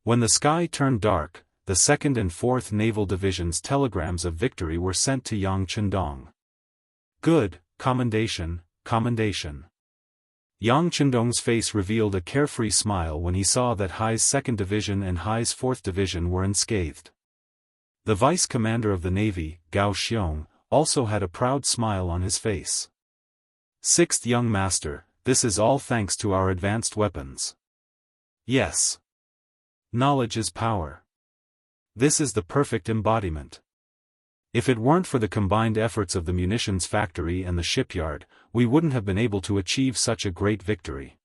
S1: When the sky turned dark, the 2nd and 4th Naval Division's telegrams of victory were sent to Yang Chendong. Good, commendation, commendation. Yang Chendong's face revealed a carefree smile when he saw that Hai's 2nd Division and Hai's 4th Division were unscathed. The vice commander of the navy, Gao Xiong, also had a proud smile on his face. 6th Young Master, this is all thanks to our advanced weapons. Yes. Knowledge is power. This is the perfect embodiment. If it weren't for the combined efforts of the munitions factory and the shipyard, we wouldn't have been able to achieve such a great victory.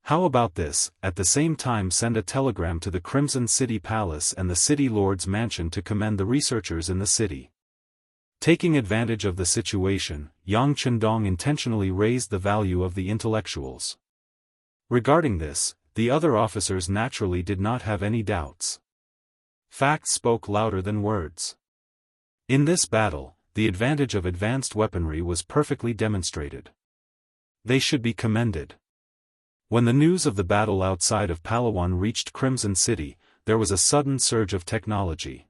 S1: How about this, at the same time send a telegram to the Crimson City Palace and the City Lord's Mansion to commend the researchers in the city. Taking advantage of the situation, Yang Chendong intentionally raised the value of the intellectuals. Regarding this, the other officers naturally did not have any doubts. Facts spoke louder than words. In this battle, the advantage of advanced weaponry was perfectly demonstrated. They should be commended. When the news of the battle outside of Palawan reached Crimson City, there was a sudden surge of technology.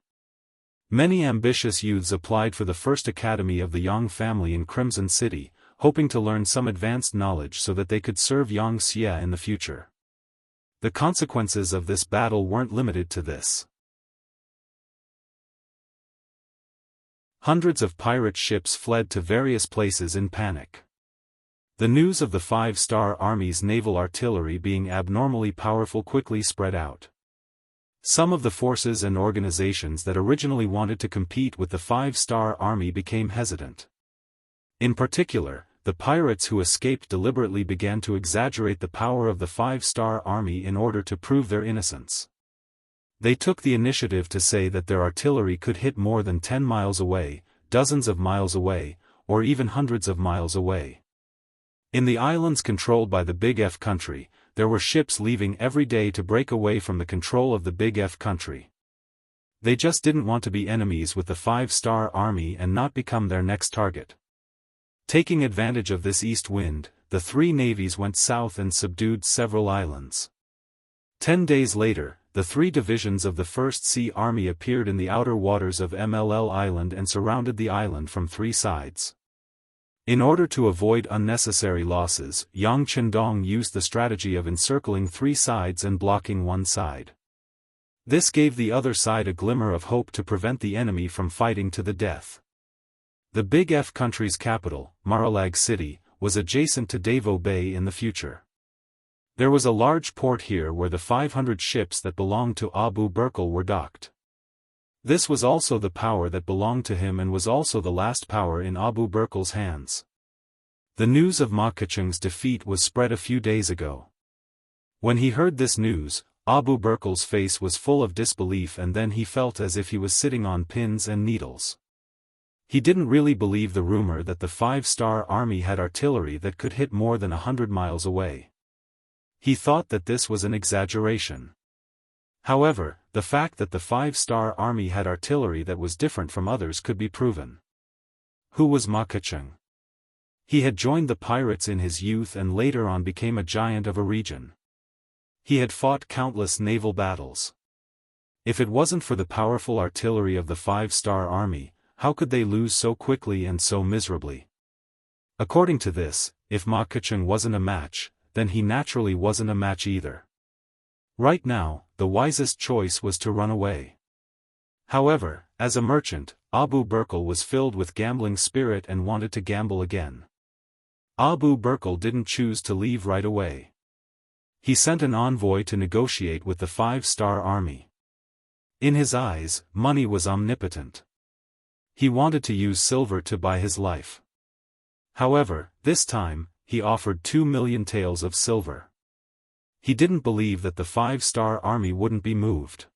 S1: Many ambitious youths applied for the first academy of the Yang family in Crimson City, hoping to learn some advanced knowledge so that they could serve Yang Xia in the future. The consequences of this battle weren't limited to this. Hundreds of pirate ships fled to various places in panic. The news of the 5-star army's naval artillery being abnormally powerful quickly spread out. Some of the forces and organizations that originally wanted to compete with the 5-star army became hesitant. In particular, the pirates who escaped deliberately began to exaggerate the power of the 5-star army in order to prove their innocence. They took the initiative to say that their artillery could hit more than 10 miles away, dozens of miles away, or even hundreds of miles away. In the islands controlled by the Big F country, there were ships leaving every day to break away from the control of the Big F country. They just didn't want to be enemies with the 5-star army and not become their next target. Taking advantage of this east wind, the 3 navies went south and subdued several islands. 10 days later, the 3 divisions of the First Sea Army appeared in the outer waters of MLL Island and surrounded the island from 3 sides. In order to avoid unnecessary losses, Yang Chendong used the strategy of encircling 3 sides and blocking 1 side. This gave the other side a glimmer of hope to prevent the enemy from fighting to the death. The Big F country's capital, Maralag City, was adjacent to Davao Bay in the future. There was a large port here where the 500 ships that belonged to Abu Berkel were docked. This was also the power that belonged to him and was also the last power in Abu Berkel's hands. The news of Ma Keqing's defeat was spread a few days ago. When he heard this news, Abu Berkel's face was full of disbelief and then he felt as if he was sitting on pins and needles. He didn't really believe the rumor that the 5-star army had artillery that could hit more than 100 miles away. He thought that this was an exaggeration. However, the fact that the 5-star army had artillery that was different from others could be proven. Who was Ma Keqing? He had joined the pirates in his youth and later on became a giant of a region. He had fought countless naval battles. If it wasn't for the powerful artillery of the 5-star army, how could they lose so quickly and so miserably? According to this, if Ma Keqiang wasn't a match, then he naturally wasn't a match either. Right now, the wisest choice was to run away. However, as a merchant, Abu Bakr was filled with gambling spirit and wanted to gamble again. Abu Bakr didn't choose to leave right away. He sent an envoy to negotiate with the 5-star army. In his eyes, money was omnipotent. He wanted to use silver to buy his life. However, this time, he offered 2 million taels of silver. He didn't believe that the 5-star army wouldn't be moved.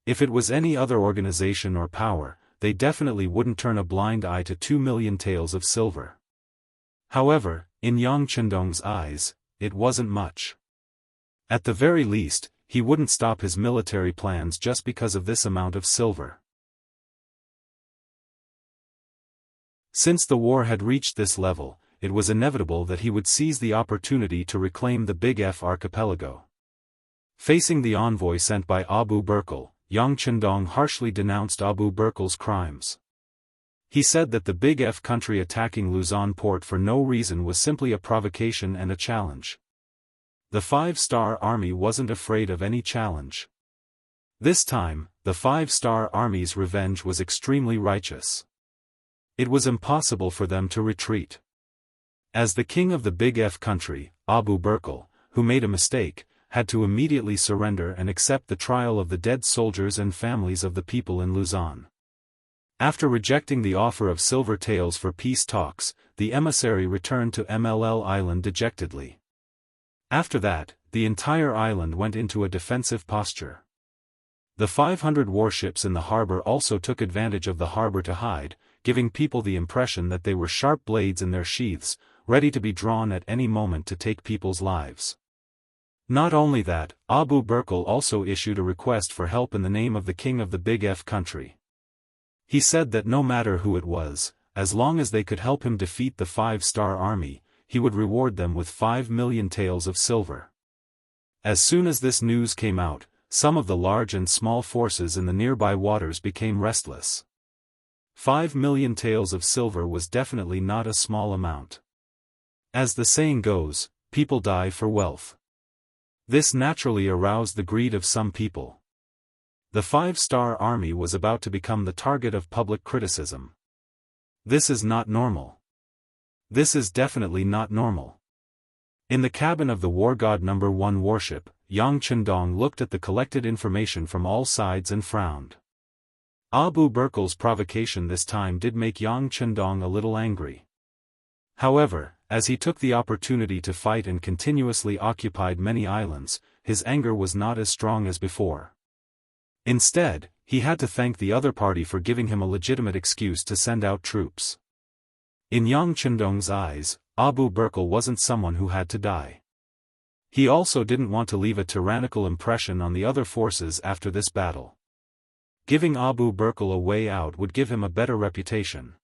S1: If it was any other organization or power, they definitely wouldn't turn a blind eye to 2 million taels of silver. However, in Yang Chendong's eyes, it wasn't much. At the very least, he wouldn't stop his military plans just because of this amount of silver. Since the war had reached this level, it was inevitable that he would seize the opportunity to reclaim the Big F archipelago. Facing the envoy sent by Abu Bakr, Yang Chendong harshly denounced Abu Bakr's crimes. He said that the Big F country attacking Luzon port for no reason was simply a provocation and a challenge. The 5-star army wasn't afraid of any challenge. This time, the 5-star army's revenge was extremely righteous. It was impossible for them to retreat. As the king of the Big F country, Abu Bakr, who made a mistake, had to immediately surrender and accept the trial of the dead soldiers and families of the people in Luzon. After rejecting the offer of silver taels for peace talks, the emissary returned to MLL Island dejectedly. After that, the entire island went into a defensive posture. The 500 warships in the harbor also took advantage of the harbor to hide, giving people the impression that they were sharp blades in their sheaths, ready to be drawn at any moment to take people's lives. Not only that, Abu Bakr also issued a request for help in the name of the king of the Big F country. He said that no matter who it was, as long as they could help him defeat the 5-star army, he would reward them with 5 million taels of silver. As soon as this news came out, some of the large and small forces in the nearby waters became restless. 5 million taels of silver was definitely not a small amount. As the saying goes, people die for wealth. This naturally aroused the greed of some people. The 5-star army was about to become the target of public criticism. This is not normal. This is definitely not normal. In the cabin of the War God No. 1 warship, Yang Chendong looked at the collected information from all sides and frowned. Abu Bakr's provocation this time did make Yang Chendong a little angry. However, as he took the opportunity to fight and continuously occupied many islands, his anger was not as strong as before. Instead, he had to thank the other party for giving him a legitimate excuse to send out troops. In Yang Chendong's eyes, Abu Bakr wasn't someone who had to die. He also didn't want to leave a tyrannical impression on the other forces after this battle. Giving Abu Bakr a way out would give him a better reputation.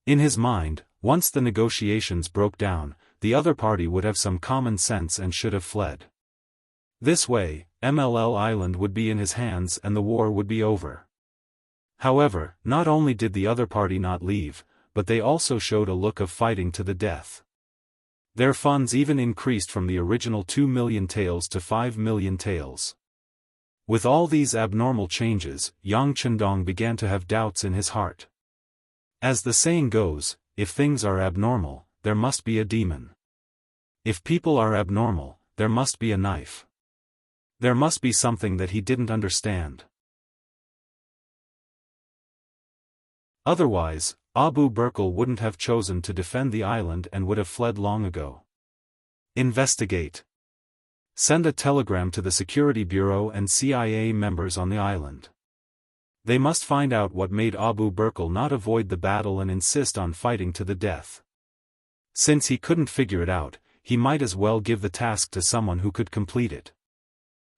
S1: In his mind, once the negotiations broke down, the other party would have some common sense and should have fled. This way, MLL Island would be in his hands and the war would be over. However, not only did the other party not leave, but they also showed a look of fighting to the death. Their funds even increased from the original 2 million taels to 5 million taels. With all these abnormal changes, Yang Chendong began to have doubts in his heart. As the saying goes, if things are abnormal, there must be a demon. If people are abnormal, there must be a knife. There must be something that he didn't understand. Otherwise, Abu Bakr wouldn't have chosen to defend the island and would have fled long ago. Investigate. Send a telegram to the Security Bureau and CIA members on the island. They must find out what made Abu Bakr not avoid the battle and insist on fighting to the death. Since he couldn't figure it out, he might as well give the task to someone who could complete it.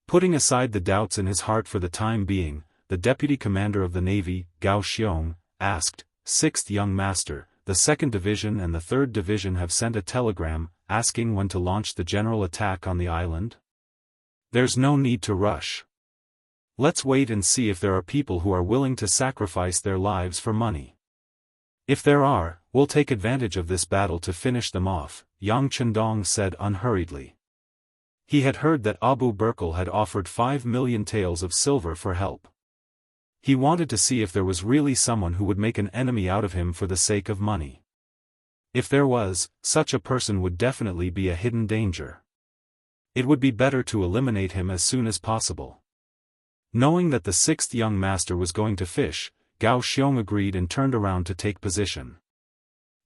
S1: Putting aside the doubts in his heart for the time being, the deputy commander of the Navy, Gao Xiong, asked, 6th Young Master, the 2nd Division and the 3rd Division have sent a telegram, asking when to launch the general attack on the island? There's no need to rush. Let's wait and see if there are people who are willing to sacrifice their lives for money. If there are, we'll take advantage of this battle to finish them off, Yang Chendong said unhurriedly. He had heard that Abu Burkle had offered 5 million taels of silver for help. He wanted to see if there was really someone who would make an enemy out of him for the sake of money. If there was, such a person would definitely be a hidden danger. It would be better to eliminate him as soon as possible. Knowing that the sixth young master was going to fish, Gao Xiong agreed and turned around to take position.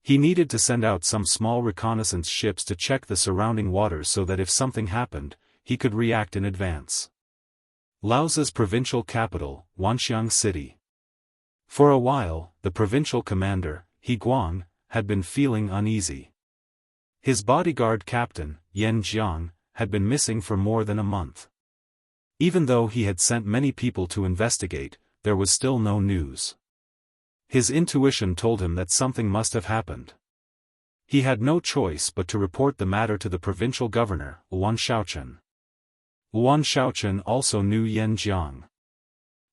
S1: He needed to send out some small reconnaissance ships to check the surrounding waters so that if something happened, he could react in advance. Laosa's provincial capital, Wanxiang City. For a while, the provincial commander, He Guang, had been feeling uneasy. His bodyguard captain, Yan Jiang, had been missing for more than a month. Even though he had sent many people to investigate, there was still no news. His intuition told him that something must have happened. He had no choice but to report the matter to the provincial governor, Yuan Shaochen. Yuan Shaochen also knew Yan Jiang.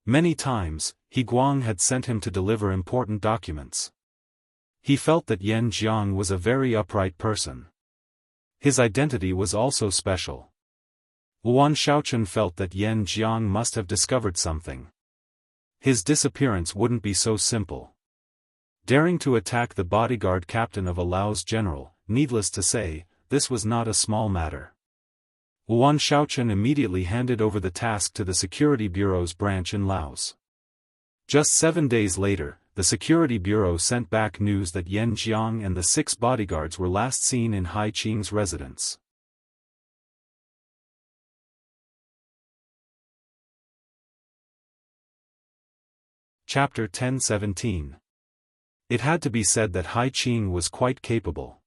S1: Many times, He Guang had sent him to deliver important documents. He felt that Yan Jiang was a very upright person. His identity was also special. Yuan Shaochen felt that Yan Jiang must have discovered something. His disappearance wouldn't be so simple. Daring to attack the bodyguard captain of a Laos general, needless to say, this was not a small matter. Yuan Shaochen immediately handed over the task to the Security Bureau's branch in Laos. Just 7 days later, the Security Bureau sent back news that Yan Jiang and the 6 bodyguards were last seen in Hai Qing's residence. Chapter 1017. It had to be said that Hai Qing was quite capable.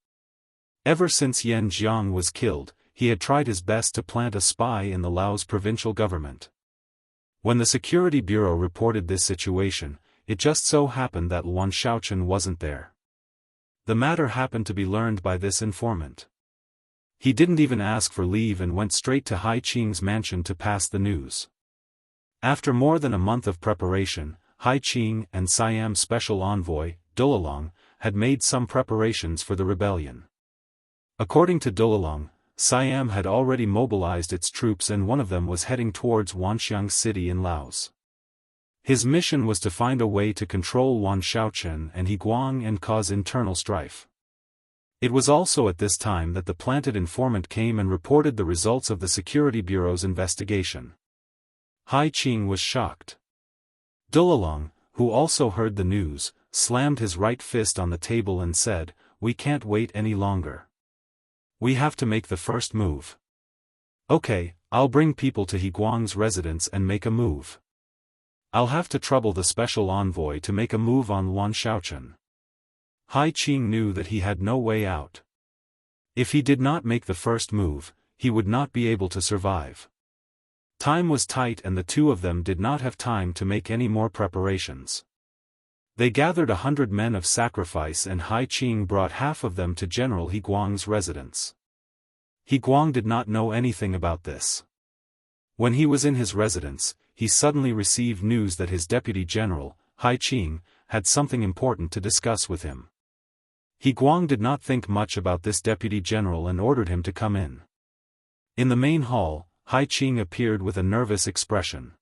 S1: Ever since Yan Jiang was killed, he had tried his best to plant a spy in the Laos provincial government. When the Security Bureau reported this situation, it just so happened that Yuan Shaochen wasn't there. The matter happened to be learned by this informant. He didn't even ask for leave and went straight to Hai Qing's mansion to pass the news. After more than a month of preparation, Hai Qing and Siam's special envoy, Dulalong, had made some preparations for the rebellion. According to Dulalong, Siam had already mobilized its troops and one of them was heading towards Wanxiang City in Laos. His mission was to find a way to control Yuan Shaochen and He Guang and cause internal strife. It was also at this time that the planted informant came and reported the results of the Security Bureau's investigation. Hai Qing was shocked. Dulalong, who also heard the news, slammed his right fist on the table and said, "We can't wait any longer. We have to make the first move. Okay, I'll bring people to He Guang's residence and make a move. I'll have to trouble the special envoy to make a move on Yuan Shaochen." Hai Qing knew that he had no way out. If he did not make the first move, he would not be able to survive. Time was tight and the two of them did not have time to make any more preparations. They gathered 100 men of sacrifice and Hai Qing brought half of them to General He Guang's residence. He Guang did not know anything about this. When he was in his residence, he suddenly received news that his deputy general, Hai Qing, had something important to discuss with him. He Guang did not think much about this deputy general and ordered him to come in. In the main hall, Hai Qing appeared with a nervous expression.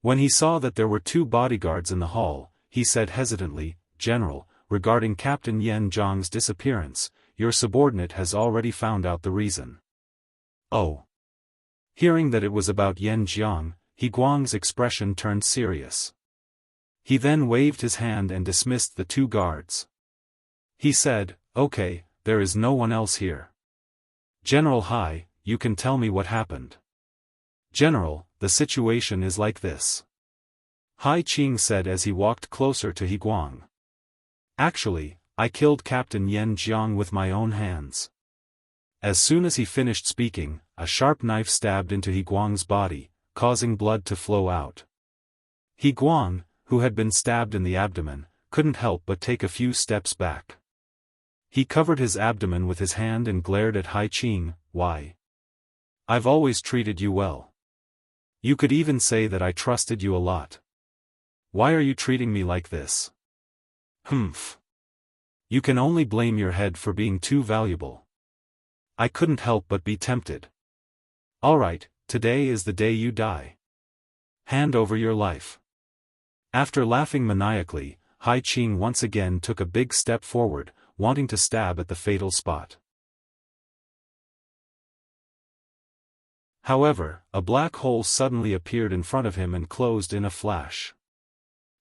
S1: When he saw that there were 2 bodyguards in the hall, he said hesitantly, "General, regarding Captain Yan Jiang's disappearance, your subordinate has already found out the reason." "Oh." Hearing that it was about Yan Jiang, He Guang's expression turned serious. He then waved his hand and dismissed the 2 guards. He said, "Okay, there is no one else here. General Hai, you can tell me what happened." "General, the situation is like this," Hai Qing said as he walked closer to He Guang. "Actually, I killed Captain Yan Jiang with my own hands." As soon as he finished speaking, a sharp knife stabbed into He Guang's body, causing blood to flow out. He Guang, who had been stabbed in the abdomen, couldn't help but take a few steps back. He covered his abdomen with his hand and glared at Hai Qing. "Why? I've always treated you well. You could even say that I trusted you a lot. Why are you treating me like this? Humph. You can only blame your head for being too valuable. I couldn't help but be tempted. Alright, today is the day you die. Hand over your life. After laughing maniacally, Hai Qing once again took a big step forward, wanting to stab at the fatal spot. However, a black hole suddenly appeared in front of him and closed in a flash.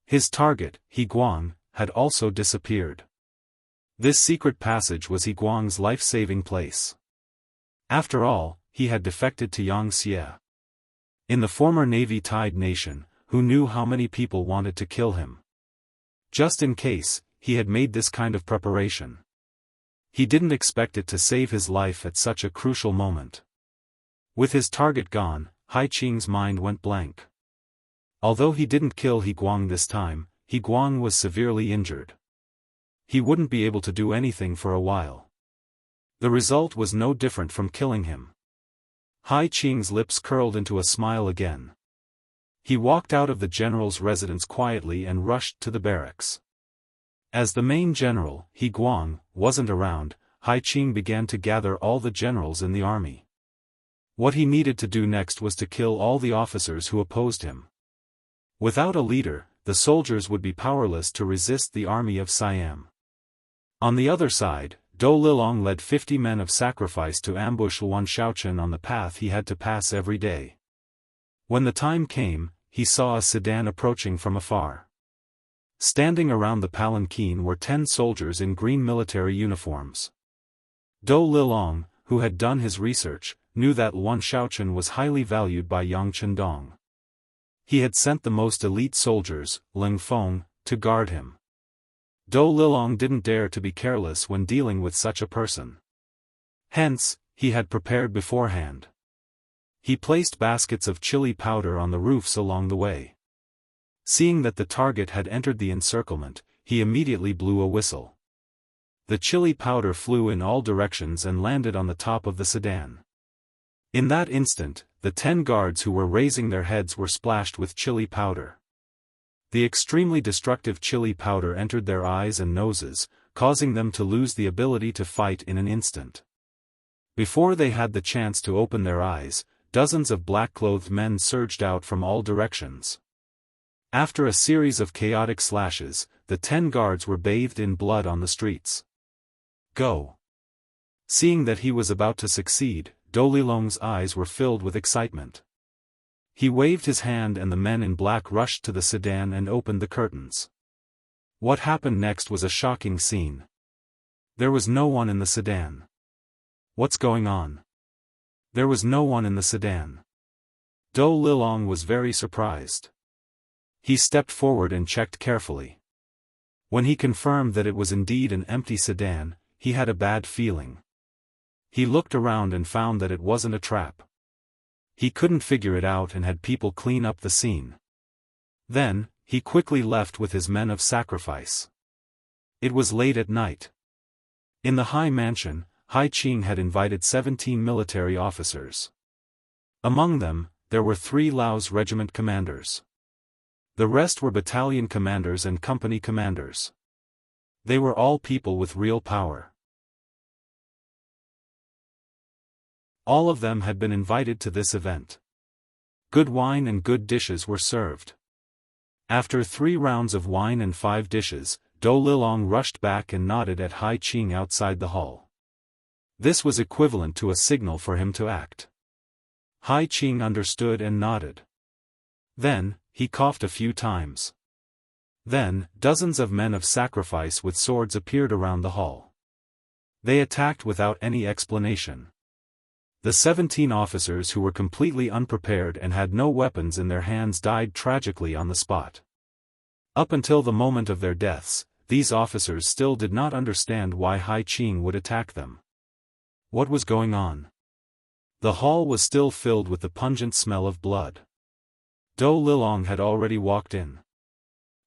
S1: His target, He Guang, had also disappeared. This secret passage was He Guang's life-saving place. After all, he had defected to Yangxie. In the former Navy-tied nation, who knew how many people wanted to kill him? Just in case, he had made this kind of preparation. He didn't expect it to save his life at such a crucial moment. With his target gone, Hai Qing's mind went blank. Although he didn't kill He Guang this time, He Guang was severely injured. He wouldn't be able to do anything for a while. The result was no different from killing him. Hai Qing's lips curled into a smile again. He walked out of the general's residence quietly and rushed to the barracks. As the main general, He Guang, wasn't around, Hai Qing began to gather all the generals in the army. What he needed to do next was to kill all the officers who opposed him. Without a leader, the soldiers would be powerless to resist the army of Siam. On the other side, Dou Lilong led 50 men of sacrifice to ambush Yuan Shaochen on the path he had to pass every day. When the time came, he saw a sedan approaching from afar. Standing around the palanquin were 10 soldiers in green military uniforms. Dou Lilong, who had done his research, knew that Yuan Shaochen was highly valued by Yang Chendong. He had sent the most elite soldiers, Ling Feng, to guard him. Dou Lilong didn't dare to be careless when dealing with such a person. Hence, he had prepared beforehand. He placed baskets of chili powder on the roofs along the way. Seeing that the target had entered the encirclement, he immediately blew a whistle. The chili powder flew in all directions and landed on the top of the sedan. In that instant, the 10 guards who were raising their heads were splashed with chili powder. The extremely destructive chili powder entered their eyes and noses, causing them to lose the ability to fight in an instant. Before they had the chance to open their eyes, dozens of black-clothed men surged out from all directions. After a series of chaotic slashes, the 10 guards were bathed in blood on the streets. Go! Seeing that he was about to succeed, Dou Lilong's eyes were filled with excitement. He waved his hand and the men in black rushed to the sedan and opened the curtains. What happened next was a shocking scene. There was no one in the sedan. What's going on? There was no one in the sedan. Dou Lilong was very surprised. He stepped forward and checked carefully. When he confirmed that it was indeed an empty sedan, he had a bad feeling. He looked around and found that it wasn't a trap. He couldn't figure it out and had people clean up the scene. Then, he quickly left with his men of sacrifice. It was late at night. In the high mansion, Hai Qing had invited 17 military officers. Among them, there were 3 Lao's regiment commanders. The rest were battalion commanders and company commanders. They were all people with real power. All of them had been invited to this event. Good wine and good dishes were served. After 3 rounds of wine and 5 dishes, Dou Lilong rushed back and nodded at Hai Qing outside the hall. This was equivalent to a signal for him to act. Hai Qing understood and nodded. Then, he coughed a few times. Then, dozens of men of sacrifice with swords appeared around the hall. They attacked without any explanation. The 17 officers who were completely unprepared and had no weapons in their hands died tragically on the spot. Up until the moment of their deaths, these officers still did not understand why Hai Qing would attack them. What was going on? The hall was still filled with the pungent smell of blood. Dou Lilong had already walked in.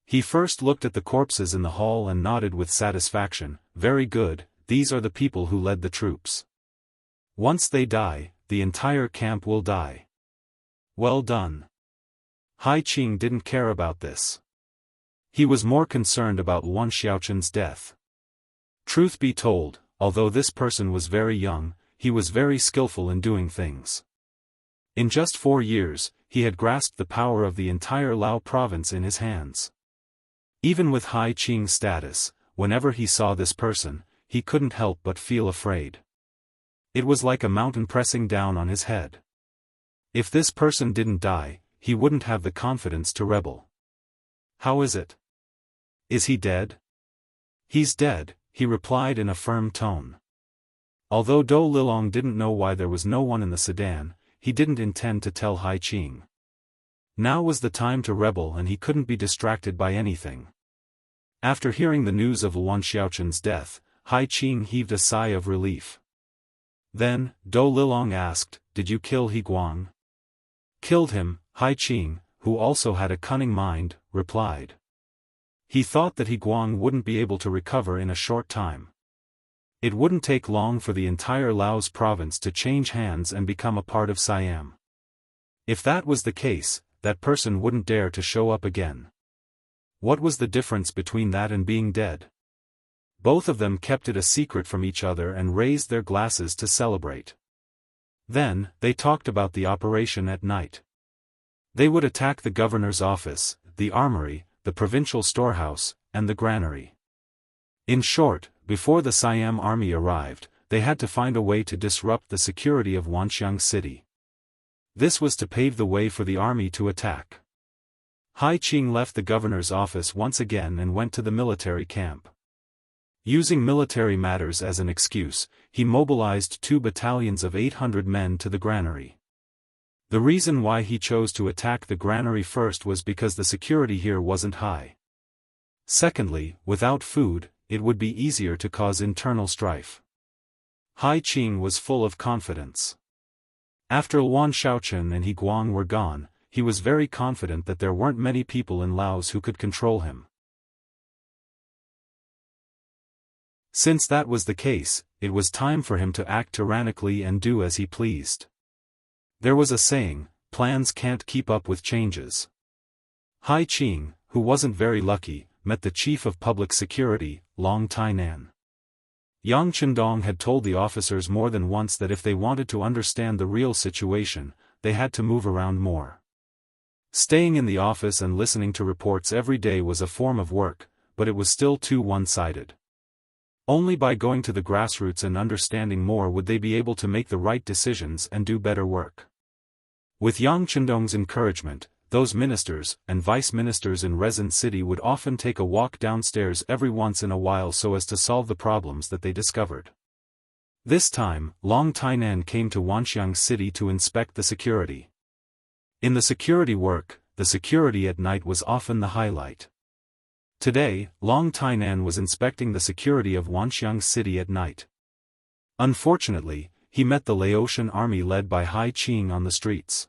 S1: He first looked at the corpses in the hall and nodded with satisfaction. Very good, these are the people who led the troops. Once they die, the entire camp will die. Well done. Hai Qing didn't care about this. He was more concerned about Wuan Xiaoqian's death. Truth be told, although this person was very young, he was very skillful in doing things. In just 4 years, he had grasped the power of the entire Lao province in his hands. Even with Hai Qing's status, whenever he saw this person, he couldn't help but feel afraid. It was like a mountain pressing down on his head. If this person didn't die, he wouldn't have the confidence to rebel. How is it? Is he dead? He's dead, he replied in a firm tone. Although Dou Lilong didn't know why there was no one in the sedan, he didn't intend to tell Hai Qing. Now was the time to rebel and he couldn't be distracted by anything. After hearing the news of Wuan Xiaoqian's death, Hai Qing heaved a sigh of relief. Then, Dou Lilong asked, "Did you kill He Guang?" "Killed him," Hai Qing, who also had a cunning mind, replied. He thought that He Guang wouldn't be able to recover in a short time. It wouldn't take long for the entire Laos province to change hands and become a part of Siam. If that was the case, that person wouldn't dare to show up again. What was the difference between that and being dead? Both of them kept it a secret from each other and raised their glasses to celebrate. Then, they talked about the operation at night. They would attack the governor's office, the armory, the provincial storehouse, and the granary. In short, before the Siam army arrived, they had to find a way to disrupt the security of Wanxiang city. This was to pave the way for the army to attack. Hai Qing left the governor's office once again and went to the military camp. Using military matters as an excuse, he mobilized 2 battalions of 800 men to the granary. The reason why he chose to attack the granary first was because the security here wasn't high. Secondly, without food, it would be easier to cause internal strife. Hai Qing was full of confidence. After Wuan Xiaoqian and He Guang were gone, he was very confident that there weren't many people in Laos who could control him. Since that was the case, it was time for him to act tyrannically and do as he pleased. There was a saying, plans can't keep up with changes. Hai Qing, who wasn't very lucky, met the chief of public security, Long Tainan. Yang Chendong had told the officers more than once that if they wanted to understand the real situation, they had to move around more. Staying in the office and listening to reports every day was a form of work, but it was still too one-sided. Only by going to the grassroots and understanding more would they be able to make the right decisions and do better work. With Yang Chendong's encouragement, those ministers and vice-ministers in Resin City would often take a walk downstairs every once in a while so as to solve the problems that they discovered. This time, Long Tainan came to Wanxiang City to inspect the security. In the security work, the security at night was often the highlight. Today, Long Tainan was inspecting the security of Wanxiang City at night. Unfortunately, he met the Laotian army led by Hai Qing on the streets.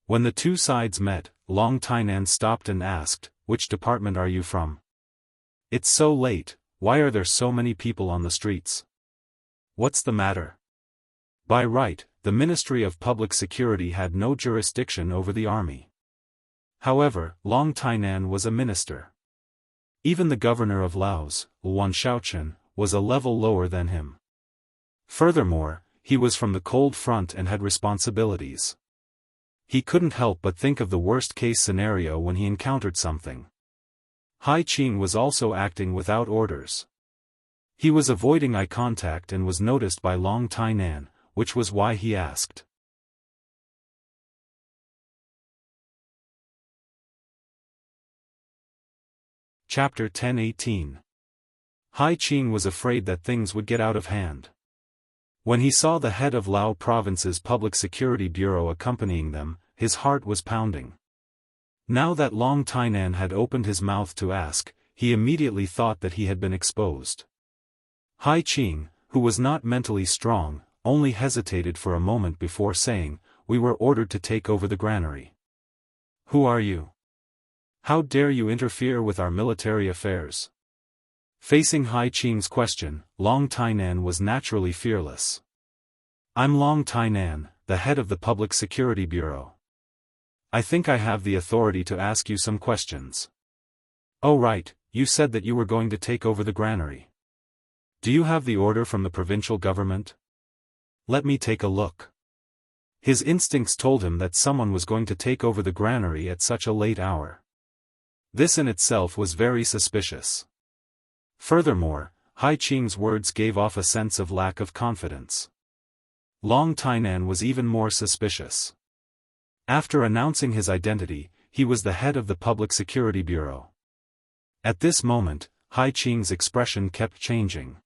S1: When the two sides met, Long Tainan stopped and asked, "Which department are you from? It's so late, why are there so many people on the streets? What's the matter?" By right, the Ministry of Public Security had no jurisdiction over the army. However, Long Tainan was a minister. Even the governor of Laos, Wuan Xiaoqian, was a level lower than him. Furthermore, he was from the cold front and had responsibilities. He couldn't help but think of the worst-case scenario when he encountered something. Hai Qing was also acting without orders. He was avoiding eye contact and was noticed by Long Tainan, which was why he asked. Chapter 10:18. Hai Qing was afraid that things would get out of hand. When he saw the head of Lao Province's Public Security Bureau accompanying them, his heart was pounding. Now that Long Tainan had opened his mouth to ask, he immediately thought that he had been exposed. Hai Qing, who was not mentally strong, only hesitated for a moment before saying, "We were ordered to take over the granary." "Who are you? How dare you interfere with our military affairs?" Facing Hai Qing's question, Long Tainan was naturally fearless. "I'm Long Tainan, the head of the Public Security Bureau. I think I have the authority to ask you some questions. Oh right, you said that you were going to take over the granary. Do you have the order from the provincial government? Let me take a look. His instincts told him that someone was going to take over the granary at such a late hour. This in itself was very suspicious. Furthermore, Hai Qing's words gave off a sense of lack of confidence. Long Tainan was even more suspicious. After announcing his identity, he was the head of the Public Security Bureau. At this moment, Hai Qing's expression kept changing.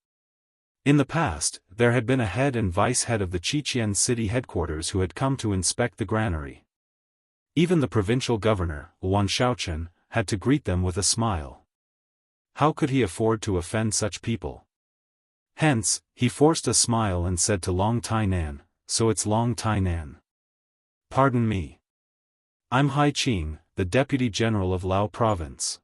S1: In the past, there had been a head and vice-head of the Qiqian city headquarters who had come to inspect the granary. Even the provincial governor, Yuan Shaochen, had to greet them with a smile. How could he afford to offend such people? Hence, he forced a smile and said to Long Tainan, "So it's Long Tainan. Pardon me. I'm Hai Qing, the Deputy General of Lao Province.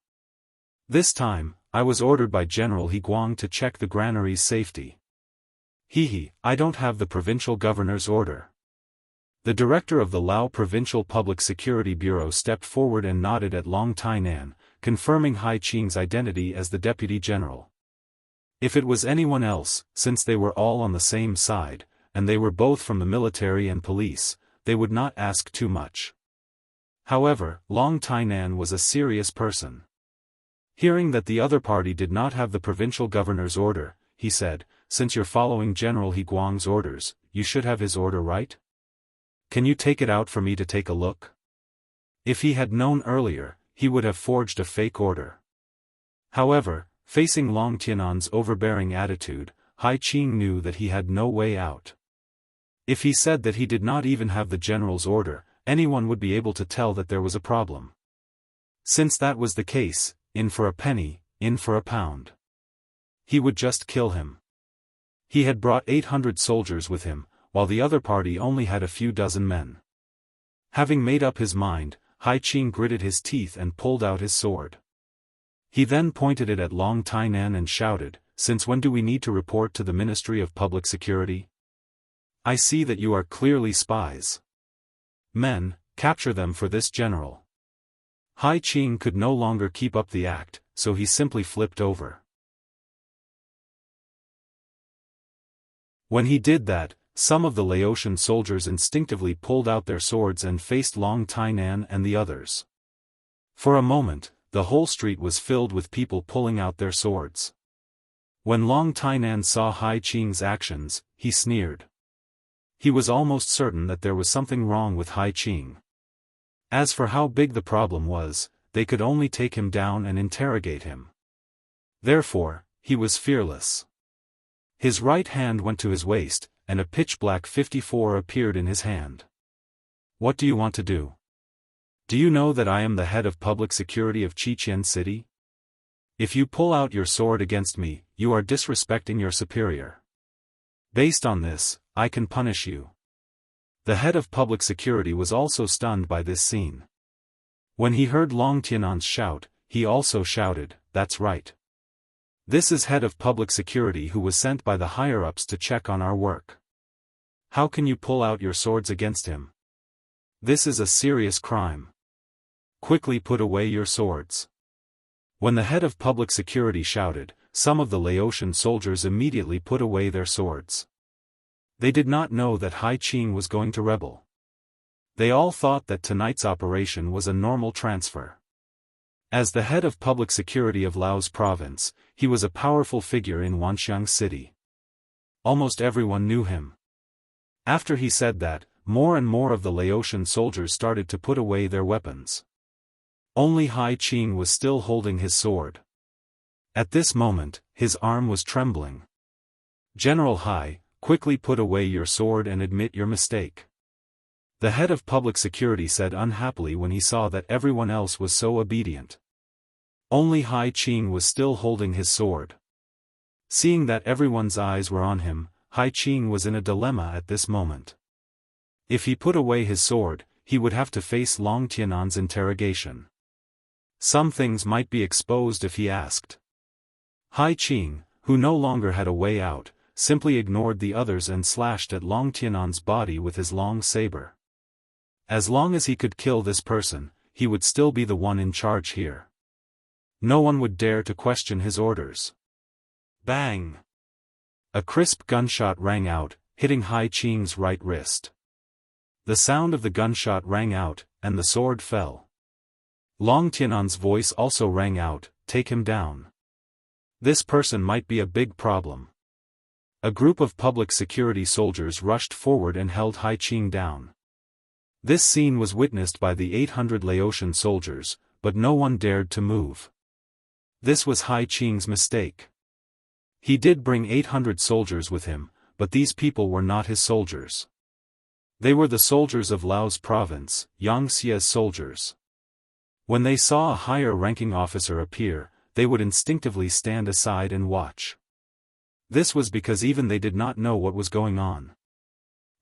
S1: This time, I was ordered by General He Guang to check the granary's safety." I don't have the provincial governor's order. The director of the Lao Provincial Public Security Bureau stepped forward and nodded at Long Tainan, confirming Hai Qing's identity as the deputy general. If it was anyone else, since they were all on the same side, and they were both from the military and police, they would not ask too much. However, Long Tainan was a serious person. Hearing that the other party did not have the provincial governor's order, he said, "Since you're following General He Guang's orders, you should have his order, right? Can you take it out for me to take a look?" If he had known earlier, he would have forged a fake order. However, facing Long Tianan's overbearing attitude, Hai Qing knew that he had no way out. If he said that he did not even have the general's order, anyone would be able to tell that there was a problem. Since that was the case, in for a penny, in for a pound. He would just kill him. He had brought 800 soldiers with him, while the other party only had a few dozen men. Having made up his mind, Hai Qing gritted his teeth and pulled out his sword. He then pointed it at Long Tainan and shouted, "Since when do we need to report to the Ministry of Public Security? I see that you are clearly spies. Men, capture them for this general." Hai Qing could no longer keep up the act, so he simply flipped over. When he did that, some of the Laotian soldiers instinctively pulled out their swords and faced Long Tainan and the others. For a moment, the whole street was filled with people pulling out their swords. When Long Tainan saw Hai Qing's actions, he sneered. He was almost certain that there was something wrong with Hai Qing. As for how big the problem was, they could only take him down and interrogate him. Therefore, he was fearless. His right hand went to his waist, and a pitch-black 54 appeared in his hand. "What do you want to do? Do you know that I am the head of public security of Qiqian City? If you pull out your sword against me, you are disrespecting your superior. Based on this, I can punish you." The head of public security was also stunned by this scene. When he heard Long Tianan's shout, he also shouted, "That's right. This is head of public security who was sent by the higher-ups to check on our work. How can you pull out your swords against him? This is a serious crime. Quickly put away your swords." When the head of public security shouted, some of the Laotian soldiers immediately put away their swords. They did not know that Hai Qing was going to rebel. They all thought that tonight's operation was a normal transfer. As the head of public security of Lao's province, he was a powerful figure in Wanxiang City. Almost everyone knew him. After he said that, more and more of the Laotian soldiers started to put away their weapons. Only Hai Qing was still holding his sword. At this moment, his arm was trembling. "General Hai, quickly put away your sword and admit your mistake," the head of public security said unhappily when he saw that everyone else was so obedient. Only Hai Qing was still holding his sword. Seeing that everyone's eyes were on him, Hai Qing was in a dilemma at this moment. If he put away his sword, he would have to face Long Tianan's interrogation. Some things might be exposed if he asked. Hai Qing, who no longer had a way out, simply ignored the others and slashed at Long Tianan's body with his long saber. As long as he could kill this person, he would still be the one in charge here. No one would dare to question his orders. Bang! A crisp gunshot rang out, hitting Hai Qing's right wrist. The sound of the gunshot rang out, and the sword fell. Long Tianan's voice also rang out, "Take him down. This person might be a big problem." A group of public security soldiers rushed forward and held Hai Qing down. This scene was witnessed by the 800 Laotian soldiers, but no one dared to move. This was Hai Qing's mistake. He did bring 800 soldiers with him, but these people were not his soldiers. They were the soldiers of Lao's province, Xianxia's soldiers. When they saw a higher-ranking officer appear, they would instinctively stand aside and watch. This was because even they did not know what was going on.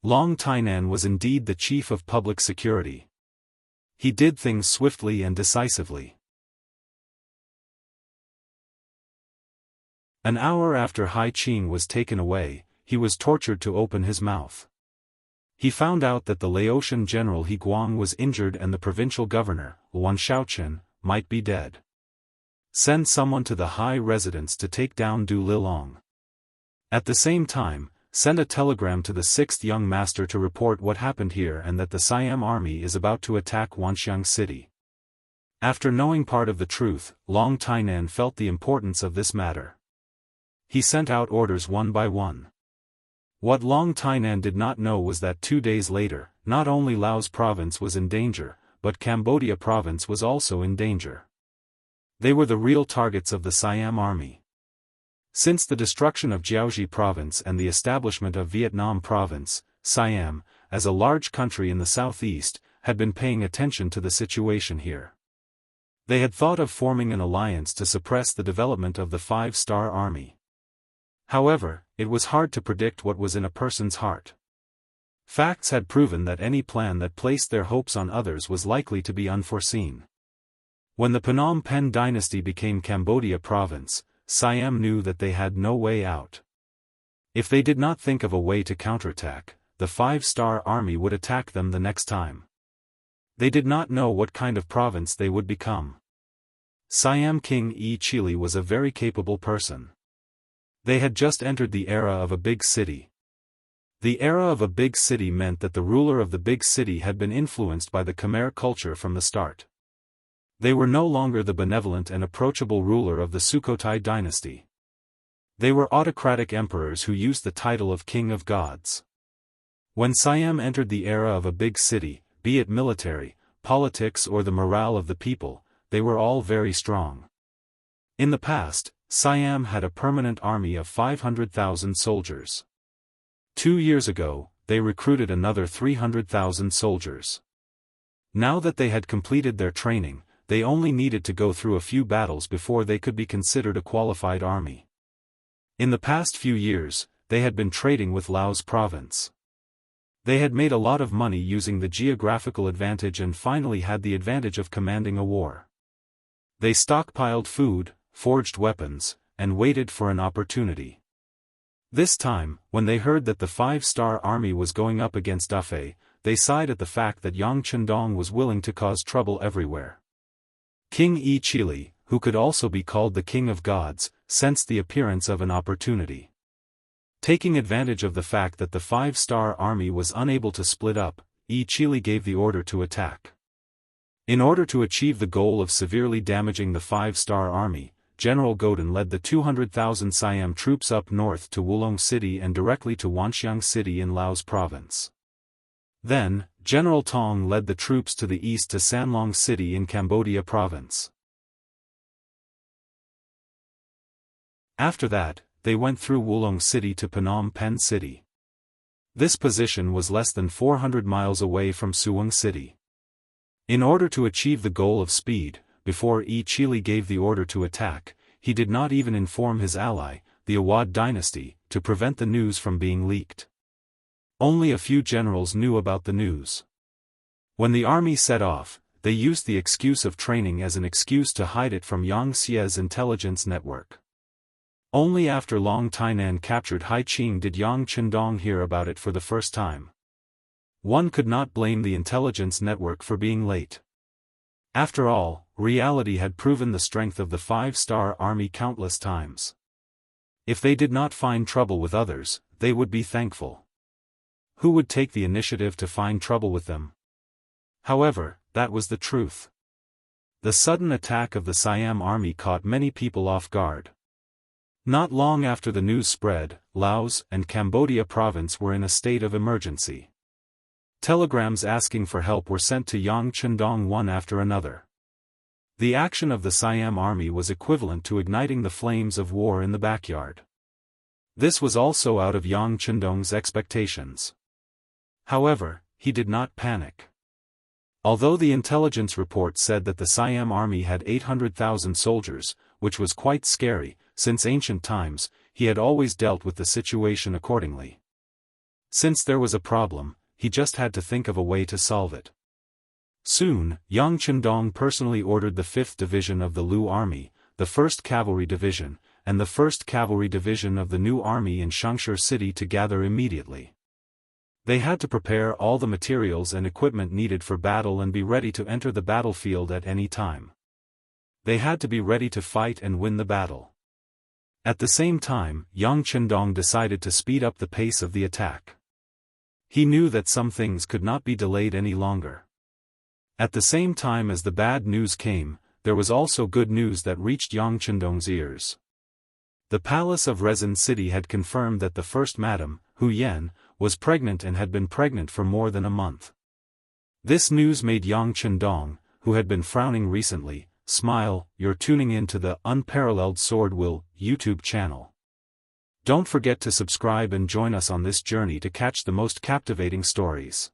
S1: Long Tainan was indeed the chief of public security. He did things swiftly and decisively. An hour after Hai Qing was taken away, he was tortured to open his mouth. He found out that the Laotian general He Guang was injured and the provincial governor, Yuan Shaochen, might be dead. Send someone to the high residence to take down Du Lilong. At the same time, send a telegram to the 6th young master to report what happened here and that the Siam army is about to attack Wanxiang city. After knowing part of the truth, Long Tainan felt the importance of this matter. He sent out orders one by one. What Long Tainan did not know was that 2 days later, not only Laos province was in danger, but Cambodia province was also in danger. They were the real targets of the Siam army. Since the destruction of Jianghu province and the establishment of Vietnam province, Siam, as a large country in the southeast, had been paying attention to the situation here. They had thought of forming an alliance to suppress the development of the Five-Star Army. However, it was hard to predict what was in a person's heart. Facts had proven that any plan that placed their hopes on others was likely to be unforeseen. When the Phnom Penh dynasty became Cambodia province, Siam knew that they had no way out. If they did not think of a way to counterattack, the Five-Star Army would attack them the next time. They did not know what kind of province they would become. Siam King Yi Chili was a very capable person. They had just entered the era of a big city. The era of a big city meant that the ruler of the big city had been influenced by the Khmer culture from the start. They were no longer the benevolent and approachable ruler of the Sukhothai dynasty. They were autocratic emperors who used the title of King of Gods. When Siam entered the era of a big city, be it military, politics or the morale of the people, they were all very strong. In the past, Siam had a permanent army of 500,000 soldiers. 2 years ago, they recruited another 300,000 soldiers. Now that they had completed their training, they only needed to go through a few battles before they could be considered a qualified army. In the past few years, they had been trading with Laos province. They had made a lot of money using the geographical advantage and finally had the advantage of commanding a war. They stockpiled food, forged weapons, and waited for an opportunity. This time, when they heard that the Five-Star Army was going up against Dafei, they sighed at the fact that Yang Chendong was willing to cause trouble everywhere. King Yi Chili, who could also be called the King of Gods, sensed the appearance of an opportunity. Taking advantage of the fact that the Five-Star Army was unable to split up, Yi Chili gave the order to attack. In order to achieve the goal of severely damaging the Five-Star Army, General Godin led the 200,000 Siam troops up north to Wulong City and directly to Wanxiang City in Laos province. Then, General Tong led the troops to the east to Sanlong City in Cambodia province. After that, they went through Wulong City to Phnom Penh City. This position was less than 400 miles away from Suwon City. In order to achieve the goal of speed, before Yi Chili gave the order to attack, he did not even inform his ally, the Awad dynasty, to prevent the news from being leaked. Only a few generals knew about the news. When the army set off, they used the excuse of training as an excuse to hide it from Yang Xie's intelligence network. Only after Long Tainan captured Hai Qing did Yang Chendong hear about it for the first time. One could not blame the intelligence network for being late. After all, reality had proven the strength of the 5-star army countless times. If they did not find trouble with others, they would be thankful. Who would take the initiative to find trouble with them? However, that was the truth. The sudden attack of the Siam army caught many people off guard. Not long after the news spread, Laos and Cambodia province were in a state of emergency. Telegrams asking for help were sent to Yang Chendong one after another. The action of the Siam army was equivalent to igniting the flames of war in the backyard. This was also out of Yang Chendong's expectations. However, he did not panic. Although the intelligence report said that the Siam army had 800,000 soldiers, which was quite scary, since ancient times, he had always dealt with the situation accordingly. Since there was a problem, he just had to think of a way to solve it. Soon, Yang Chendong personally ordered the 5th Division of the Lu Army, the 1st Cavalry Division, and the 1st Cavalry Division of the new army in Xianxia City to gather immediately. They had to prepare all the materials and equipment needed for battle and be ready to enter the battlefield at any time. They had to be ready to fight and win the battle. At the same time, Yang Chendong decided to speed up the pace of the attack. He knew that some things could not be delayed any longer. At the same time as the bad news came, there was also good news that reached Yang Chendong's ears. The palace of Resin City had confirmed that the first madam, Hu Yan, was pregnant and had been pregnant for more than a month. This news made Yang Chendong, who had been frowning recently, smile. You're tuning in to the Unparalleled SwordWill YouTube channel. Don't forget to subscribe and join us on this journey to catch the most captivating stories.